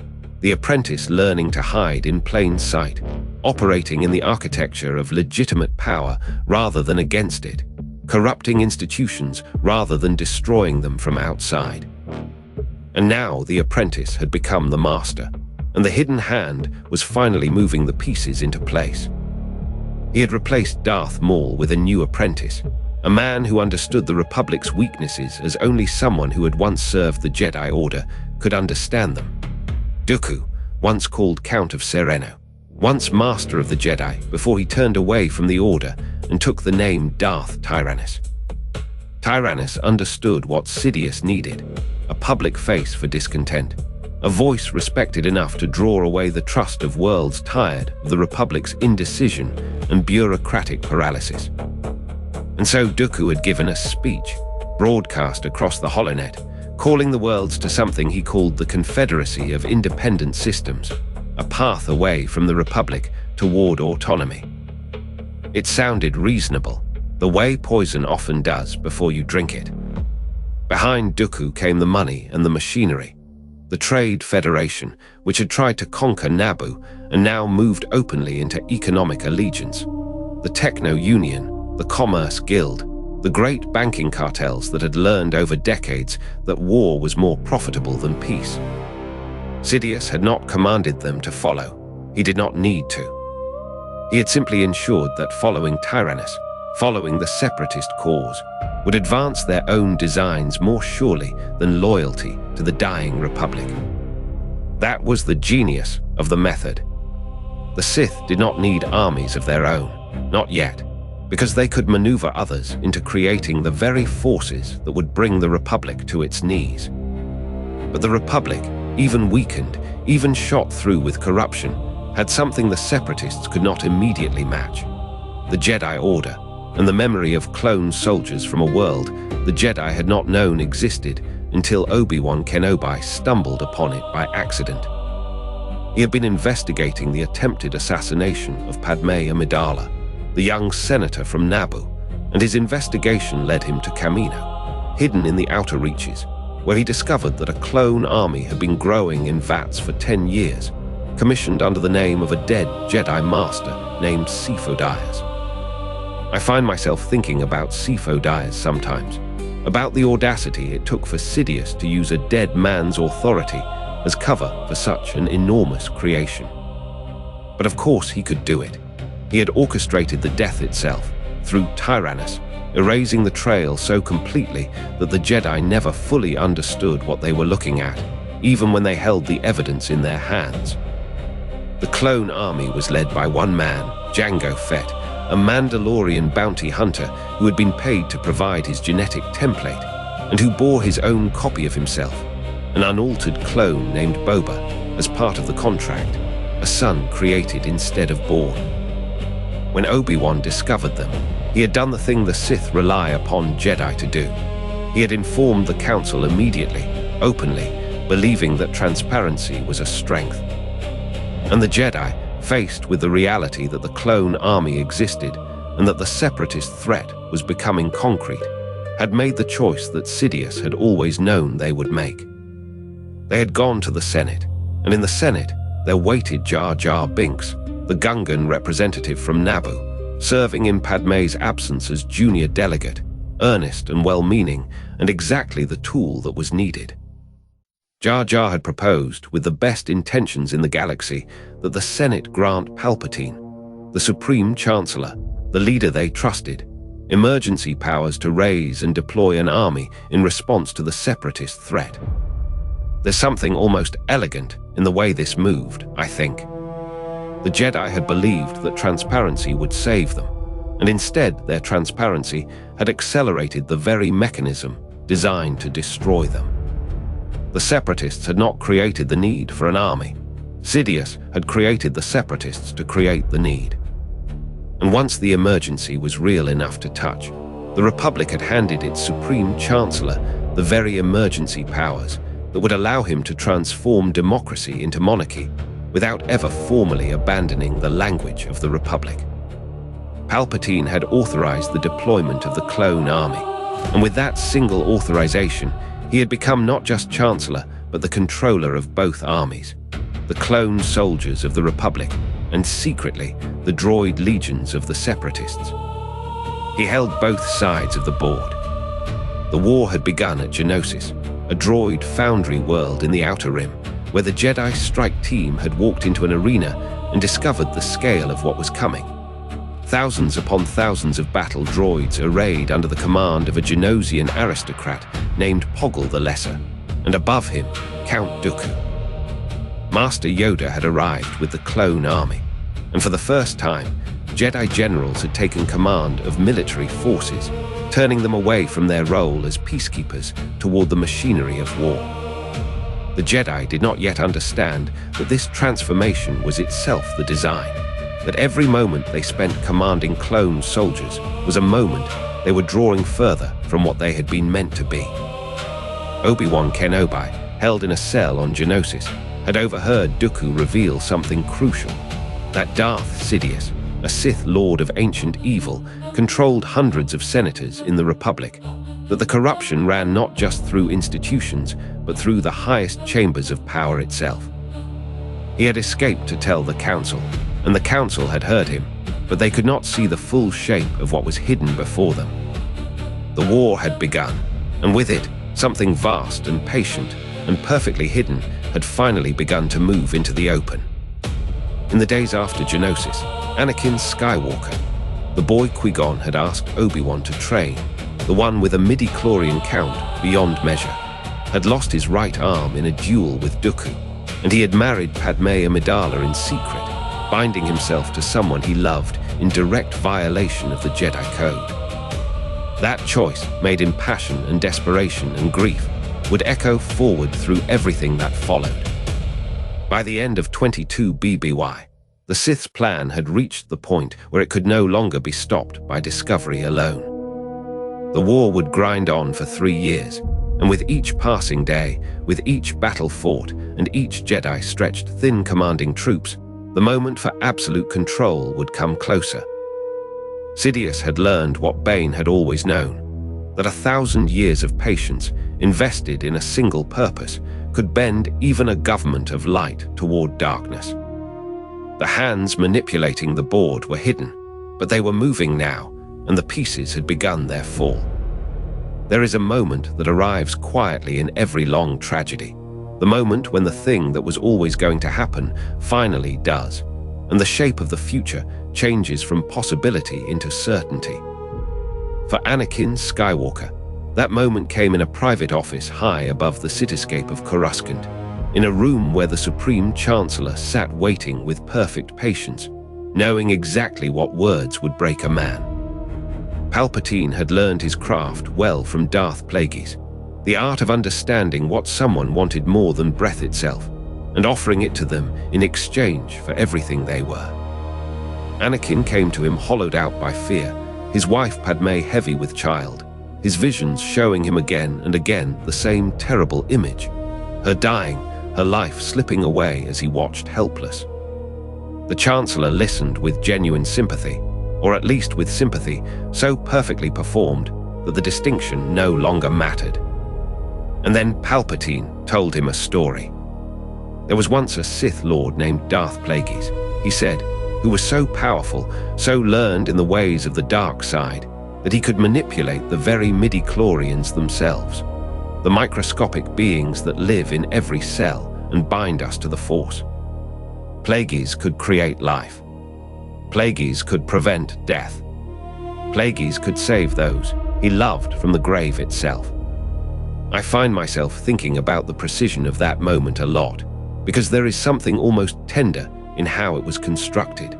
the apprentice learning to hide in plain sight, operating in the architecture of legitimate power rather than against it, corrupting institutions rather than destroying them from outside. And now the apprentice had become the master, and the hidden hand was finally moving the pieces into place. He had replaced Darth Maul with a new apprentice, a man who understood the Republic's weaknesses as only someone who had once served the Jedi Order could understand them. Dooku, once called Count of Sereno, once master of the Jedi before he turned away from the Order and took the name Darth Tyrannus. Tyrannus understood what Sidious needed, a public face for discontent, a voice respected enough to draw away the trust of worlds tired of the Republic's indecision and bureaucratic paralysis. And so Dooku had given a speech, broadcast across the holonet, calling the worlds to something he called the Confederacy of Independent Systems, a path away from the Republic toward autonomy. It sounded reasonable, the way poison often does before you drink it. Behind Dooku came the money and the machinery. The Trade Federation, which had tried to conquer Naboo and now moved openly into economic allegiance. The Techno Union, the Commerce Guild, the great banking cartels that had learned over decades that war was more profitable than peace. Sidious had not commanded them to follow. He did not need to. He had simply ensured that following Tyrannus, following the separatist cause, would advance their own designs more surely than loyalty to the dying Republic. That was the genius of the method. The Sith did not need armies of their own, not yet, because they could maneuver others into creating the very forces that would bring the Republic to its knees. But the Republic, even weakened, even shot through with corruption, had something the separatists could not immediately match: the Jedi Order, and the memory of clone soldiers from a world the Jedi had not known existed until Obi-Wan Kenobi stumbled upon it by accident. He had been investigating the attempted assassination of Padme Amidala, the young senator from Naboo, and his investigation led him to Kamino, hidden in the outer reaches, where he discovered that a clone army had been growing in vats for 10 years, commissioned under the name of a dead Jedi Master named Sifo Dyas. I find myself thinking about Sifo Dyas sometimes, about the audacity it took for Sidious to use a dead man's authority as cover for such an enormous creation. But of course he could do it. He had orchestrated the death itself, through Tyrannus, erasing the trail so completely that the Jedi never fully understood what they were looking at, even when they held the evidence in their hands. The clone army was led by one man, Jango Fett, a Mandalorian bounty hunter who had been paid to provide his genetic template, and who bore his own copy of himself, an unaltered clone named Boba, as part of the contract, a son created instead of born. When Obi-Wan discovered them, he had done the thing the Sith rely upon Jedi to do. He had informed the Council immediately, openly, believing that transparency was a strength. And the Jedi, faced with the reality that the clone army existed and that the separatist threat was becoming concrete, had made the choice that Sidious had always known they would make. They had gone to the Senate, and in the Senate there waited Jar Jar Binks, the Gungan representative from Naboo, serving in Padme's absence as junior delegate, earnest and well-meaning, and exactly the tool that was needed. Jar Jar had proposed, with the best intentions in the galaxy, that the Senate grant Palpatine, the Supreme Chancellor, the leader they trusted, emergency powers to raise and deploy an army in response to the separatist threat. There's something almost elegant in the way this moved, I think. The Jedi had believed that transparency would save them, and instead their transparency had accelerated the very mechanism designed to destroy them. The separatists had not created the need for an army. Sidious had created the separatists to create the need. And once the emergency was real enough to touch, the Republic had handed its Supreme Chancellor the very emergency powers that would allow him to transform democracy into monarchy without ever formally abandoning the language of the Republic. Palpatine had authorized the deployment of the clone army, and with that single authorization, he had become not just Chancellor, but the controller of both armies. the clone soldiers of the Republic, and secretly, the droid legions of the Separatists. He held both sides of the board. The war had begun at Geonosis, a droid foundry world in the Outer Rim, where the Jedi strike team had walked into an arena and discovered the scale of what was coming. Thousands upon thousands of battle droids arrayed under the command of a Genosian aristocrat named Poggle the Lesser, and above him, Count Dooku. Master Yoda had arrived with the clone army, and for the first time, Jedi generals had taken command of military forces, turning them away from their role as peacekeepers toward the machinery of war. The Jedi did not yet understand that this transformation was itself the design, that every moment they spent commanding clone soldiers was a moment they were drawing further from what they had been meant to be. Obi-Wan Kenobi, held in a cell on Geonosis, had overheard Dooku reveal something crucial, that Darth Sidious, a Sith Lord of ancient evil, controlled hundreds of senators in the Republic, that the corruption ran not just through institutions, but through the highest chambers of power itself. He had escaped to tell the Council, and the Council had heard him, but they could not see the full shape of what was hidden before them. The war had begun, and with it, something vast and patient and perfectly hidden had finally begun to move into the open. In the days after Geonosis, Anakin Skywalker, the boy Qui-Gon had asked Obi-Wan to train, the one with a midi-chlorian count beyond measure, had lost his right arm in a duel with Dooku, and he had married Padme Amidala in secret, binding himself to someone he loved in direct violation of the Jedi Code. That choice, made in passion and desperation and grief, would echo forward through everything that followed. By the end of 22 BBY, the Sith's plan had reached the point where it could no longer be stopped by discovery alone. The war would grind on for 3 years, and with each passing day, with each battle fought, and each Jedi stretched thin commanding troops, the moment for absolute control would come closer. Sidious had learned what Bane had always known, that 1,000 years of patience invested in a single purpose could bend even a government of light toward darkness. The hands manipulating the board were hidden, but they were moving now, and the pieces had begun their fall. There is a moment that arrives quietly in every long tragedy, the moment when the thing that was always going to happen finally does, and the shape of the future changes from possibility into certainty. For Anakin Skywalker, that moment came in a private office high above the cityscape of Coruscant, in a room where the Supreme Chancellor sat waiting with perfect patience, knowing exactly what words would break a man. Palpatine had learned his craft well from Darth Plagueis, the art of understanding what someone wanted more than breath itself, and offering it to them in exchange for everything they were. Anakin came to him hollowed out by fear, his wife Padme heavy with child, his visions showing him again and again the same terrible image, her dying, her life slipping away as he watched helpless. The Chancellor listened with genuine sympathy, or at least with sympathy so perfectly performed that the distinction no longer mattered. And then Palpatine told him a story. There was once a Sith Lord named Darth Plagueis, he said, who was so powerful, so learned in the ways of the dark side, that he could manipulate the very midi-chlorians themselves, the microscopic beings that live in every cell and bind us to the Force. Plagueis could create life. Plagueis could prevent death. Plagueis could save those he loved from the grave itself. I find myself thinking about the precision of that moment a lot, because there is something almost tender in how it was constructed.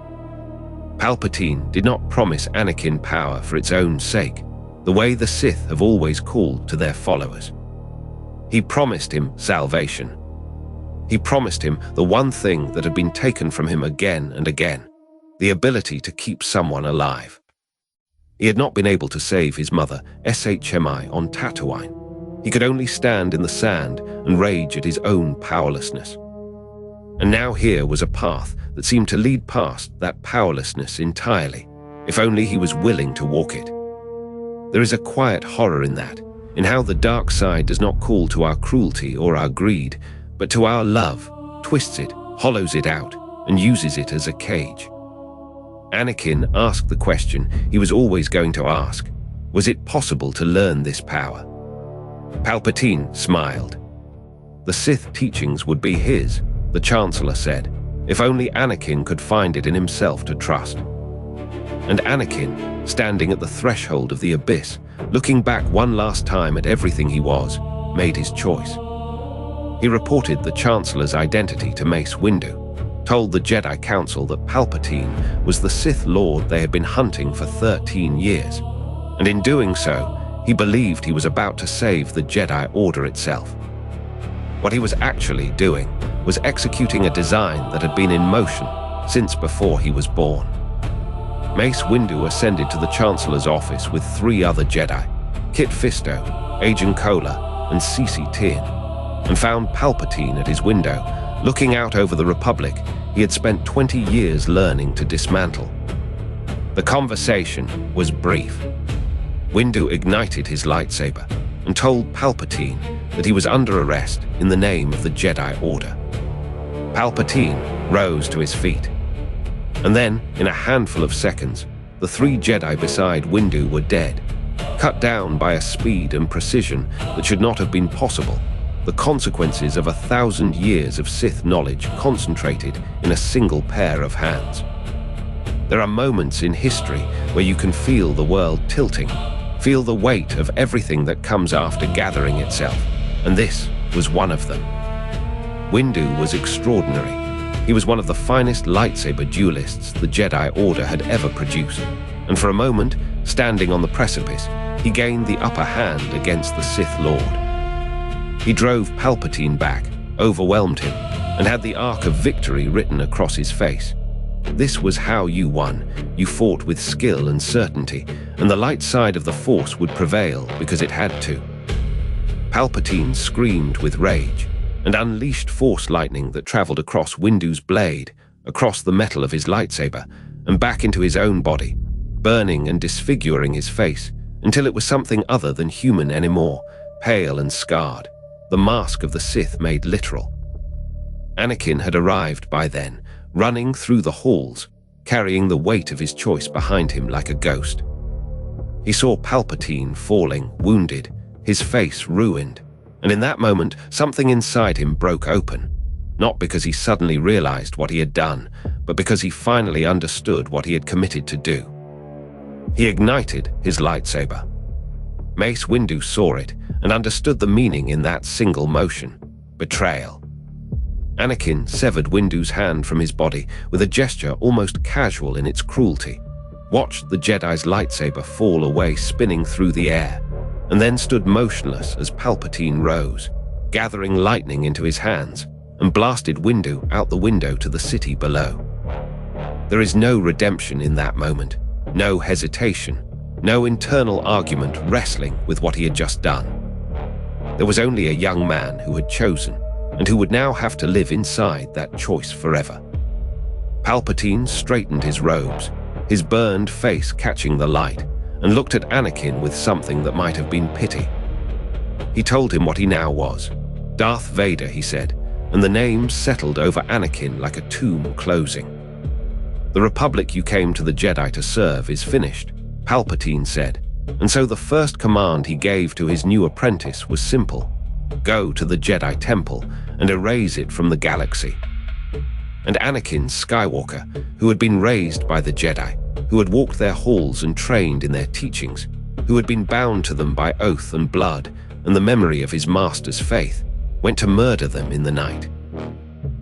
Palpatine did not promise Anakin power for its own sake, the way the Sith have always called to their followers. He promised him salvation. He promised him the one thing that had been taken from him again and again, the ability to keep someone alive. He had not been able to save his mother, Shmi, on Tatooine. He could only stand in the sand and rage at his own powerlessness. And now here was a path that seemed to lead past that powerlessness entirely, if only he was willing to walk it. There is a quiet horror in that, in how the dark side does not call to our cruelty or our greed, but to our love, twists it, hollows it out, and uses it as a cage. Anakin asked the question he was always going to ask. Was it possible to learn this power? Palpatine smiled. The Sith teachings would be his, the Chancellor said, if only Anakin could find it in himself to trust. And Anakin, standing at the threshold of the abyss, looking back one last time at everything he was, made his choice. He reported the Chancellor's identity to Mace Windu, told the Jedi Council that Palpatine was the Sith Lord they had been hunting for 13 years, and in doing so, he believed he was about to save the Jedi Order itself. What he was actually doing was executing a design that had been in motion since before he was born. Mace Windu ascended to the Chancellor's office with 3 other Jedi, Kit Fisto, Agen Kola, and Cece Tien, and found Palpatine at his window, looking out over the Republic he had spent 20 years learning to dismantle. The conversation was brief. Windu ignited his lightsaber and told Palpatine that he was under arrest in the name of the Jedi Order. Palpatine rose to his feet. And then, in a handful of seconds, the 3 Jedi beside Windu were dead, cut down by a speed and precision that should not have been possible, the consequences of 1,000 years of Sith knowledge concentrated in a single pair of hands. There are moments in history where you can feel the world tilting, feel the weight of everything that comes after gathering itself, and this was one of them. Windu was extraordinary. He was one of the finest lightsaber duelists the Jedi Order had ever produced, and for a moment, standing on the precipice, he gained the upper hand against the Sith Lord. He drove Palpatine back, overwhelmed him, and had the arc of victory written across his face. This was how you won. You fought with skill and certainty, and the light side of the Force would prevail because it had to. Palpatine screamed with rage and unleashed Force lightning that traveled across Windu's blade, across the metal of his lightsaber, and back into his own body, burning and disfiguring his face until it was something other than human anymore, pale and scarred, the mask of the Sith made literal. Anakin had arrived by then, running through the halls, carrying the weight of his choice behind him like a ghost. He saw Palpatine falling, wounded, his face ruined, and in that moment, something inside him broke open, not because he suddenly realized what he had done, but because he finally understood what he had committed to do. He ignited his lightsaber. Mace Windu saw it and understood the meaning in that single motion: betrayal. Anakin severed Windu's hand from his body with a gesture almost casual in its cruelty, watched the Jedi's lightsaber fall away spinning through the air, and then stood motionless as Palpatine rose, gathering lightning into his hands, and blasted Windu out the window to the city below. There is no redemption in that moment, no hesitation, no internal argument wrestling with what he had just done. There was only a young man who had chosen, and who would now have to live inside that choice forever. Palpatine straightened his robes, his burned face catching the light, and looked at Anakin with something that might have been pity. He told him what he now was. Darth Vader, he said, and the name settled over Anakin like a tomb closing. The Republic you came to the Jedi to serve is finished, Palpatine said, and so the first command he gave to his new apprentice was simple: go to the Jedi Temple and erase it from the galaxy. And Anakin Skywalker, who had been raised by the Jedi, who had walked their halls and trained in their teachings, who had been bound to them by oath and blood and the memory of his master's faith, went to murder them in the night.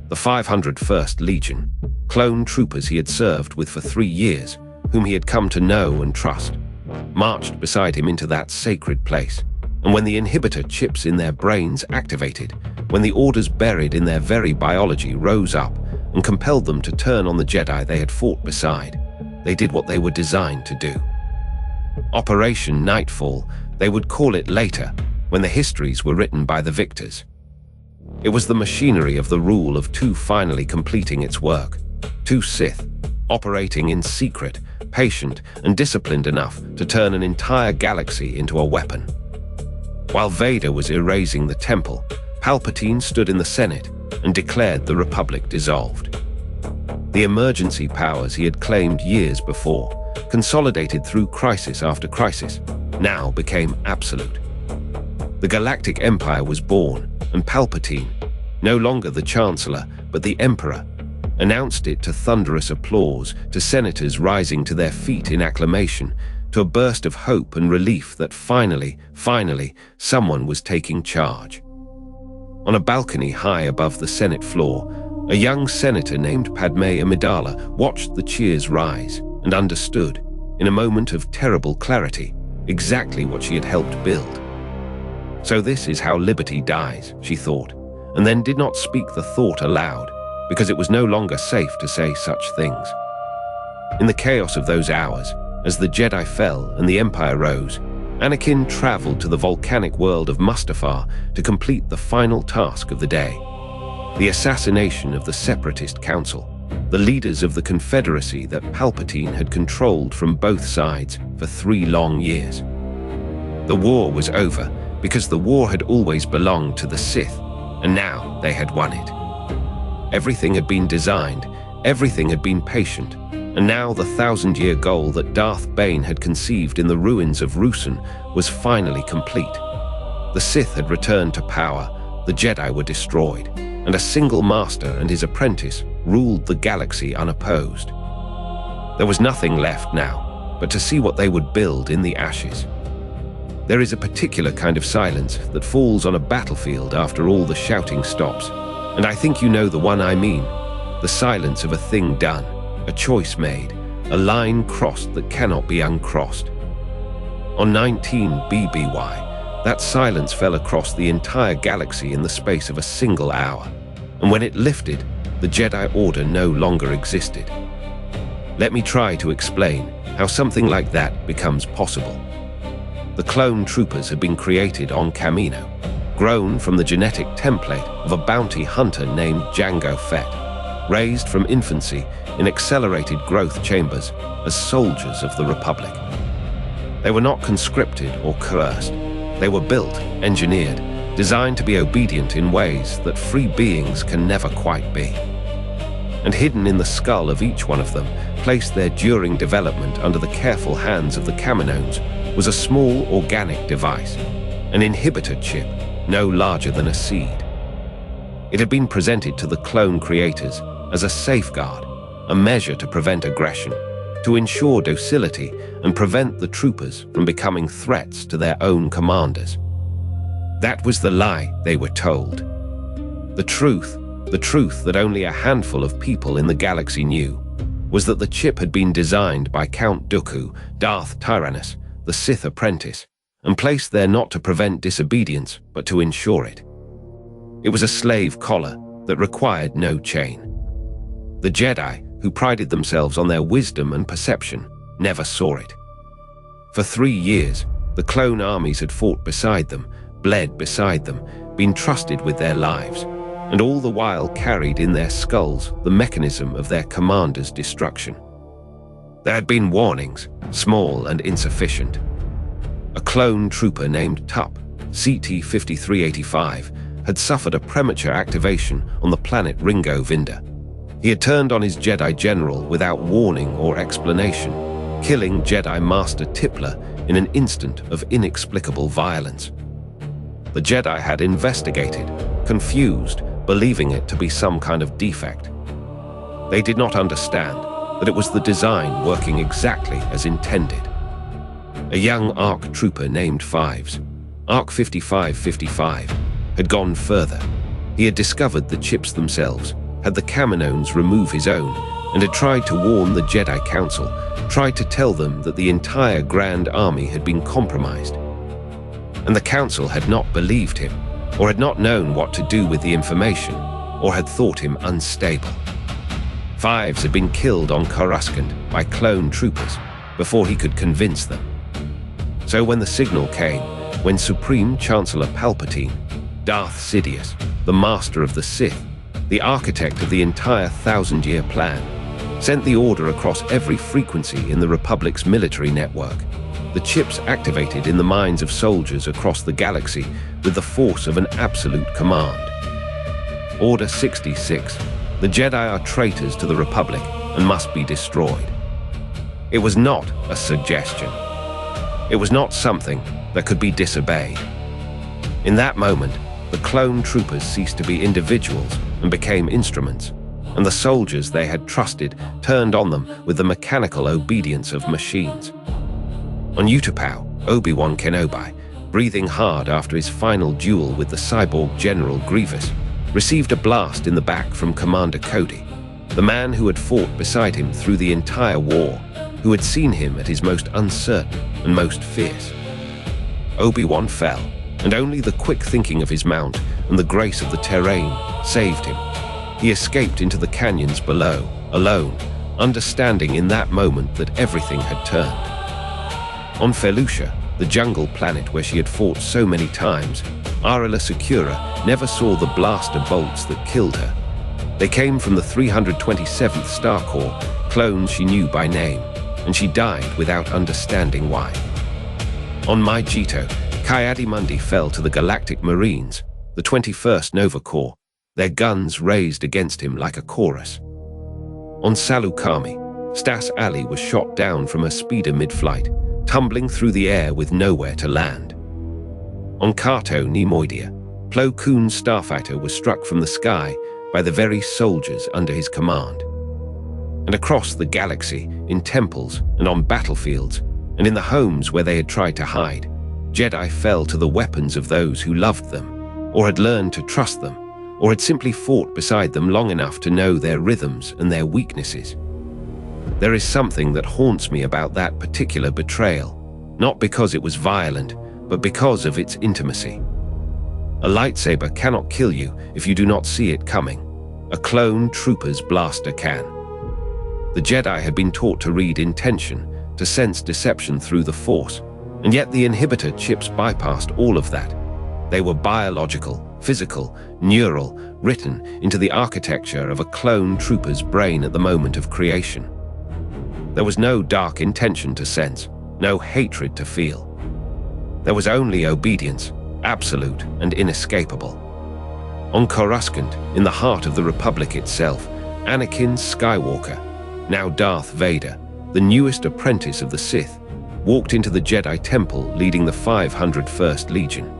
The 501st Legion, clone troopers he had served with for 3 years, whom he had come to know and trust, marched beside him into that sacred place. And when the inhibitor chips in their brains activated, when the orders buried in their very biology rose up and compelled them to turn on the Jedi they had fought beside, they did what they were designed to do. Operation Nightfall, they would call it later, when the histories were written by the victors. It was the machinery of the Rule of Two finally completing its work. 2 Sith, operating in secret, patient and disciplined enough to turn an entire galaxy into a weapon. While Vader was erasing the temple, Palpatine stood in the Senate, and declared the Republic dissolved. The emergency powers he had claimed years before, consolidated through crisis after crisis, now became absolute. The Galactic Empire was born, and Palpatine, no longer the Chancellor but the Emperor, announced it to thunderous applause, to senators rising to their feet in acclamation, to a burst of hope and relief that finally, someone was taking charge. On a balcony high above the Senate floor, a young senator named Padme Amidala watched the cheers rise and understood, in a moment of terrible clarity, exactly what she had helped build. So this is how liberty dies, she thought, and then did not speak the thought aloud, because it was no longer safe to say such things. In the chaos of those hours, as the Jedi fell and the Empire rose, Anakin traveled to the volcanic world of Mustafar to complete the final task of the day: the assassination of the Separatist Council, the leaders of the Confederacy that Palpatine had controlled from both sides for 3 long years. The war was over because the war had always belonged to the Sith, and now they had won it. Everything had been designed, everything had been patient, and now the 1,000-year goal that Darth Bane had conceived in the ruins of Ruusan was finally complete. The Sith had returned to power, the Jedi were destroyed, and a single master and his apprentice ruled the galaxy unopposed. There was nothing left now but to see what they would build in the ashes. There is a particular kind of silence that falls on a battlefield after all the shouting stops, and I think you know the one I mean: the silence of a thing done, a choice made, a line crossed that cannot be uncrossed. On 19 BBY, that silence fell across the entire galaxy in the space of a single hour, and when it lifted, the Jedi Order no longer existed. Let me try to explain how something like that becomes possible. The clone troopers had been created on Kamino, grown from the genetic template of a bounty hunter named Jango Fett, raised from infancy in accelerated growth chambers as soldiers of the Republic. They were not conscripted or coerced. They were built, engineered, designed to be obedient in ways that free beings can never quite be. And hidden in the skull of each one of them, placed there during development under the careful hands of the Kaminoans, was a small organic device, an inhibitor chip no larger than a seed. It had been presented to the clone creators as a safeguard, a measure to prevent aggression, to ensure docility and prevent the troopers from becoming threats to their own commanders. That was the lie they were told. The truth that only a handful of people in the galaxy knew, was that the chip had been designed by Count Dooku, Darth Tyrannus, the Sith apprentice, and placed there not to prevent disobedience, but to ensure it. It was a slave collar that required no chain. The Jedi, who prided themselves on their wisdom and perception, never saw it. For 3 years, the clone armies had fought beside them, bled beside them, been trusted with their lives, and all the while carried in their skulls the mechanism of their commander's destruction. There had been warnings, small and insufficient. A clone trooper named Tup, CT-5385, had suffered a premature activation on the planet Ringo Vinda. He had turned on his Jedi general without warning or explanation, killing Jedi Master Tipler in an instant of inexplicable violence. The Jedi had investigated, confused, believing it to be some kind of defect. They did not understand that it was the design working exactly as intended. A young ARC trooper named Fives, ARC 5555, had gone further. He had discovered the chips themselves, had the Kaminoans remove his own, and had tried to warn the Jedi Council, tried to tell them that the entire Grand Army had been compromised. And the Council had not believed him, or had not known what to do with the information, or had thought him unstable. Fives had been killed on Coruscant by clone troopers before he could convince them. So when the signal came, when Supreme Chancellor Palpatine, Darth Sidious, the master of the Sith, the architect of the entire 1,000-year plan, sent the order across every frequency in the Republic's military network, the chips activated in the minds of soldiers across the galaxy with the force of an absolute command. Order 66. The Jedi are traitors to the Republic and must be destroyed. It was not a suggestion. It was not something that could be disobeyed. In that moment, the clone troopers ceased to be individuals and became instruments, and the soldiers they had trusted turned on them with the mechanical obedience of machines. On Utapau, Obi-Wan Kenobi, breathing hard after his final duel with the cyborg General Grievous, received a blast in the back from Commander Cody, the man who had fought beside him through the entire war, who had seen him at his most uncertain and most fierce. Obi-Wan fell, and only the quick thinking of his mount and the grace of the terrain saved him. He escaped into the canyons below, alone, understanding in that moment that everything had turned. On Felucia, the jungle planet where she had fought so many times, Arila Secura never saw the blaster bolts that killed her. They came from the 327th Star Corps, clones she knew by name, and she died without understanding why. On Maijito, Ki-Adi-Mundi fell to the Galactic Marines, the 21st Nova Corps, their guns raised against him like a chorus. On Salukami, Stas Ali was shot down from a speeder mid-flight, tumbling through the air with nowhere to land. On Kato Nemoidia, Plo Koon's starfighter was struck from the sky by the very soldiers under his command. And across the galaxy, in temples and on battlefields, and in the homes where they had tried to hide, Jedi fell to the weapons of those who loved them, or had learned to trust them, or had simply fought beside them long enough to know their rhythms and their weaknesses. There is something that haunts me about that particular betrayal, not because it was violent, but because of its intimacy. A lightsaber cannot kill you if you do not see it coming. A clone trooper's blaster can. The Jedi had been taught to read intention, to sense deception through the Force, and yet the inhibitor chips bypassed all of that. They were biological, physical, neural, written into the architecture of a clone trooper's brain at the moment of creation. There was no dark intention to sense, no hatred to feel. There was only obedience, absolute and inescapable. On Coruscant, in the heart of the Republic itself, Anakin Skywalker, now Darth Vader, the newest apprentice of the Sith, walked into the Jedi Temple leading the 501st Legion.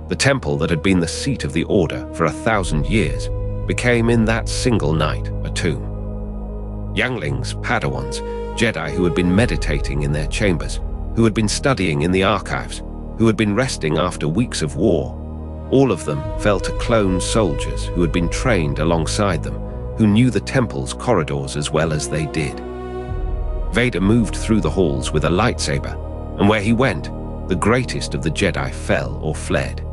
The temple that had been the seat of the Order for 1,000 years became in that single night a tomb. Younglings, Padawans, Jedi who had been meditating in their chambers, who had been studying in the archives, who had been resting after weeks of war, all of them fell to clone soldiers who had been trained alongside them, who knew the temple's corridors as well as they did. Vader moved through the halls with a lightsaber, and where he went, the greatest of the Jedi fell or fled.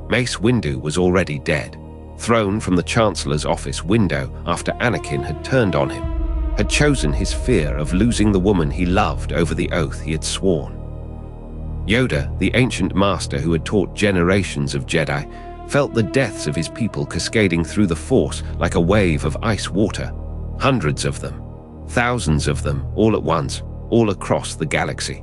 Mace Windu was already dead, thrown from the Chancellor's office window after Anakin had turned on him, had chosen his fear of losing the woman he loved over the oath he had sworn. Yoda, the ancient master who had taught generations of Jedi, felt the deaths of his people cascading through the Force like a wave of ice water, hundreds of them, thousands of them, all at once, all across the galaxy.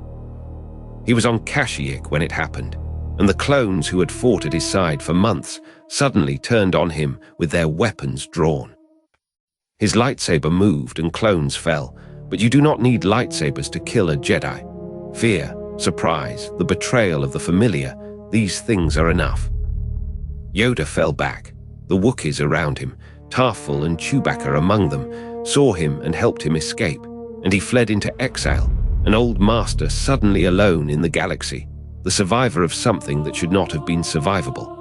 He was on Kashyyyk when it happened, and the clones who had fought at his side for months suddenly turned on him with their weapons drawn. His lightsaber moved and clones fell, but you do not need lightsabers to kill a Jedi. Fear, surprise, the betrayal of the familiar, these things are enough. Yoda fell back. The Wookiees around him, Tarful and Chewbacca among them, saw him and helped him escape, and he fled into exile, an old master suddenly alone in the galaxy, the survivor of something that should not have been survivable.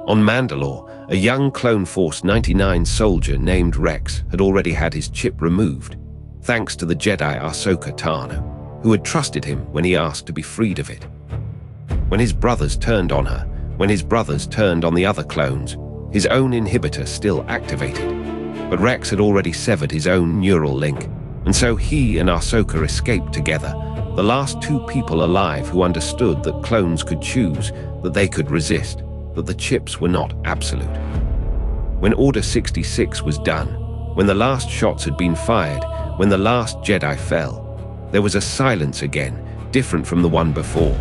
On Mandalore, a young Clone Force 99 soldier named Rex had already had his chip removed, thanks to the Jedi Ahsoka Tano, who had trusted him when he asked to be freed of it. When his brothers turned on her, when his brothers turned on the other clones, his own inhibitor still activated, but Rex had already severed his own neural link, and so he and Ahsoka escaped together, the last two people alive who understood that clones could choose, that they could resist, that the chips were not absolute. When Order 66 was done, when the last shots had been fired, when the last Jedi fell, there was a silence again, different from the one before.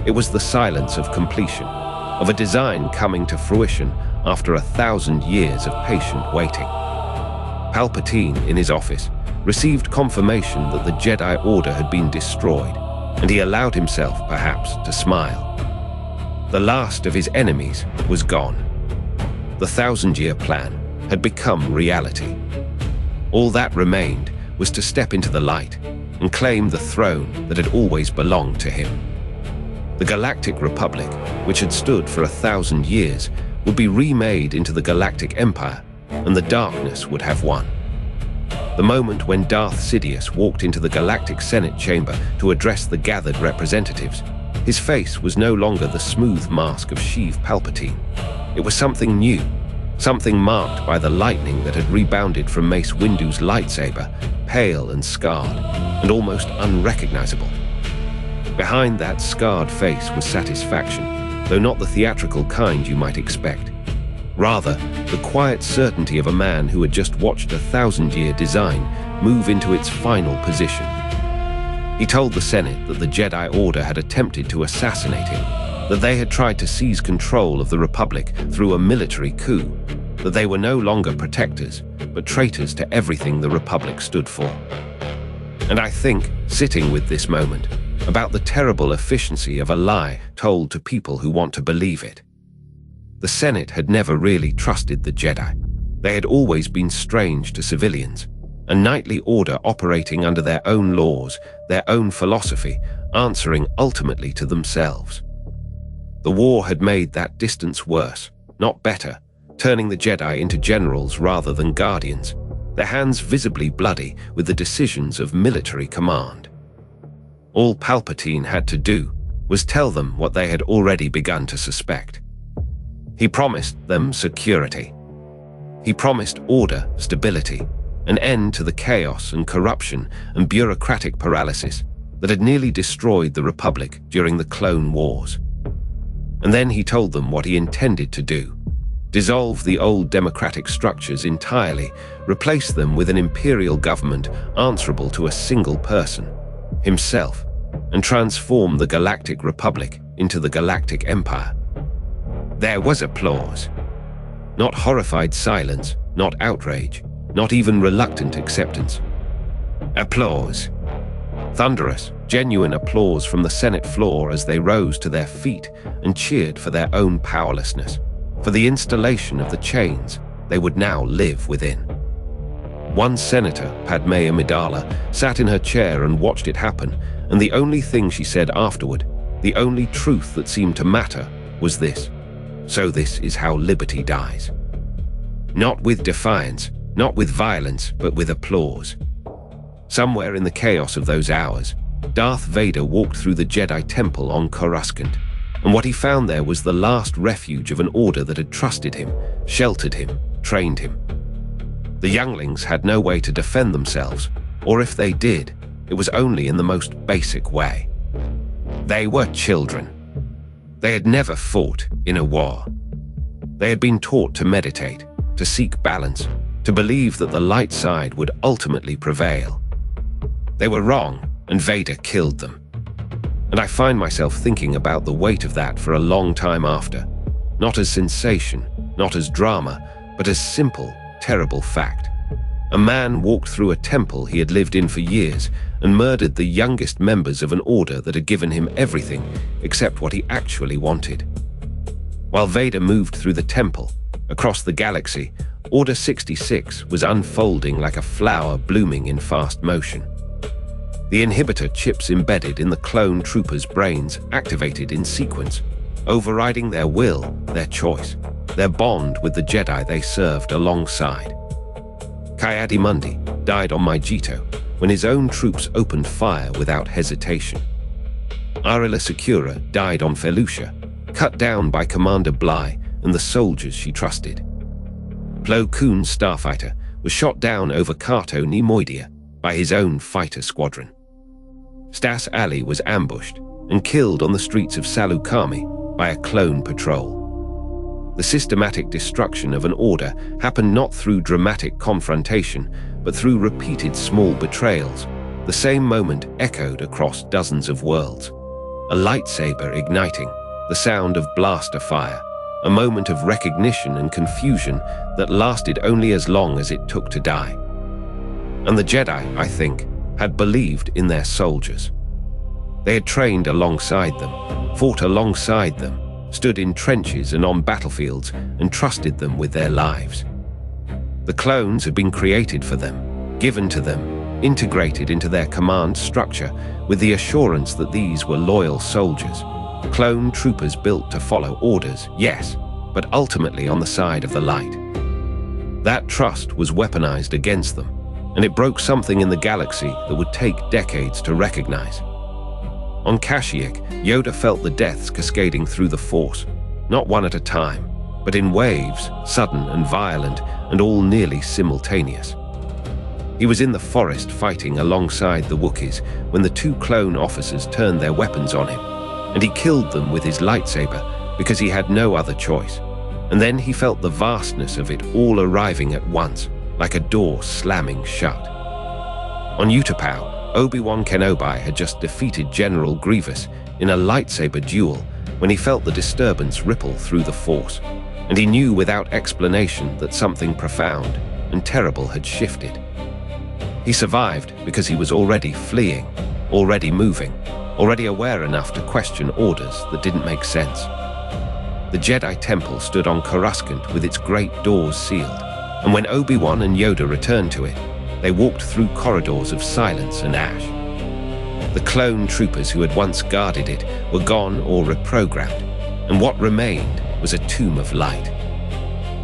It was the silence of completion, of a design coming to fruition after 1,000 years of patient waiting. Palpatine, in his office, received confirmation that the Jedi Order had been destroyed, and he allowed himself, perhaps, to smile. The last of his enemies was gone. The 1,000-year plan had become reality. All that remained was to step into the light and claim the throne that had always belonged to him. The Galactic Republic, which had stood for 1,000 years, would be remade into the Galactic Empire, and the darkness would have won. The moment when Darth Sidious walked into the Galactic Senate chamber to address the gathered representatives, his face was no longer the smooth mask of Sheev Palpatine. It was something new, something marked by the lightning that had rebounded from Mace Windu's lightsaber, pale and scarred, and almost unrecognizable. Behind that scarred face was satisfaction, though not the theatrical kind you might expect. Rather, the quiet certainty of a man who had just watched a 1,000-year design move into its final position. He told the Senate that the Jedi Order had attempted to assassinate him, that they had tried to seize control of the Republic through a military coup, that they were no longer protectors, but traitors to everything the Republic stood for. And I think, sitting with this moment, about the terrible efficiency of a lie told to people who want to believe it. The Senate had never really trusted the Jedi. They had always been strange to civilians, a knightly order operating under their own laws, their own philosophy, answering ultimately to themselves. The war had made that distance worse, not better, turning the Jedi into generals rather than guardians, their hands visibly bloody with the decisions of military command. All Palpatine had to do was tell them what they had already begun to suspect. He promised them security. He promised order, stability, an end to the chaos and corruption and bureaucratic paralysis that had nearly destroyed the Republic during the Clone Wars. And then he told them what he intended to do: dissolve the old democratic structures entirely, replace them with an imperial government answerable to a single person, himself, and transform the Galactic Republic into the Galactic Empire. There was applause. Not horrified silence, not outrage, not even reluctant acceptance. Applause. Thunderous, genuine applause from the Senate floor as they rose to their feet and cheered for their own powerlessness, for the installation of the chains they would now live within. One senator, Padme Amidala, sat in her chair and watched it happen, and the only thing she said afterward, the only truth that seemed to matter, was this: so this is how liberty dies. Not with defiance, not with violence, but with applause. Somewhere in the chaos of those hours, Darth Vader walked through the Jedi Temple on Coruscant, and what he found there was the last refuge of an order that had trusted him, sheltered him, trained him. The younglings had no way to defend themselves, or if they did, it was only in the most basic way. They were children. They had never fought in a war. They had been taught to meditate, to seek balance, to believe that the light side would ultimately prevail. They were wrong, and Vader killed them. And I find myself thinking about the weight of that for a long time after, not as sensation, not as drama, but as simple, terrible fact. A man walked through a temple he had lived in for years and murdered the youngest members of an order that had given him everything except what he actually wanted. While Vader moved through the temple, across the galaxy, Order 66 was unfolding like a flower blooming in fast motion. The inhibitor chips embedded in the clone troopers' brains activated in sequence, overriding their will, their choice, their bond with the Jedi they served alongside. Ki-Adi-Mundi died on Mygeeto when his own troops opened fire without hesitation. Arilla Secura died on Felucia, cut down by Commander Bly and the soldiers she trusted. Plo Koon's starfighter was shot down over Kato Nemoidia by his own fighter squadron. Stas Ali was ambushed and killed on the streets of Salukami by a clone patrol. The systematic destruction of an order happened not through dramatic confrontation, but through repeated small betrayals. The same moment echoed across dozens of worlds. A lightsaber igniting, the sound of blaster fire, a moment of recognition and confusion that lasted only as long as it took to die. And the Jedi, I think, had believed in their soldiers. They had trained alongside them, fought alongside them, stood in trenches and on battlefields, and trusted them with their lives. The clones had been created for them, given to them, integrated into their command structure with the assurance that these were loyal soldiers, clone troopers built to follow orders, yes, but ultimately on the side of the light. That trust was weaponized against them, and it broke something in the galaxy that would take decades to recognize. On Kashyyyk, Yoda felt the deaths cascading through the Force, not one at a time, but in waves, sudden and violent, and all nearly simultaneous. He was in the forest fighting alongside the Wookiees when the two clone officers turned their weapons on him, and he killed them with his lightsaber because he had no other choice. And then he felt the vastness of it all arriving at once, like a door slamming shut. On Utapau, Obi-Wan Kenobi had just defeated General Grievous in a lightsaber duel when he felt the disturbance ripple through the Force, and he knew without explanation that something profound and terrible had shifted. He survived because he was already fleeing, already moving, already aware enough to question orders that didn't make sense. The Jedi Temple stood on Coruscant with its great doors sealed, and when Obi-Wan and Yoda returned to it, they walked through corridors of silence and ash. The clone troopers who had once guarded it were gone or reprogrammed, and what remained was a tomb of light.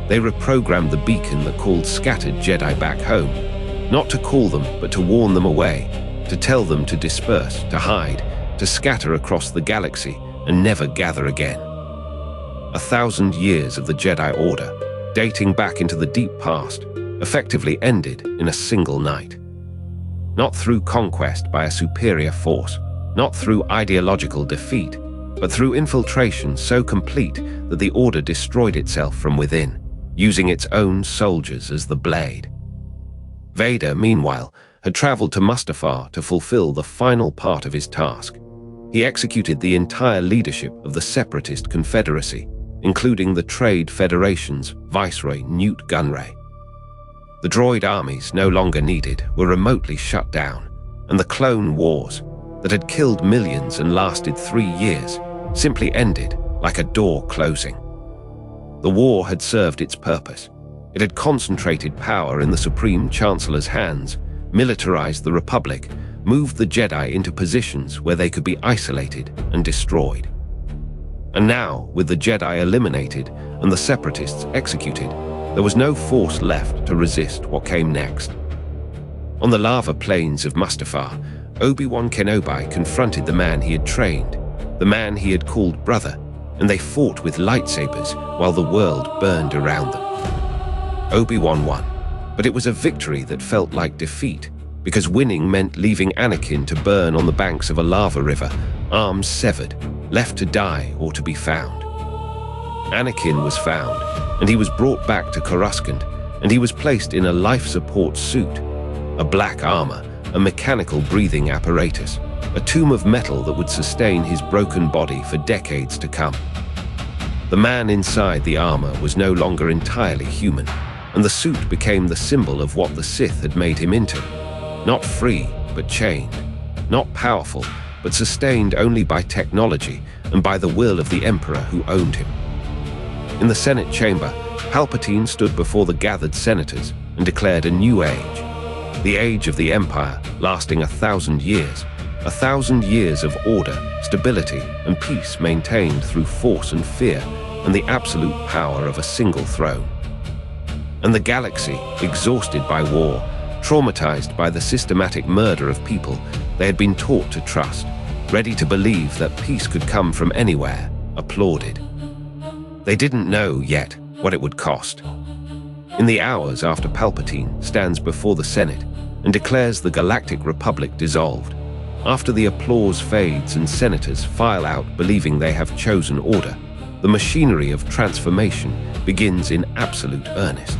They reprogrammed the beacon that called scattered Jedi back home, not to call them, but to warn them away, to tell them to disperse, to hide, to scatter across the galaxy and never gather again. 1,000 years of the Jedi Order, dating back into the deep past, effectively ended in a single night. Not through conquest by a superior force, not through ideological defeat, but through infiltration so complete that the Order destroyed itself from within, using its own soldiers as the blade. Vader, meanwhile, had traveled to Mustafar to fulfill the final part of his task. He executed the entire leadership of the Separatist Confederacy, including the Trade Federation's Viceroy Newt Gunray. The droid armies, no longer needed, were remotely shut down, and the Clone Wars, that had killed millions and lasted 3 years, simply ended like a door closing. The war had served its purpose. It had concentrated power in the Supreme Chancellor's hands, militarized the Republic, moved the Jedi into positions where they could be isolated and destroyed. And now, with the Jedi eliminated and the Separatists executed, there was no force left to resist what came next. On the lava plains of Mustafar, Obi-Wan Kenobi confronted the man he had trained, the man he had called brother, and they fought with lightsabers while the world burned around them. Obi-Wan won, but it was a victory that felt like defeat, because winning meant leaving Anakin to burn on the banks of a lava river, arms severed, left to die or to be found. Anakin was found, and he was brought back to Coruscant, and he was placed in a life support suit, a black armor, a mechanical breathing apparatus, a tomb of metal that would sustain his broken body for decades to come. The man inside the armor was no longer entirely human, and the suit became the symbol of what the Sith had made him into. Not free, but chained. Not powerful, but sustained only by technology and by the will of the Emperor who owned him. In the Senate chamber, Palpatine stood before the gathered senators and declared a new age. The age of the Empire, lasting 1,000 years. 1,000 years of order, stability, and peace maintained through force and fear and the absolute power of a single throne. And the galaxy, exhausted by war, traumatized by the systematic murder of people they had been taught to trust, ready to believe that peace could come from anywhere, applauded. They didn't know yet what it would cost. In the hours after Palpatine stands before the Senate and declares the Galactic Republic dissolved, after the applause fades and senators file out believing they have chosen order, the machinery of transformation begins in absolute earnest.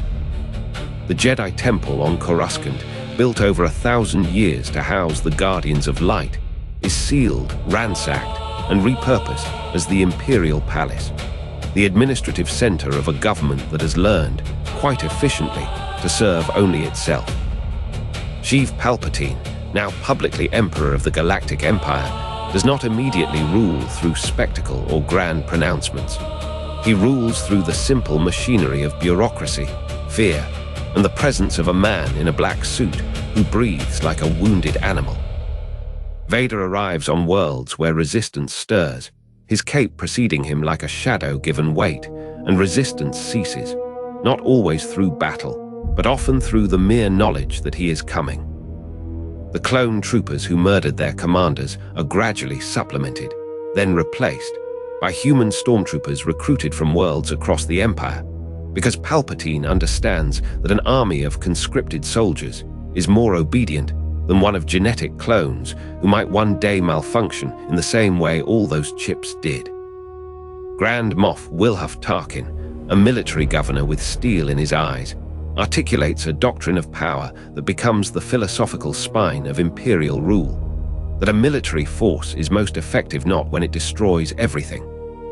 The Jedi Temple on Coruscant, built over 1,000 years to house the Guardians of Light, is sealed, ransacked, and repurposed as the Imperial Palace. the administrative center of a government that has learned, quite efficiently, to serve only itself. Sheev Palpatine, now publicly Emperor of the Galactic Empire, does not immediately rule through spectacle or grand pronouncements. He rules through the simple machinery of bureaucracy, fear, and the presence of a man in a black suit who breathes like a wounded animal. Vader arrives on worlds where resistance stirs, his cape preceding him like a shadow given weight, and resistance ceases, not always through battle, but often through the mere knowledge that he is coming. The clone troopers who murdered their commanders are gradually supplemented, then replaced, by human stormtroopers recruited from worlds across the Empire, because Palpatine understands that an army of conscripted soldiers is more obedient than one of genetic clones who might one day malfunction in the same way all those chips did. Grand Moff Wilhuff Tarkin, a military governor with steel in his eyes, articulates a doctrine of power that becomes the philosophical spine of imperial rule, that a military force is most effective not when it destroys everything,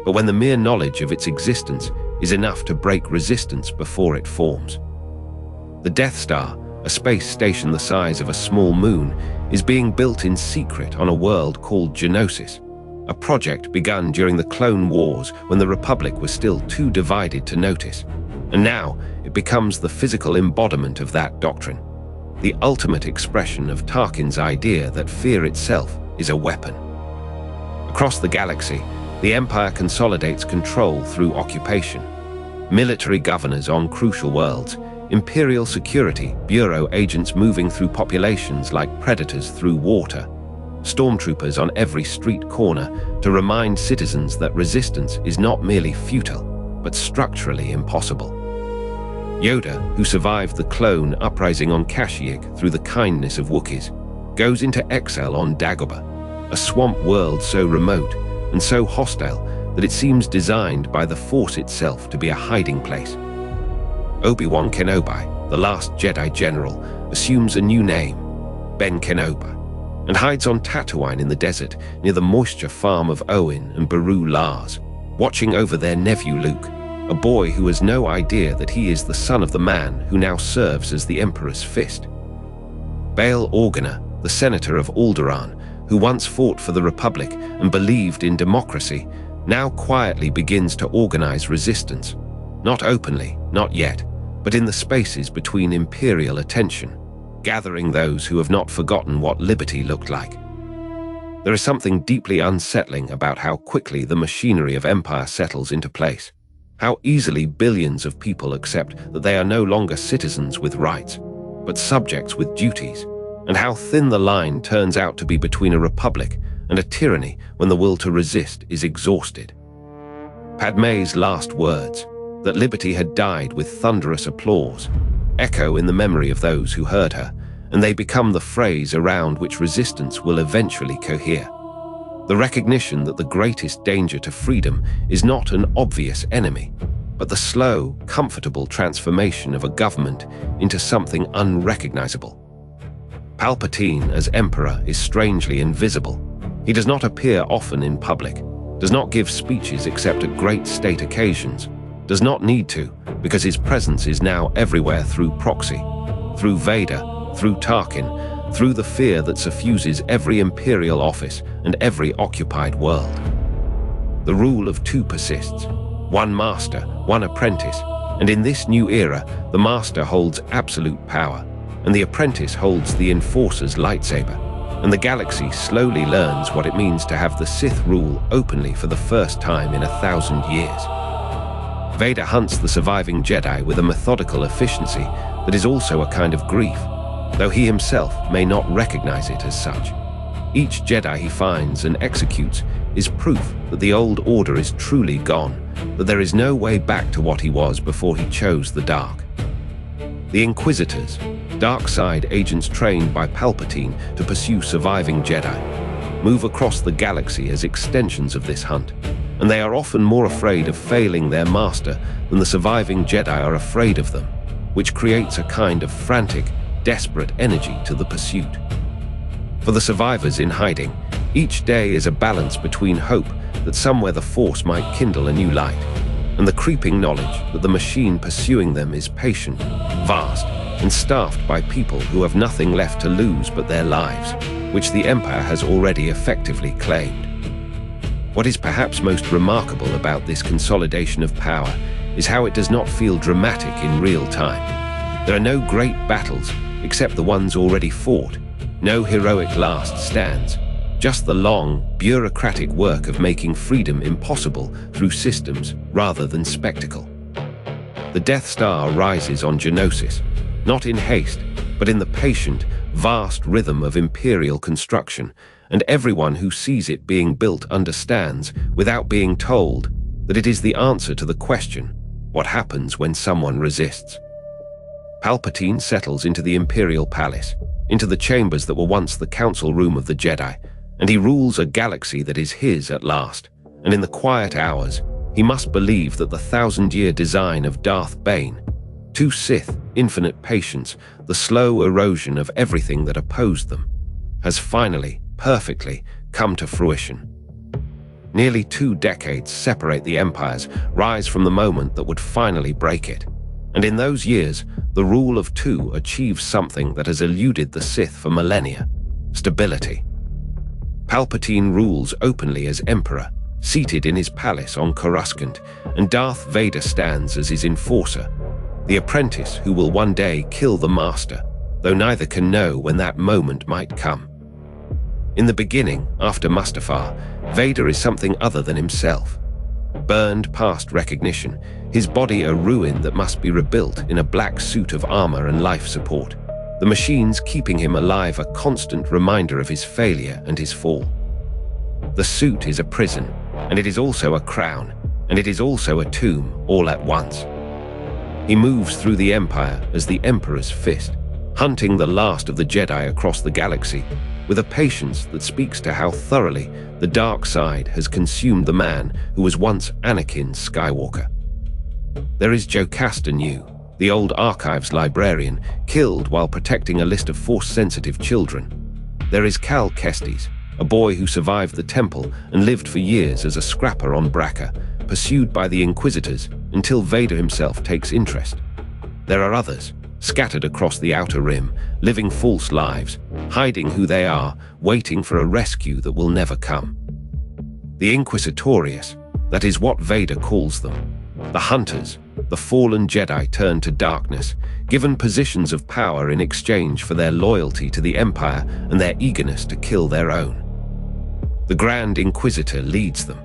but when the mere knowledge of its existence is enough to break resistance before it forms. The Death Star, a space station the size of a small moon, is being built in secret on a world called Geonosis, a project begun during the Clone Wars when the Republic was still too divided to notice, and now it becomes the physical embodiment of that doctrine, the ultimate expression of Tarkin's idea that fear itself is a weapon. Across the galaxy, the Empire consolidates control through occupation. Military governors on crucial worlds, Imperial Security Bureau agents moving through populations like predators through water, stormtroopers on every street corner to remind citizens that resistance is not merely futile, but structurally impossible. Yoda, who survived the clone uprising on Kashyyyk through the kindness of Wookiees, goes into exile on Dagobah, a swamp world so remote and so hostile that it seems designed by the Force itself to be a hiding place. Obi-Wan Kenobi, the last Jedi General, assumes a new name, Ben Kenobi, and hides on Tatooine in the desert near the moisture farm of Owen and Beru Lars, watching over their nephew Luke, a boy who has no idea that he is the son of the man who now serves as the Emperor's fist. Bail Organa, the senator of Alderaan, who once fought for the Republic and believed in democracy, now quietly begins to organize resistance, not openly, not yet, but in the spaces between Imperial attention, gathering those who have not forgotten what liberty looked like. There is something deeply unsettling about how quickly the machinery of Empire settles into place, how easily billions of people accept that they are no longer citizens with rights, but subjects with duties, and how thin the line turns out to be between a republic and a tyranny when the will to resist is exhausted. Padmé's last words, that liberty had died with thunderous applause, echo in the memory of those who heard her, and they become the phrase around which resistance will eventually cohere. The recognition that the greatest danger to freedom is not an obvious enemy, but the slow, comfortable transformation of a government into something unrecognizable. Palpatine as Emperor is strangely invisible. He does not appear often in public, does not give speeches except at great state occasions, does not need to, because his presence is now everywhere through proxy, through Vader, through Tarkin, through the fear that suffuses every Imperial office and every occupied world. The rule of two persists, one master, one apprentice, and in this new era, the master holds absolute power, and the apprentice holds the Enforcer's lightsaber, and the galaxy slowly learns what it means to have the Sith rule openly for the first time in 1,000 years. Vader hunts the surviving Jedi with a methodical efficiency that is also a kind of grief, though he himself may not recognize it as such. Each Jedi he finds and executes is proof that the old order is truly gone, that there is no way back to what he was before he chose the dark. The Inquisitors, dark side agents trained by Palpatine to pursue surviving Jedi, move across the galaxy as extensions of this hunt, and they are often more afraid of failing their master than the surviving Jedi are afraid of them, which creates a kind of frantic, desperate energy to the pursuit. For the survivors in hiding, each day is a balance between hope that somewhere the Force might kindle a new light, and the creeping knowledge that the machine pursuing them is patient, vast, and staffed by people who have nothing left to lose but their lives, which the Empire has already effectively claimed. What is perhaps most remarkable about this consolidation of power is how it does not feel dramatic in real time. There are no great battles except the ones already fought, no heroic last stands, just the long, bureaucratic work of making freedom impossible through systems rather than spectacle. The Death Star rises on Geonosis, not in haste, but in the patient, vast rhythm of Imperial construction, and everyone who sees it being built understands, without being told, that it is the answer to the question, what happens when someone resists? Palpatine settles into the Imperial Palace, into the chambers that were once the council room of the Jedi, and he rules a galaxy that is his at last, and in the quiet hours, he must believe that the 1,000-year design of Darth Bane, two Sith, infinite patience, the slow erosion of everything that opposed them, has finally, perfectly, come to fruition. Nearly 2 decades separate the empires rise from the moment that would finally break it, and in those years, the rule of two achieves something that has eluded the Sith for millennia: stability. Palpatine rules openly as Emperor, seated in his palace on Coruscant, and Darth Vader stands as his enforcer, the apprentice who will one day kill the master, though neither can know when that moment might come. In the beginning, after Mustafar, Vader is something other than himself. Burned past recognition, his body a ruin that must be rebuilt in a black suit of armor and life support, the machines keeping him alive a constant reminder of his failure and his fall. The suit is a prison, and it is also a crown, and it is also a tomb all at once. He moves through the Empire as the Emperor's fist, hunting the last of the Jedi across the galaxy, with a patience that speaks to how thoroughly the dark side has consumed the man who was once Anakin Skywalker. There is Jocasta Nu, the old archives librarian, killed while protecting a list of Force-sensitive children. There is Cal Kestis, a boy who survived the Temple and lived for years as a scrapper on Bracca, pursued by the Inquisitors until Vader himself takes interest. There are others, scattered across the Outer Rim, living false lives, hiding who they are, waiting for a rescue that will never come. The Inquisitorius, that is what Vader calls them, the Hunters, the fallen Jedi turned to darkness, given positions of power in exchange for their loyalty to the Empire and their eagerness to kill their own. The Grand Inquisitor leads them,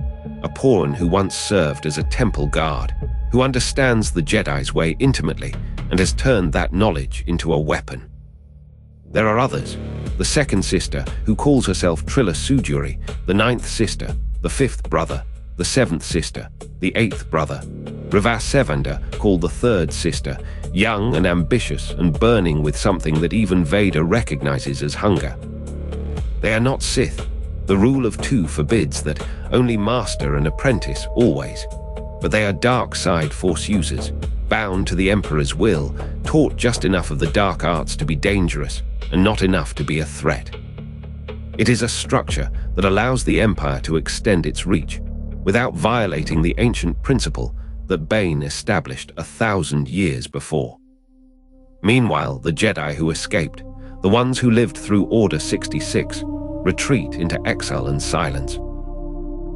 a pawn who once served as a temple guard, who understands the Jedi's way intimately and has turned that knowledge into a weapon. There are others, the second sister, who calls herself Trilla Sujuri, the 9th sister, the 5th brother, the 7th sister, the 8th brother, Rivas Sevanda, called the 3rd sister, young and ambitious and burning with something that even Vader recognizes as hunger. They are not Sith. The rule of two forbids that, only master and apprentice always. But they are dark side Force users, bound to the Emperor's will, taught just enough of the dark arts to be dangerous and not enough to be a threat. It is a structure that allows the Empire to extend its reach, without violating the ancient principle that Bane established 1,000 years before. Meanwhile, the Jedi who escaped, the ones who lived through Order 66, retreat into exile and silence.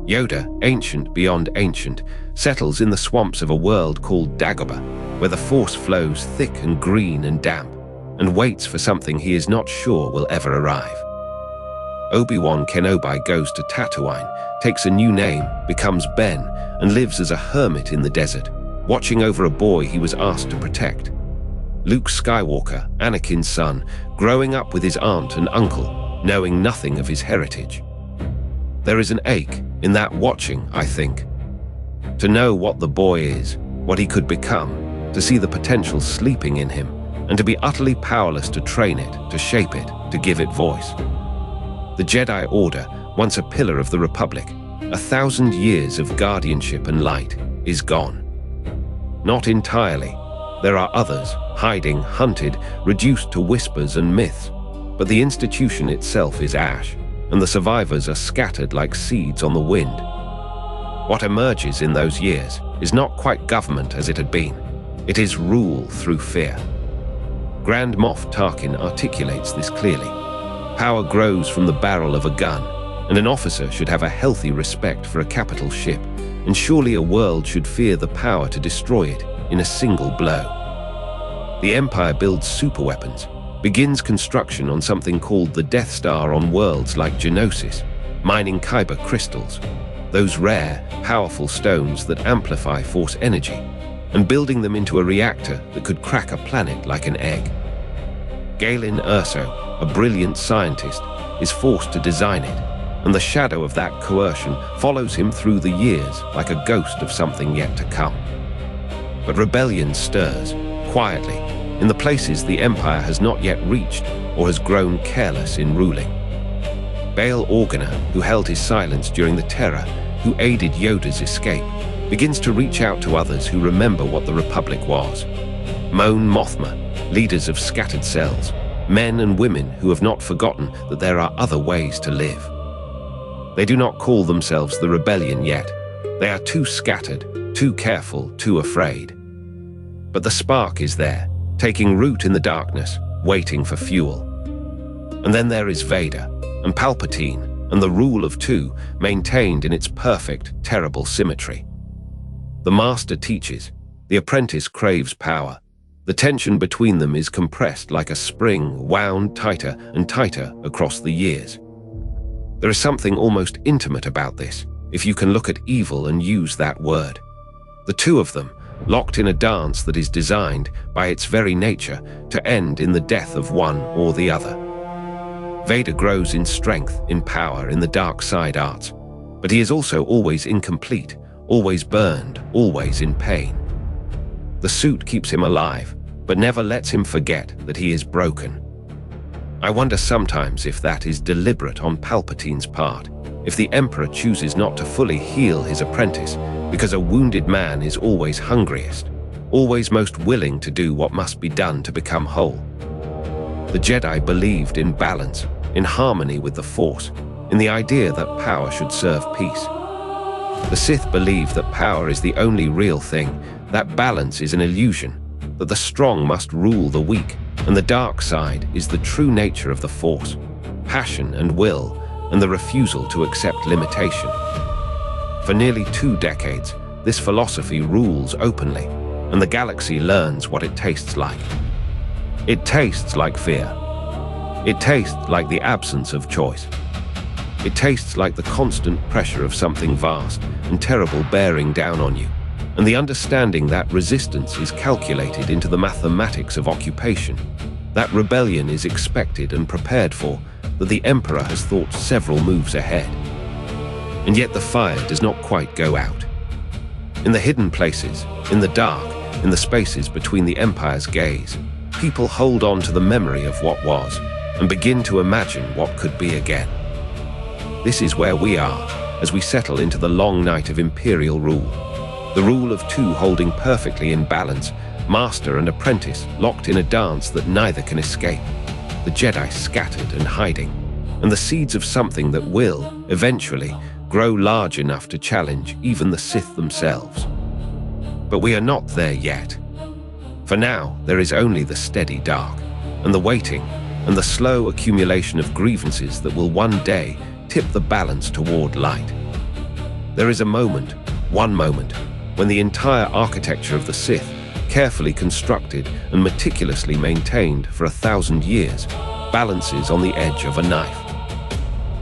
Yoda, ancient beyond ancient, settles in the swamps of a world called Dagobah, where the Force flows thick and green and damp, and waits for something he is not sure will ever arrive. Obi-Wan Kenobi goes to Tatooine, takes a new name, becomes Ben, and lives as a hermit in the desert, watching over a boy he was asked to protect. Luke Skywalker, Anakin's son, growing up with his aunt and uncle, knowing nothing of his heritage. There is an ache in that watching, I think. To know what the boy is, what he could become, to see the potential sleeping in him, and to be utterly powerless to train it, to shape it, to give it voice. The Jedi Order, once a pillar of the Republic, 1,000 years of guardianship and light, is gone. Not entirely. There are others, hiding, hunted, reduced to whispers and myths, but the institution itself is ash, and the survivors are scattered like seeds on the wind. What emerges in those years is not quite government as it had been. It is rule through fear. Grand Moff Tarkin articulates this clearly. Power grows from the barrel of a gun, and an officer should have a healthy respect for a capital ship, and surely a world should fear the power to destroy it in a single blow. The Empire builds superweapons, begins construction on something called the Death Star on worlds like Geonosis, mining kyber crystals, those rare, powerful stones that amplify force energy, and building them into a reactor that could crack a planet like an egg. Galen Erso, a brilliant scientist, is forced to design it, and the shadow of that coercion follows him through the years like a ghost of something yet to come. But rebellion stirs, quietly, in the places the Empire has not yet reached or has grown careless in ruling. Bail Organa, who held his silence during the Terror, who aided Yoda's escape, begins to reach out to others who remember what the Republic was. Mon Mothma, leaders of scattered cells, men and women who have not forgotten that there are other ways to live. They do not call themselves the Rebellion yet. They are too scattered, too careful, too afraid. But the spark is there, taking root in the darkness, waiting for fuel. And then there is Vader, and Palpatine, and the rule of two, maintained in its perfect, terrible symmetry. The master teaches, the apprentice craves power. The tension between them is compressed like a spring, wound tighter and tighter across the years. There is something almost intimate about this, if you can look at evil and use that word. The two of them, locked in a dance that is designed, by its very nature, to end in the death of one or the other. Vader grows in strength, in power, in the dark side arts, but he is also always incomplete, always burned, always in pain. The suit keeps him alive, but never lets him forget that he is broken. I wonder sometimes if that is deliberate on Palpatine's part, if the Emperor chooses not to fully heal his apprentice, because a wounded man is always hungriest, always most willing to do what must be done to become whole. The Jedi believed in balance, in harmony with the Force, in the idea that power should serve peace. The Sith believe that power is the only real thing, that balance is an illusion, that the strong must rule the weak, and the dark side is the true nature of the Force, passion and will, and the refusal to accept limitation. For nearly 2 decades, this philosophy rules openly, and the galaxy learns what it tastes like. It tastes like fear. It tastes like the absence of choice. It tastes like the constant pressure of something vast and terrible bearing down on you, and the understanding that resistance is calculated into the mathematics of occupation, that rebellion is expected and prepared for, that the Emperor has thought several moves ahead. And yet the fire does not quite go out. In the hidden places, in the dark, in the spaces between the Empire's gaze, people hold on to the memory of what was, and begin to imagine what could be again. This is where we are, as we settle into the long night of Imperial rule. The rule of two holding perfectly in balance, master and apprentice locked in a dance that neither can escape, the Jedi scattered and hiding, and the seeds of something that will, eventually, grow large enough to challenge even the Sith themselves. But we are not there yet. For now, there is only the steady dark, and the waiting, and the slow accumulation of grievances that will one day tip the balance toward light. There is a moment, one moment, when the entire architecture of the Sith, carefully constructed and meticulously maintained for 1,000 years, balances on the edge of a knife.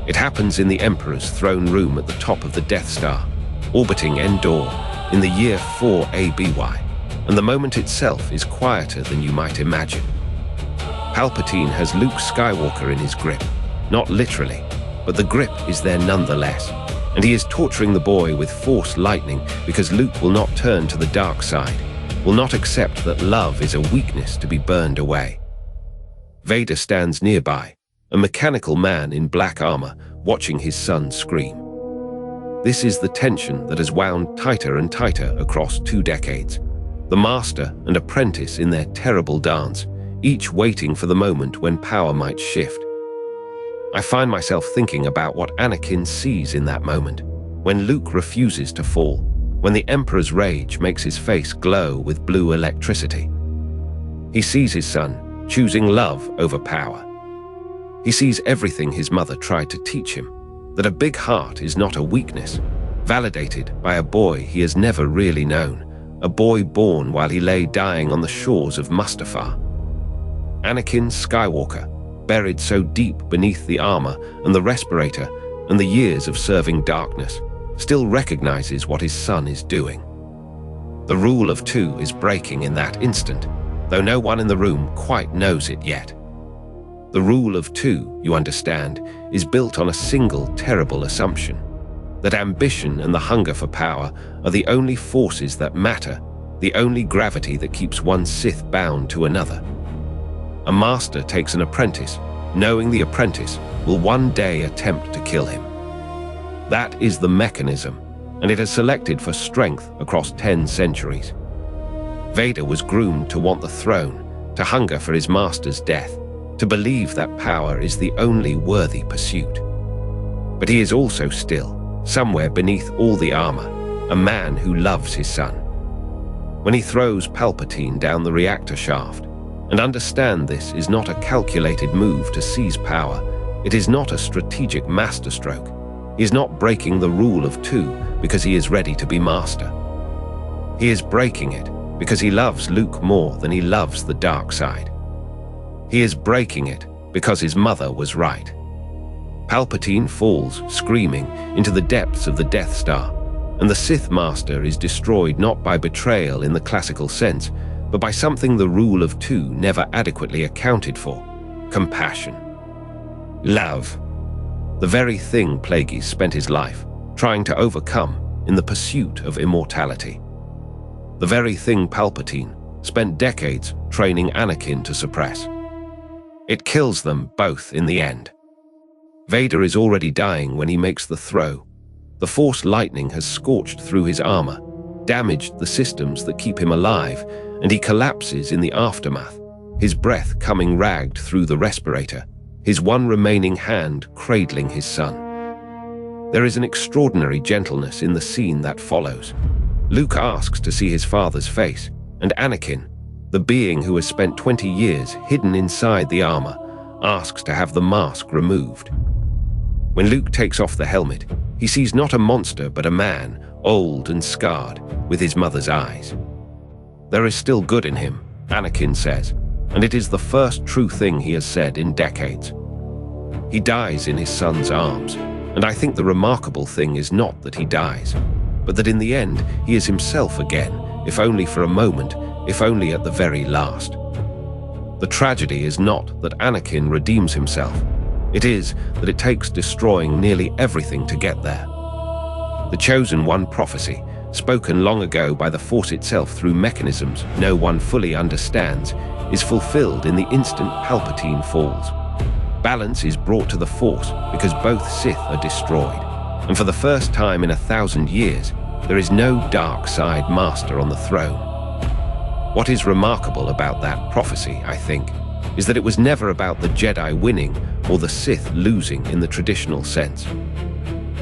It happens in the Emperor's throne room at the top of the Death Star, orbiting Endor, in the year 4 ABY, and the moment itself is quieter than you might imagine. Palpatine has Luke Skywalker in his grip, not literally, but the grip is there nonetheless, and he is torturing the boy with Force lightning because Luke will not turn to the dark side, will not accept that love is a weakness to be burned away. Vader stands nearby, a mechanical man in black armor, watching his son scream. This is the tension that has wound tighter and tighter across 2 decades. The master and apprentice in their terrible dance, each waiting for the moment when power might shift. I find myself thinking about what Anakin sees in that moment, when Luke refuses to fall, when the Emperor's rage makes his face glow with blue electricity. He sees his son choosing love over power. He sees everything his mother tried to teach him, that a big heart is not a weakness, validated by a boy he has never really known, a boy born while he lay dying on the shores of Mustafar. Anakin Skywalker, buried so deep beneath the armor and the respirator and the years of serving darkness, still recognizes what his son is doing. The rule of two is breaking in that instant, though no one in the room quite knows it yet. The rule of two, you understand, is built on a single terrible assumption, that ambition and the hunger for power are the only forces that matter, the only gravity that keeps one Sith bound to another. A master takes an apprentice, knowing the apprentice will one day attempt to kill him. That is the mechanism, and it has selected for strength across 10 centuries. Vader was groomed to want the throne, to hunger for his master's death, to believe that power is the only worthy pursuit. But he is also still, somewhere beneath all the armor, a man who loves his son. When he throws Palpatine down the reactor shaft, and understand this is not a calculated move to seize power, it is not a strategic masterstroke. He is not breaking the rule of two because he is ready to be master. He is breaking it because he loves Luke more than he loves the dark side. He is breaking it because his mother was right. Palpatine falls, screaming, into the depths of the Death Star, and the Sith Master is destroyed not by betrayal in the classical sense, but by something the rule of two never adequately accounted for: compassion. Love. The very thing Plagueis spent his life trying to overcome in the pursuit of immortality. The very thing Palpatine spent decades training Anakin to suppress. It kills them both in the end. Vader is already dying when he makes the throw. The Force lightning has scorched through his armor, damaged the systems that keep him alive, and he collapses in the aftermath, his breath coming ragged through the respirator, his one remaining hand cradling his son. There is an extraordinary gentleness in the scene that follows. Luke asks to see his father's face, and Anakin, the being who has spent 20 years hidden inside the armor, asks to have the mask removed. When Luke takes off the helmet, he sees not a monster but a man, old and scarred, with his mother's eyes. There is still good in him, Anakin says, and it is the first true thing he has said in decades. He dies in his son's arms, and I think the remarkable thing is not that he dies, but that in the end he is himself again, if only for a moment, if only at the very last. The tragedy is not that Anakin redeems himself. It is that it takes destroying nearly everything to get there. The Chosen One prophecy, spoken long ago by the Force itself through mechanisms no one fully understands, is fulfilled in the instant Palpatine falls. Balance is brought to the Force because both Sith are destroyed, and for the first time in 1,000 years, there is no dark side master on the throne. What is remarkable about that prophecy, I think, is that it was never about the Jedi winning or the Sith losing in the traditional sense.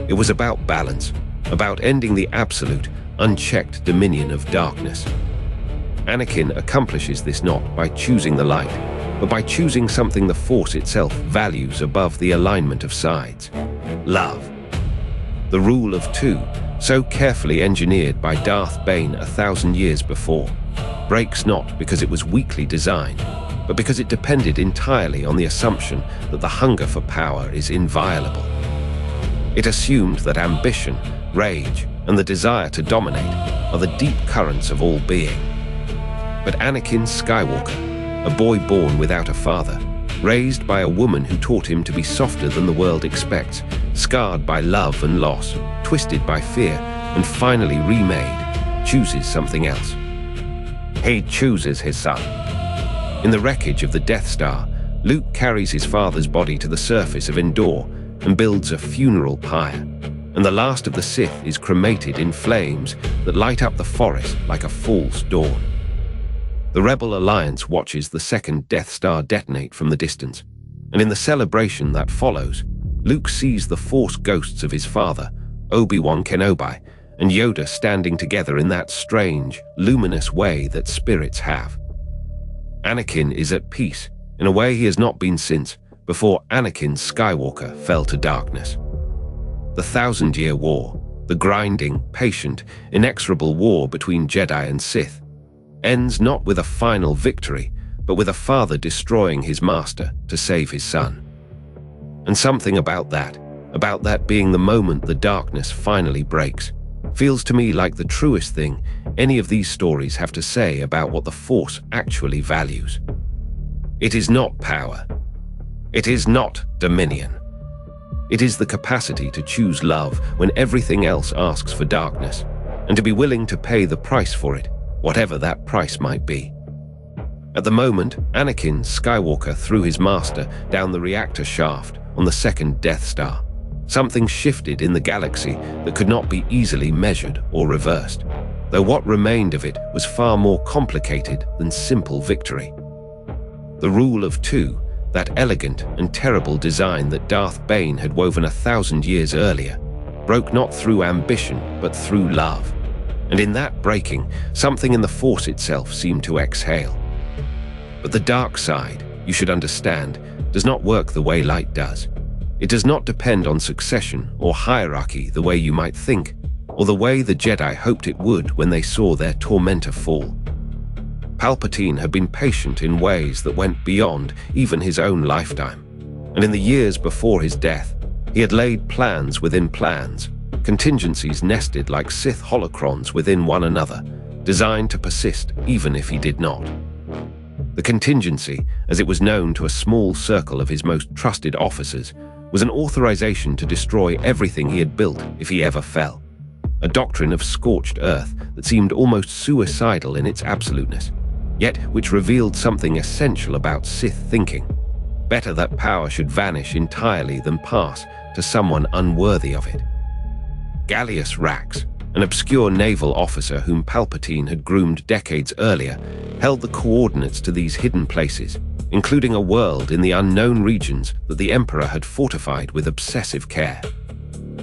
It was about balance, about ending the absolute, unchecked dominion of darkness. Anakin accomplishes this not by choosing the light, but by choosing something the Force itself values above the alignment of sides: love. The rule of two, so carefully engineered by Darth Bane 1,000 years before, breaks not because it was weakly designed, but because it depended entirely on the assumption that the hunger for power is inviolable. It assumed that ambition, rage, and the desire to dominate are the deep currents of all being. But Anakin Skywalker, a boy born without a father, raised by a woman who taught him to be softer than the world expects, scarred by love and loss, twisted by fear, and finally remade, chooses something else. He chooses his son. In the wreckage of the Death Star, Luke carries his father's body to the surface of Endor and builds a funeral pyre, and the last of the Sith is cremated in flames that light up the forest like a false dawn. The Rebel Alliance watches the second Death Star detonate from the distance, and in the celebration that follows, Luke sees the Force ghosts of his father, Obi-Wan Kenobi, and Yoda standing together in that strange, luminous way that spirits have. Anakin is at peace, in a way he has not been since, before Anakin Skywalker fell to darkness. The 1,000-year war, the grinding, patient, inexorable war between Jedi and Sith, ends not with a final victory, but with a father destroying his master to save his son. And something about that being the moment the darkness finally breaks, feels to me like the truest thing any of these stories have to say about what the Force actually values. It is not power. It is not dominion. It is the capacity to choose love when everything else asks for darkness, and to be willing to pay the price for it, whatever that price might be. At the moment, Anakin Skywalker threw his master down the reactor shaft on the second Death Star. Something shifted in the galaxy that could not be easily measured or reversed, though what remained of it was far more complicated than simple victory. The rule of two, that elegant and terrible design that Darth Bane had woven 1,000 years earlier, broke not through ambition but through love. And in that breaking, something in the Force itself seemed to exhale. But the dark side, you should understand, does not work the way light does. It does not depend on succession or hierarchy the way you might think, or the way the Jedi hoped it would when they saw their tormentor fall. Palpatine had been patient in ways that went beyond even his own lifetime, and in the years before his death, he had laid plans within plans, contingencies nested like Sith holocrons within one another, designed to persist even if he did not. The contingency, as it was known to a small circle of his most trusted officers, was an authorization to destroy everything he had built if he ever fell, a doctrine of scorched earth that seemed almost suicidal in its absoluteness, yet which revealed something essential about Sith thinking. Better that power should vanish entirely than pass to someone unworthy of it. Gallius Rax, an obscure naval officer whom Palpatine had groomed decades earlier, held the coordinates to these hidden places, including a world in the unknown regions that the Emperor had fortified with obsessive care.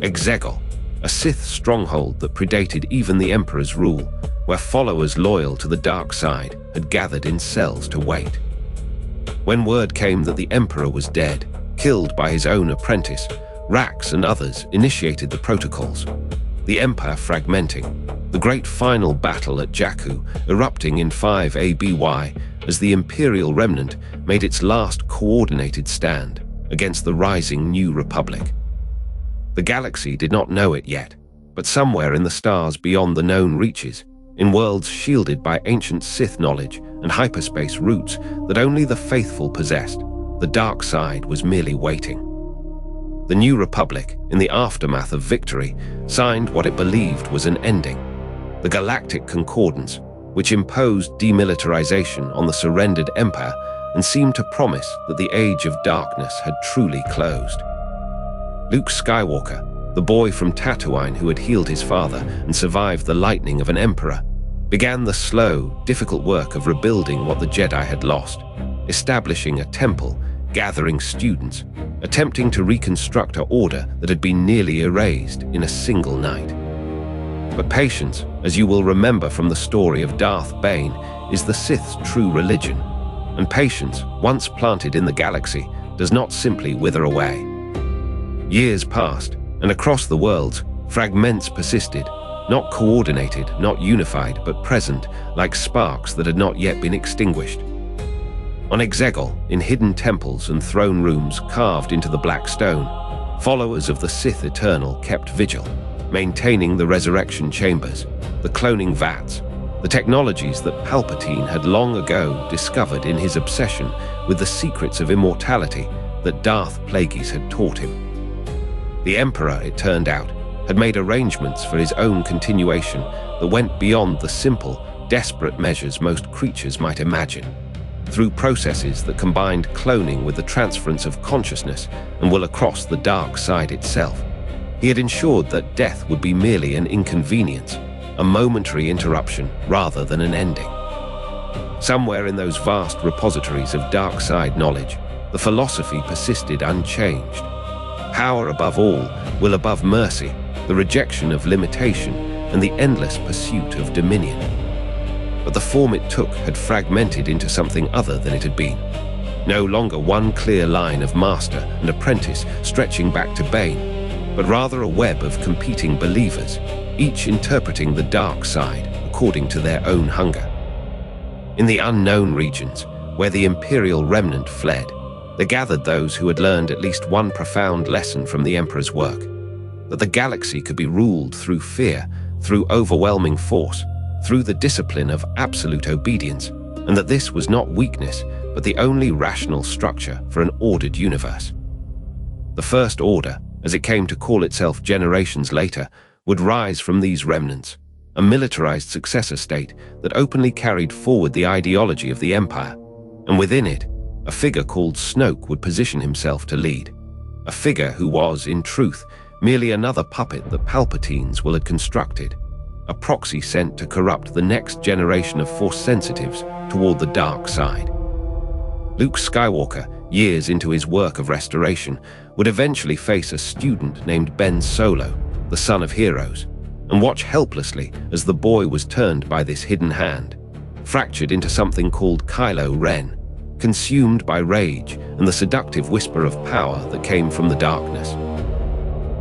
Exegol, a Sith stronghold that predated even the Emperor's rule, where followers loyal to the dark side had gathered in cells to wait. When word came that the Emperor was dead, killed by his own apprentice, Rax and others initiated the protocols. The Empire fragmenting, the great final battle at Jakku erupting in 5 ABY as the Imperial Remnant made its last coordinated stand against the rising New Republic. The galaxy did not know it yet, but somewhere in the stars beyond the known reaches, in worlds shielded by ancient Sith knowledge and hyperspace routes that only the faithful possessed, the dark side was merely waiting. The New Republic, in the aftermath of victory, signed what it believed was an ending, the Galactic Concordance, which imposed demilitarization on the surrendered Empire and seemed to promise that the Age of Darkness had truly closed. Luke Skywalker, the boy from Tatooine who had healed his father and survived the lightning of an Emperor, began the slow, difficult work of rebuilding what the Jedi had lost, establishing a temple, gathering students, attempting to reconstruct an order that had been nearly erased in a single night. But patience, as you will remember from the story of Darth Bane, is the Sith's true religion, and patience, once planted in the galaxy, does not simply wither away. Years passed, and across the worlds, fragments persisted, not coordinated, not unified, but present, like sparks that had not yet been extinguished. On Exegol, in hidden temples and throne rooms carved into the black stone, followers of the Sith Eternal kept vigil, maintaining the resurrection chambers, the cloning vats, the technologies that Palpatine had long ago discovered in his obsession with the secrets of immortality that Darth Plagueis had taught him. The Emperor, it turned out, had made arrangements for his own continuation that went beyond the simple, desperate measures most creatures might imagine, through processes that combined cloning with the transference of consciousness and will across the dark side itself. He had ensured that death would be merely an inconvenience, a momentary interruption rather than an ending. Somewhere in those vast repositories of dark side knowledge, the philosophy persisted unchanged. Power above all, will above mercy, the rejection of limitation, and the endless pursuit of dominion. But the form it took had fragmented into something other than it had been. No longer one clear line of master and apprentice stretching back to Bane, but rather a web of competing believers, each interpreting the dark side according to their own hunger. In the unknown regions, where the Imperial remnant fled, there gathered those who had learned at least one profound lesson from the Emperor's work: that the galaxy could be ruled through fear, through overwhelming force, through the discipline of absolute obedience, and that this was not weakness, but the only rational structure for an ordered universe. The First Order, as it came to call itself generations later, would rise from these remnants, a militarized successor state that openly carried forward the ideology of the Empire, and within it, a figure called Snoke would position himself to lead, a figure who was, in truth, merely another puppet that Palpatine's will had constructed, a proxy sent to corrupt the next generation of Force sensitives toward the dark side. Luke Skywalker, years into his work of restoration, would eventually face a student named Ben Solo, the son of heroes, and watch helplessly as the boy was turned by this hidden hand, fractured into something called Kylo Ren, consumed by rage and the seductive whisper of power that came from the darkness.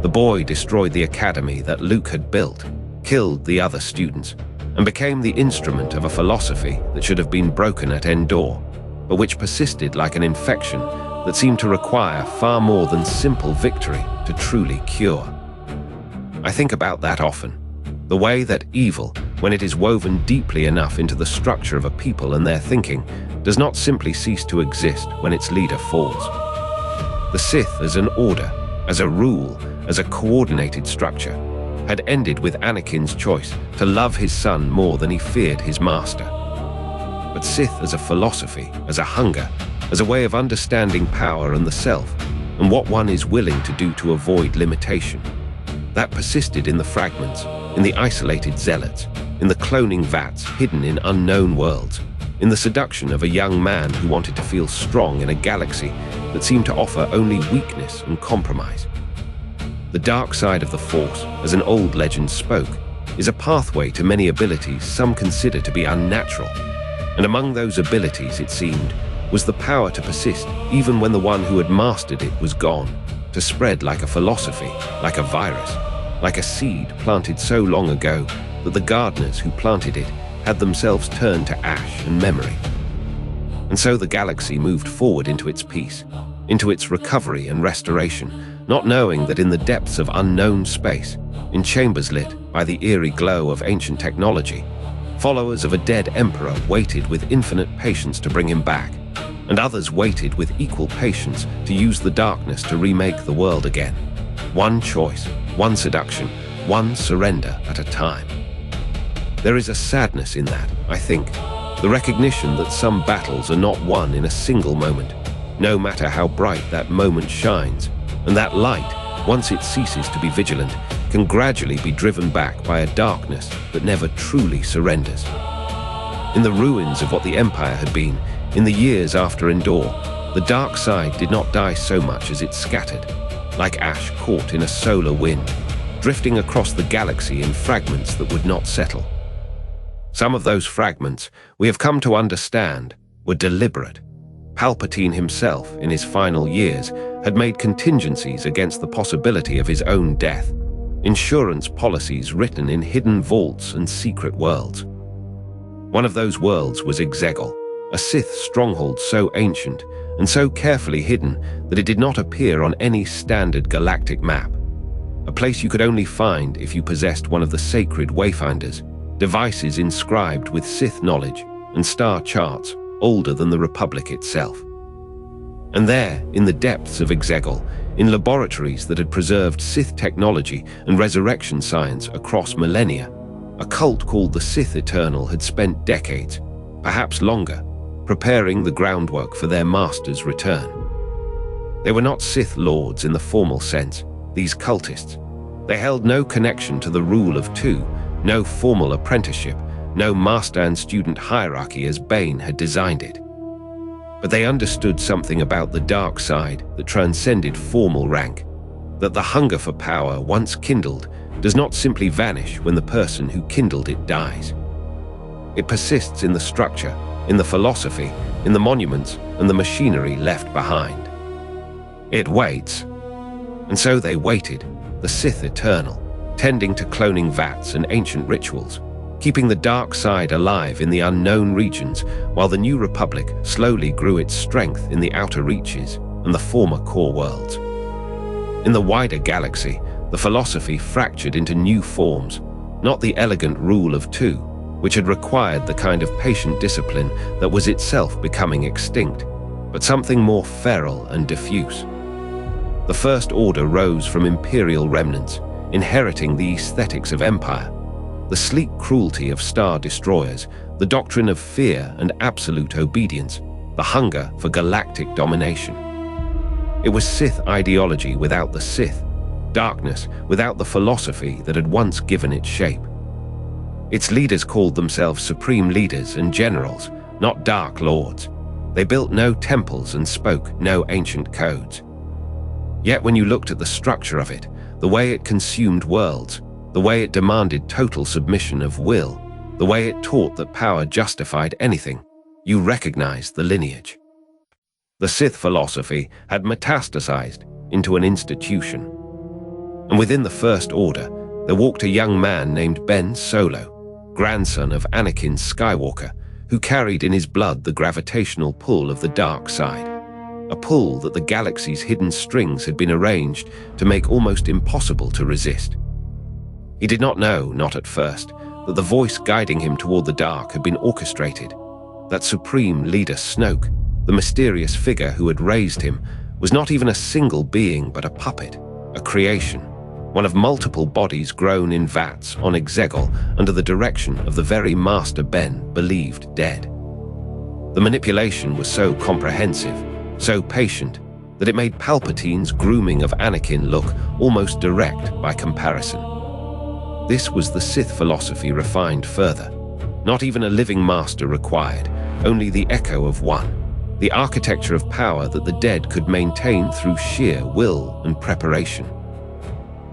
The boy destroyed the academy that Luke had built, killed the other students, and became the instrument of a philosophy that should have been broken at Endor, but which persisted like an infection that seemed to require far more than simple victory to truly cure. I think about that often, the way that evil, when it is woven deeply enough into the structure of a people and their thinking, does not simply cease to exist when its leader falls. The Sith as an order, as a rule, as a coordinated structure, had ended with Anakin's choice to love his son more than he feared his master. But Sith as a philosophy, as a hunger, as a way of understanding power and the self, and what one is willing to do to avoid limitation, that persisted in the fragments, in the isolated zealots, in the cloning vats hidden in unknown worlds, in the seduction of a young man who wanted to feel strong in a galaxy that seemed to offer only weakness and compromise. The dark side of the Force, as an old legend spoke, is a pathway to many abilities some consider to be unnatural. And among those abilities, it seemed, was the power to persist even when the one who had mastered it was gone, to spread like a philosophy, like a virus, like a seed planted so long ago that the gardeners who planted it had themselves turned to ash and memory. And so the galaxy moved forward into its peace, into its recovery and restoration, not knowing that in the depths of unknown space, in chambers lit by the eerie glow of ancient technology, followers of a dead emperor waited with infinite patience to bring him back, and others waited with equal patience to use the darkness to remake the world again. One choice, one seduction, one surrender at a time. There is a sadness in that, I think, the recognition that some battles are not won in a single moment, no matter how bright that moment shines, and that light, once it ceases to be vigilant, can gradually be driven back by a darkness that never truly surrenders. In the ruins of what the Empire had been, in the years after Endor, the dark side did not die so much as it scattered, like ash caught in a solar wind, drifting across the galaxy in fragments that would not settle. Some of those fragments, we have come to understand, were deliberate. Palpatine himself, in his final years, had made contingencies against the possibility of his own death, insurance policies written in hidden vaults and secret worlds. One of those worlds was Exegol, a Sith stronghold so ancient and so carefully hidden that it did not appear on any standard galactic map, a place you could only find if you possessed one of the sacred wayfinders, devices inscribed with Sith knowledge and star charts older than the Republic itself. And there, in the depths of Exegol, in laboratories that had preserved Sith technology and resurrection science across millennia, a cult called the Sith Eternal had spent decades, perhaps longer, preparing the groundwork for their master's return. They were not Sith Lords in the formal sense, these cultists. They held no connection to the rule of two, no formal apprenticeship, no master and student hierarchy as Bane had designed it. But they understood something about the dark side that transcended formal rank, that the hunger for power, once kindled, does not simply vanish when the person who kindled it dies. It persists in the structure, in the philosophy, in the monuments, and the machinery left behind. It waits. And so they waited, the Sith eternal, tending to cloning vats and ancient rituals, keeping the dark side alive in the unknown regions, while the New Republic slowly grew its strength in the outer reaches and the former core worlds. In the wider galaxy, the philosophy fractured into new forms, not the elegant rule of two, which had required the kind of patient discipline that was itself becoming extinct, but something more feral and diffuse. The First Order rose from imperial remnants, inheriting the aesthetics of empire, the sleek cruelty of star destroyers, the doctrine of fear and absolute obedience, the hunger for galactic domination. It was Sith ideology without the Sith, darkness without the philosophy that had once given it shape. Its leaders called themselves supreme leaders and generals, not dark lords. They built no temples and spoke no ancient codes. Yet when you looked at the structure of it, the way it consumed worlds, the way it demanded total submission of will, the way it taught that power justified anything, you recognized the lineage. The Sith philosophy had metastasized into an institution. And within the First Order, there walked a young man named Bane Solo, grandson of Anakin Skywalker, who carried in his blood the gravitational pull of the dark side. A pull that the galaxy's hidden strings had been arranged to make almost impossible to resist. He did not know, not at first, that the voice guiding him toward the dark had been orchestrated. That supreme leader Snoke, the mysterious figure who had raised him, was not even a single being but a puppet, a creation, one of multiple bodies grown in vats on Exegol under the direction of the very master Ben believed dead. The manipulation was so comprehensive, so patient, that it made Palpatine's grooming of Anakin look almost direct by comparison. This was the Sith philosophy refined further. Not even a living master required, only the echo of one, the architecture of power that the dead could maintain through sheer will and preparation.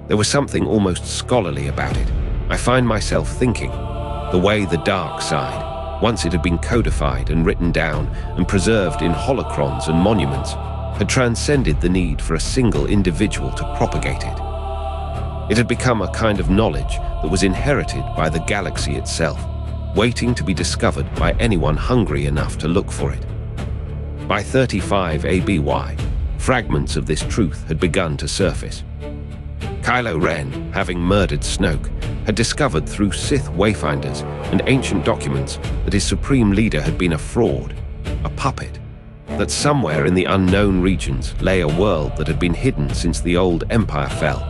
There was something almost scholarly about it. I find myself thinking, the way the dark side, once it had been codified and written down and preserved in holocrons and monuments, had transcended the need for a single individual to propagate it. It had become a kind of knowledge that was inherited by the galaxy itself, waiting to be discovered by anyone hungry enough to look for it. By 35 ABY, fragments of this truth had begun to surface. Kylo Ren, having murdered Snoke, had discovered through Sith wayfinders and ancient documents that his supreme leader had been a fraud, a puppet, that somewhere in the unknown regions lay a world that had been hidden since the old Empire fell,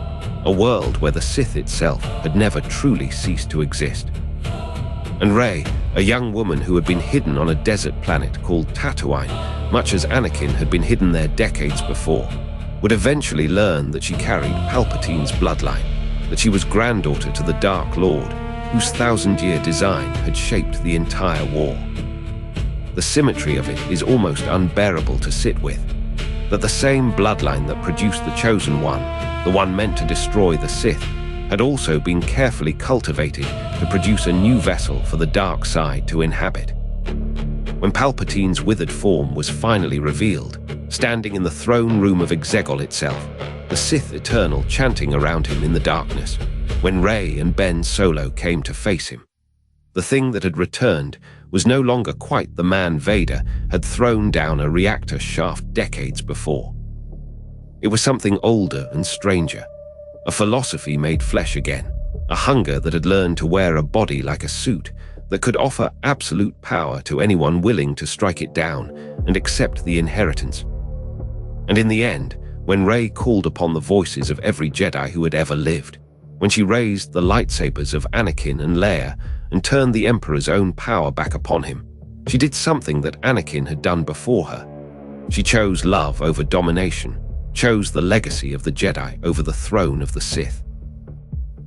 a world where the Sith itself had never truly ceased to exist. And Rey, a young woman who had been hidden on a desert planet called Tatooine, much as Anakin had been hidden there decades before, would eventually learn that she carried Palpatine's bloodline, that she was granddaughter to the Dark Lord, whose thousand-year design had shaped the entire war. The symmetry of it is almost unbearable to sit with, that the same bloodline that produced the Chosen One, the one meant to destroy the Sith, had also been carefully cultivated to produce a new vessel for the dark side to inhabit. When Palpatine's withered form was finally revealed, standing in the throne room of Exegol itself, the Sith Eternal chanting around him in the darkness, when Rey and Ben Solo came to face him, the thing that had returned was no longer quite the man Vader had thrown down a reactor shaft decades before. It was something older and stranger, a philosophy made flesh again, a hunger that had learned to wear a body like a suit that could offer absolute power to anyone willing to strike it down and accept the inheritance. And in the end, when Rey called upon the voices of every Jedi who had ever lived, when she raised the lightsabers of Anakin and Leia and turned the Emperor's own power back upon him, she did something that Anakin had done before her. She chose love over domination, chose the legacy of the Jedi over the throne of the Sith.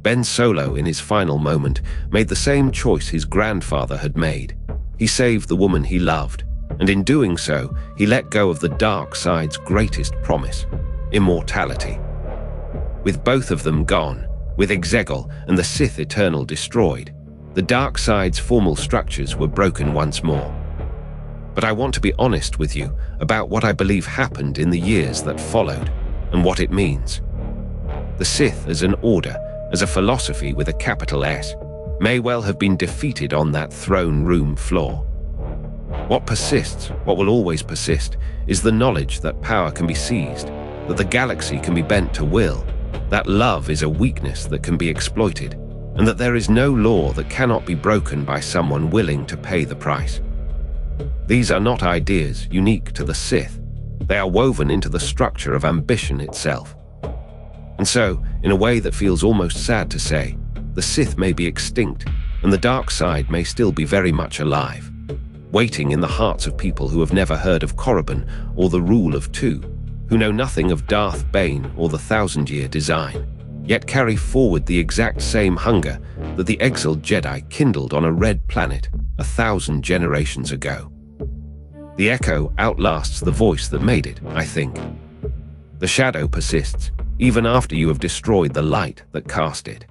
Ben Solo, in his final moment, made the same choice his grandfather had made. He saved the woman he loved, and in doing so, he let go of the dark side's greatest promise, immortality. With both of them gone, With Exegol and the Sith Eternal destroyed, the dark side's formal structures were broken once more. But I want to be honest with you about what I believe happened in the years that followed, and what it means. The Sith as an order, as a philosophy with a capital S, may well have been defeated on that throne room floor. What persists, what will always persist, is the knowledge that power can be seized, that the galaxy can be bent to will, that love is a weakness that can be exploited, and that there is no law that cannot be broken by someone willing to pay the price. These are not ideas unique to the Sith. They are woven into the structure of ambition itself. And so, in a way that feels almost sad to say, the Sith may be extinct, and the dark side may still be very much alive, waiting in the hearts of people who have never heard of Korriban or the Rule of Two, who know nothing of Darth, Bane, or the Thousand-Year Design, yet carry forward the exact same hunger that the exiled Jedi kindled on a red planet 1,000 generations ago. The echo outlasts the voice that made it, I think. The shadow persists, even after you have destroyed the light that cast it.